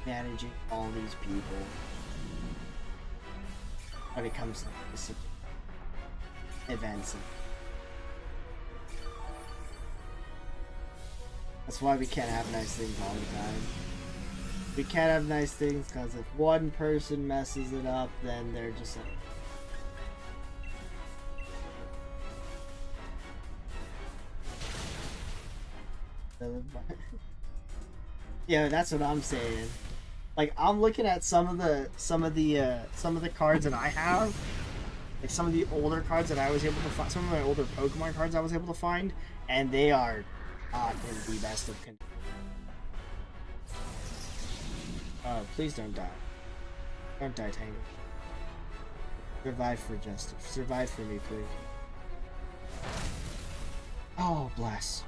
managing all these people when it comes to specific events. That's why we can't have nice things all the time. We can't have nice things because if one person messes it up, then they're just like... Yeah, that's what I'm saying. Like, I'm looking at some of the cards that I have, like some of the older cards that I was able to find, some of my older Pokemon cards I was able to find, and they are not in the best of condition. Oh, please don't die. Don't die, Tango. Survive for justice. Survive for me, please. Oh, bless.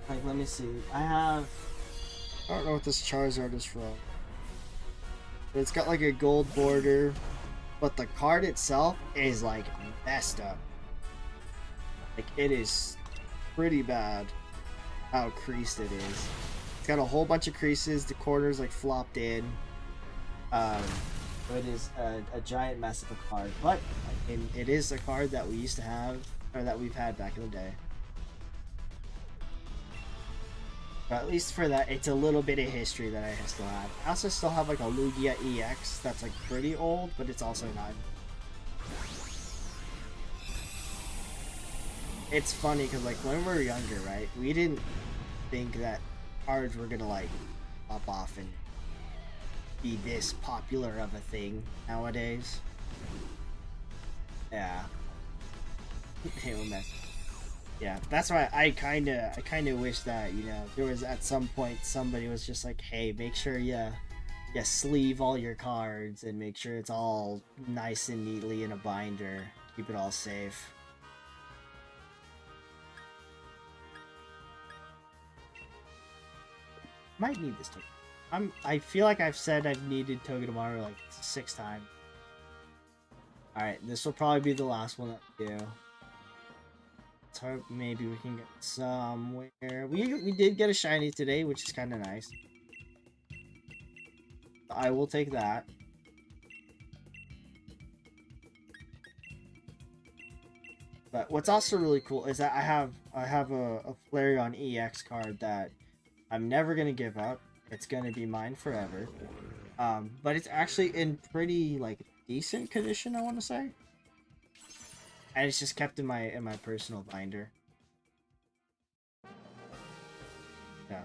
Like, let me see. I don't know what this Charizard is from. It's got like a gold border, but the card itself is like messed up. Like, it is pretty bad how creased it is. It's got a whole bunch of creases, the corners like flopped in. So it is a giant mess of a card, but I mean, it is a card that we used to have, or that we've had back in the day. But at least for that, it's a little bit of history that I still have. I also still have like a Lugia EX that's like pretty old, but it's also not. It's funny because like when we were younger, right, we didn't think that cards were gonna like pop off and be this popular of a thing nowadays. Yeah. Hey, we'll mess. Yeah, that's why I kinda wish that, you know, there was at some point somebody was just like, hey, make sure you sleeve all your cards and make sure it's all nice and neatly in a binder. Keep it all safe. Might need this token. I feel like I've said I've needed Togedemaru like 6 times. Alright, this will probably be the last one that we do. Let's hope maybe we can get somewhere. We did get a shiny today, which is kind of nice. I will take that. But what's also really cool is that I have a Flareon EX card that I'm never gonna give up. It's gonna be mine forever. But it's actually in pretty like decent condition, I want to say. And it's just kept in my personal binder. So,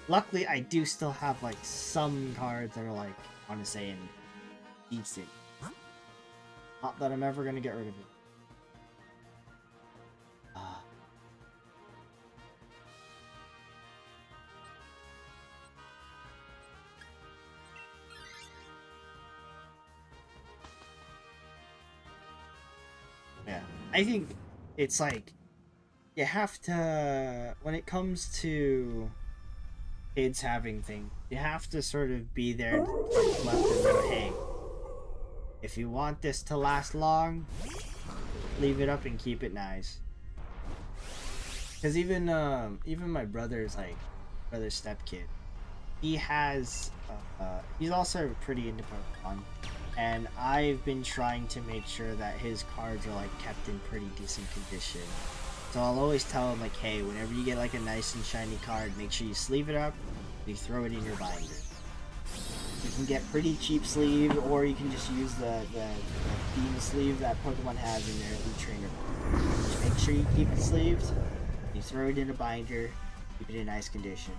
luckily, I do still have like some cards that are like, I want to say, in decent. Not that I'm ever gonna get rid of it. Yeah, I think it's like you have to, when it comes to kids having things, you have to sort of be there and let them know, hey, if you want this to last long, leave it up and keep it nice. Because even my brother's stepkid, he has he's also pretty into Pokemon, and I've been trying to make sure that his cards are like kept in pretty decent condition. So I'll always tell him like, hey, whenever you get like a nice and shiny card, make sure you sleeve it up, you throw it in your binder. You can get pretty cheap sleeve, or you can just use the theme sleeve that Pokemon has in their Elite Trainer. Just make sure you keep it sleeved, you throw it in a binder, keep it in nice condition.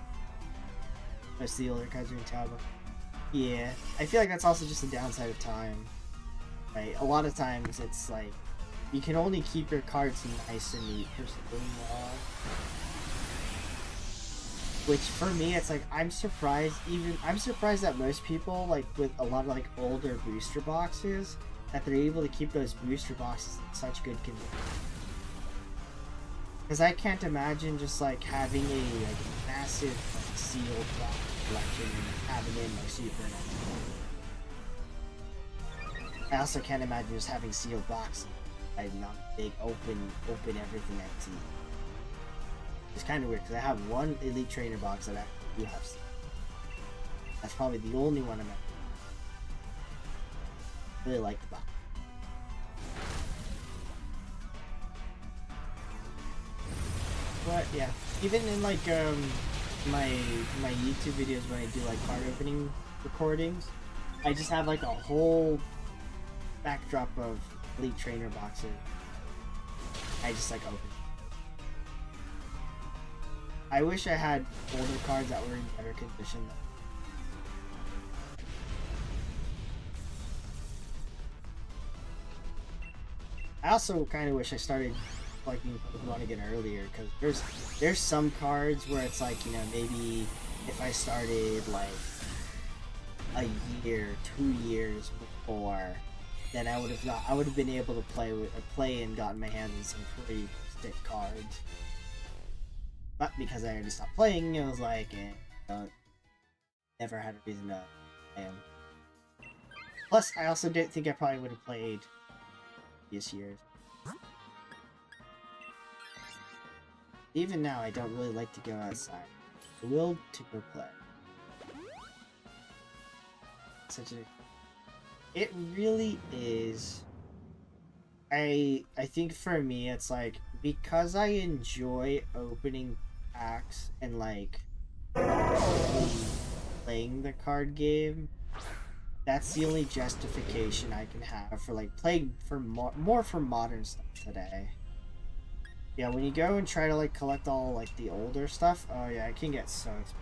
Most of the older cards are in tablet. Yeah, I feel like that's also just the downside of time. Right? A lot of times it's like you can only keep your cards nice and neat for so long. Which for me, it's like I'm surprised that most people, like with a lot of like older booster boxes, that they're able to keep those booster boxes in such good condition. Because I can't imagine just like having a like massive like, sealed box collection and having it in my super. I also can't imagine just having sealed boxes. I'm not big open everything I see. It's kind of weird because I have one Elite Trainer box that I do have sealed. That's probably the only one I'm at. Really like the box. But yeah, even in like my YouTube videos when I do like card opening recordings, I just have like a whole backdrop of Elite Trainer boxes. I just like open. I wish I had older cards that were in better condition. I also kind of wish I started collecting Pokemon again earlier, because there's some cards where it's like, you know, maybe if I started like a year, 2 years before, then I would have been able to play and gotten my hands on some pretty thick cards. But because I already stopped playing, it was like, never had a reason to play them. Plus, I also didn't think I probably would have played this year's. Even now, I don't really like to go outside. I will to go play. It really is. I think for me, it's like, because I enjoy opening packs and like playing the card game, that's the only justification I can have for like playing for more for modern stuff today. Yeah, when you go and try to like collect all like the older stuff, oh yeah, it can get so expensive.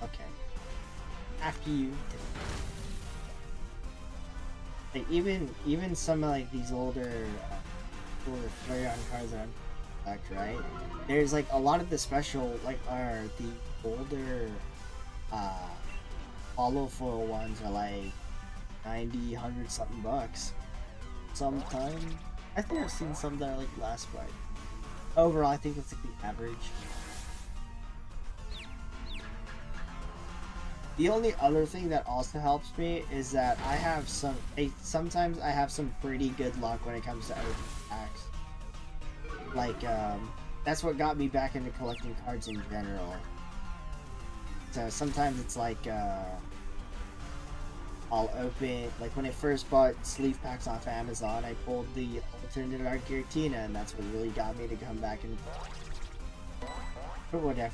Okay. After you like even some of like these older Flareon cards that I'm collect, right? There's like a lot of the special like are the older hollow foil ones are like 90, 100 something bucks. Sometimes I think I've seen some that are like last buy. Overall, I think that's like the average. The only other thing that also helps me is that I have sometimes I have some pretty good luck when it comes to opening packs. Like, that's what got me back into collecting cards in general. So sometimes it's like, I'll open, like when I first bought sleeve packs off Amazon, I pulled the alternate art Giratina, and that's what really got me to come back and... But whatever.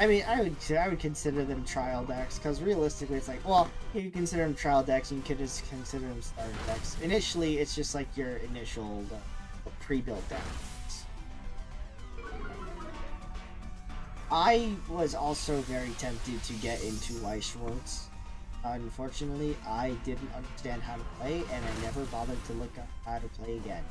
I mean, I would consider them trial decks, because realistically it's like, well, you can consider them trial decks, and you could just consider them starter decks. Initially, it's just like your initial pre-built decks. I was also very tempted to get into Weiss Schwarz. Unfortunately, I didn't understand how to play, and I never bothered to look up how to play again.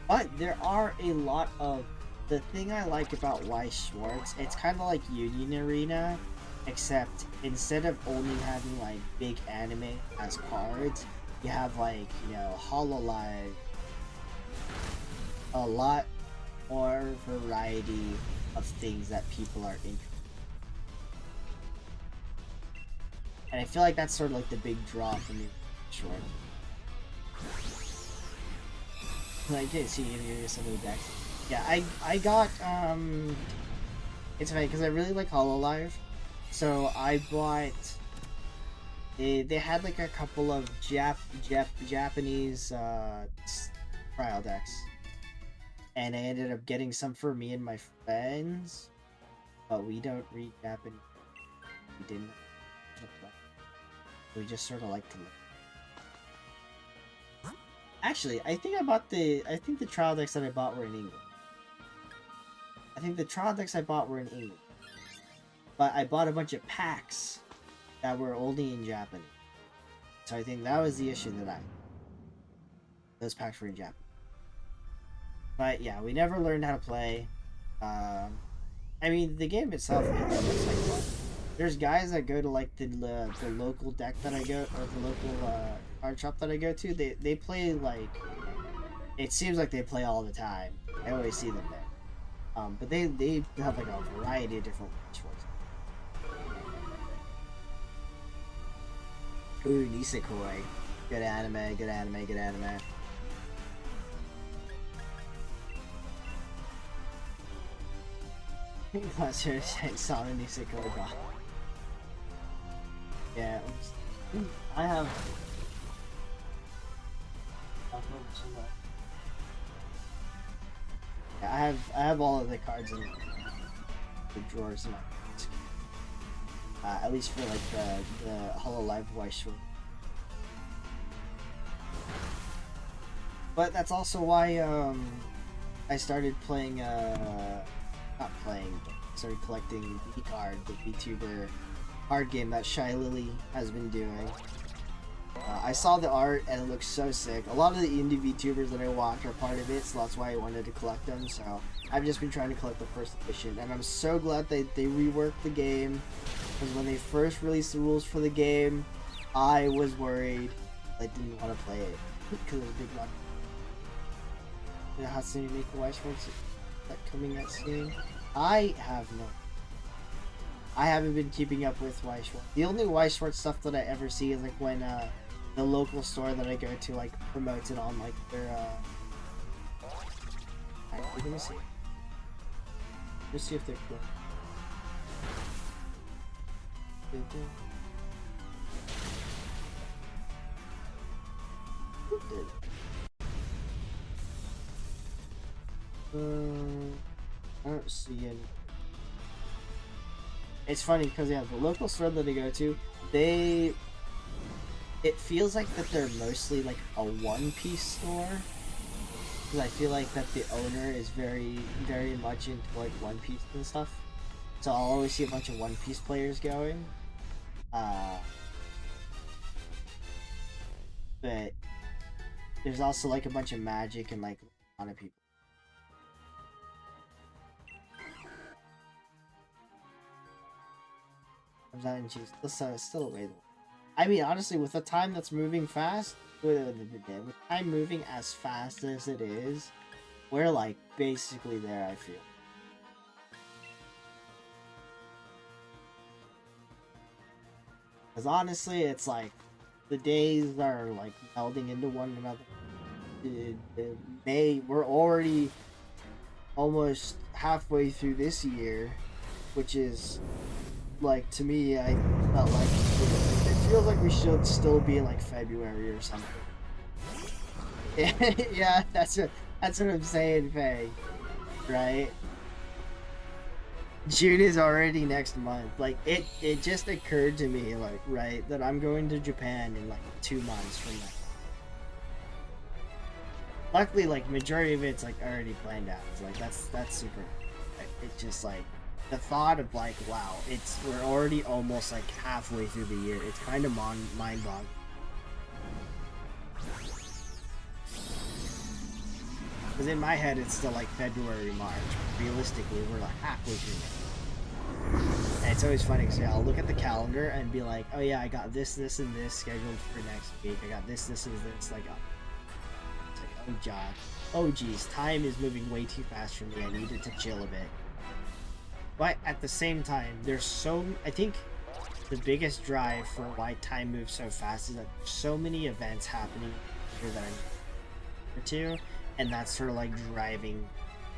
But there are a lot of... The thing I like about Weiss Schwarz, it's kind of like Union Arena, except instead of only having like big anime as cards, you have like, you know, Hololive, a lot more variety of things that people are interested in. And I feel like that's sort of like the big draw for me, short. Like, yeah, see, here's some of the decks. Yeah, I got, it's funny, because I really like Hololive, so I bought, they had like a couple of Japanese, trial decks. And I ended up getting some for me and my friends, but we don't read Japanese. We didn't play. We just sort of like to look. Actually, I think the trial decks that I bought were in English. I think the trial decks I bought were in English. But I bought a bunch of packs that were only in Japanese. So I think that was the issue that those packs were in Japanese. But yeah, we never learned how to play. I mean, the game itself, it looks like fun. There's guys that go to like the local deck that I go, or the local card shop that I go to. They play like, it seems like they play all the time. I always see them there. But they have like a variety of different choices. Ooh, Nisekoi. Good anime, good anime, good anime. Last year, I saw the Nisekoi God. Yeah, I have. Yeah, I have all of the cards in the drawers in my at least for like the Hololive Weiss Schwarz. But that's also why I started playing not playing, but started collecting V-Card, the VTuber card game that Shy Lily has been doing. I saw the art and it looks so sick. A lot of the indie VTubers that I watch are part of it, so that's why I wanted to collect them. So I've just been trying to collect the first edition, and I'm so glad they reworked the game. Because when they first released the rules for the game, I was worried. I didn't want to play it because it was a big one. You know how soon you make the Weiss Schwarz that coming out soon? I haven't been keeping up with Weiss Schwarz. The only Weiss Schwarz stuff that I ever see is like when the local store that I go to like promotes it on like their let me see. Let's see if they're cool. I don't see any. It's funny because yeah, the local store that I go to, it feels like that they're mostly like a one-piece store. Because I feel like that the owner is very, very much into like One Piece and stuff. So I'll always see a bunch of One Piece players going. But there's also like a bunch of Magic and like a lot of people. I'm not in cheese. Still away though. I mean, honestly, with a time that's moving fast, with time moving as fast as it is, we're like basically there, I feel. Because honestly, it's like the days are like melding into one another. We're already almost halfway through this year, which is like, to me, I felt like it feels like we should still be in like February or something. Yeah, that's what I'm saying, Faye. Right? June is already next month. Like, it just occurred to me, like, right, that I'm going to Japan in like 2 months from now. Luckily, like, majority of it's like already planned out. It's like that's super. It's just like the thought of like, wow, we're already almost like halfway through the year. It's kind of mind-boggling. Because in my head, it's still like February, March. Realistically, we're like halfway through it. And it's always funny because I'll look at the calendar and be like, oh yeah, I got this, and this scheduled for next week. I got this, and this. Like, it's like, oh god. Oh geez, time is moving way too fast for me. I needed to chill a bit. But at the same time, I think the biggest drive for why time moves so fast is that there's so many events happening here that I'm to. And that's sort of like driving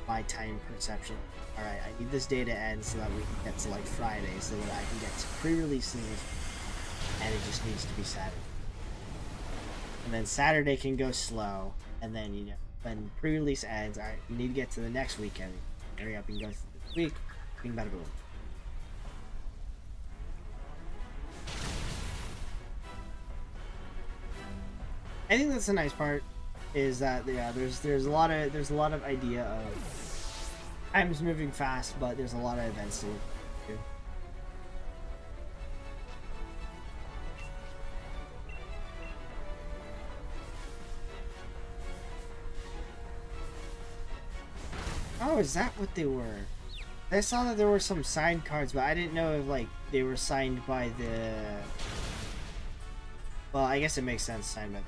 my time perception. Alright, I need this day to end so that we can get to like Friday so that I can get to pre-release things, and it just needs to be Saturday. And then Saturday can go slow, and then, you know, when pre-release ends, alright, you need to get to the next weekend. Hurry up and go through this week. Bing bada boom. I think that's the nice part. Is that, yeah, there's a lot of idea of time's moving fast, but there's a lot of events to look to. Oh, is that what they were? I saw that there were some signed cards, but I didn't know if like they were signed by the. Well, I guess it makes sense, signed by.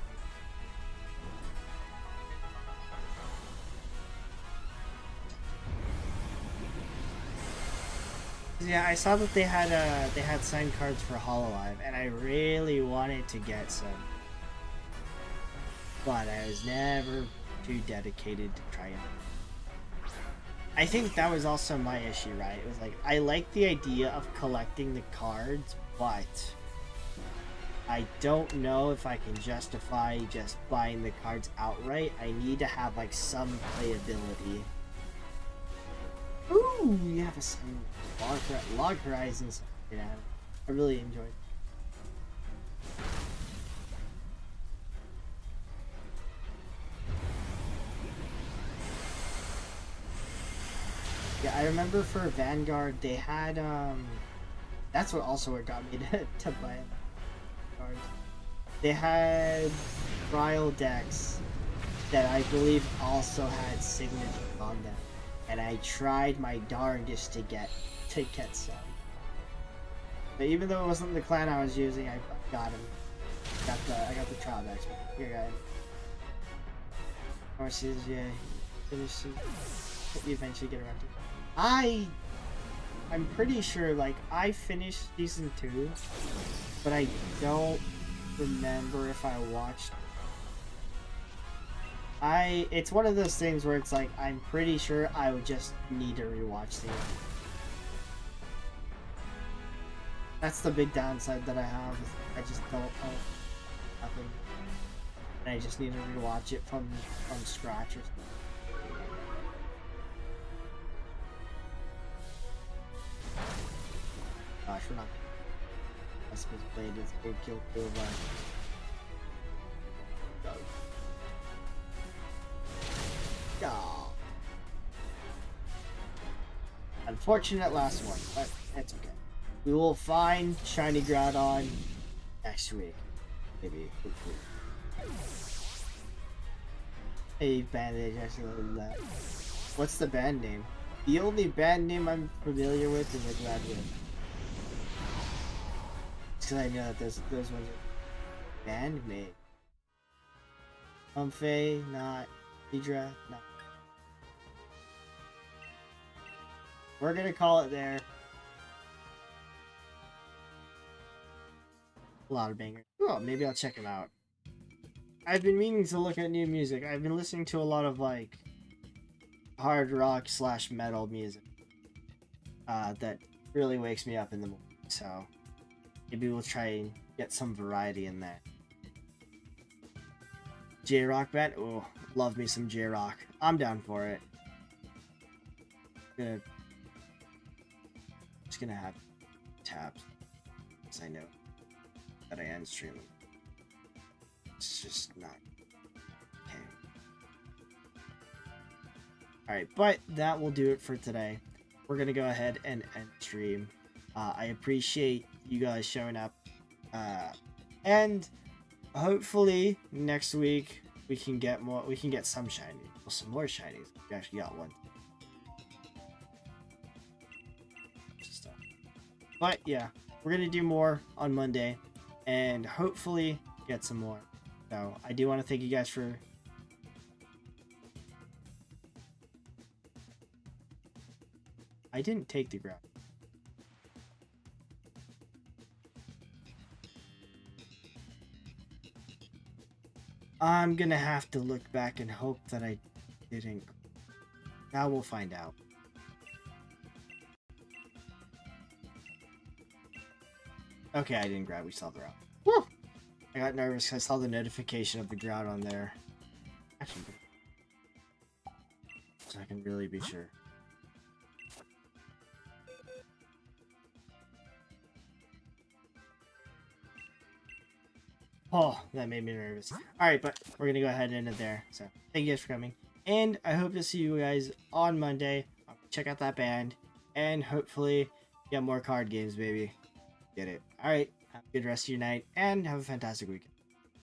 Yeah, I saw that they had signed cards for Hololive, and I really wanted to get some, but I was never too dedicated to try it. I think that was also my issue, right? It was like, I like the idea of collecting the cards, but I don't know if I can justify just buying the cards outright. I need to have like some playability. Ooh, you have a Log Horizons. Yeah, I really enjoyed it. Yeah, I remember for Vanguard they had that's what got me to buy cards. They had trial decks that I believe also had signatures on them. And I tried my darndest to get some. But even though it wasn't the clan I was using, I got him. I got the trial decks. Here, guys. Arceus, yeah. Finish. You eventually get around to. I'm pretty sure, like, I finished season 2, but I don't remember if I watched. It's one of those things where it's like, I'm pretty sure I would just need to rewatch the end. That's the big downside that I have, is I just don't know nothing. And I just need to rewatch it from scratch or something. Gosh, we're not. I suppose played this big kill. Oh. Unfortunate last one, but that's okay. We will find shiny Groudon next week, maybe. Hopefully. Hey, bandage. Actually, that. What's the band name? The only band name I'm familiar with is a Groudon. because I know that those ones are band-made. Faye, not Idra, not. We're gonna call it there. A lot of bangers. Oh, maybe I'll check them out. I've been meaning to look at new music. I've been listening to a lot of like hard rock / metal music that really wakes me up in the morning. So maybe we'll try and get some variety in there. J-Rock band? Oh, love me some J-Rock. I'm down for it. Just gonna have tabs because I know that I am streaming. It's just not okay. Alright, but that will do it for today. We're gonna go ahead and end stream. I appreciate you guys showing up. And hopefully next week we can get more. We can get some shinies. Well, some more shinies. We actually got one. But yeah, we're gonna do more on Monday, and hopefully get some more. So I do want to thank you guys for. I didn't take the Groudon. I'm gonna have to look back and hope that I didn't. Now we'll find out. Okay, I didn't grab. We saw the route. Woo! I got nervous because I saw the notification of the Groudon there. Actually, so I can really be sure. Oh, that made me nervous. Alright, but we're going to go ahead and end it there. So, thank you guys for coming. And I hope to see you guys on Monday. Check out that band. And hopefully, get more card games, baby. Get it. Alright, have a good rest of your night. And have a fantastic weekend.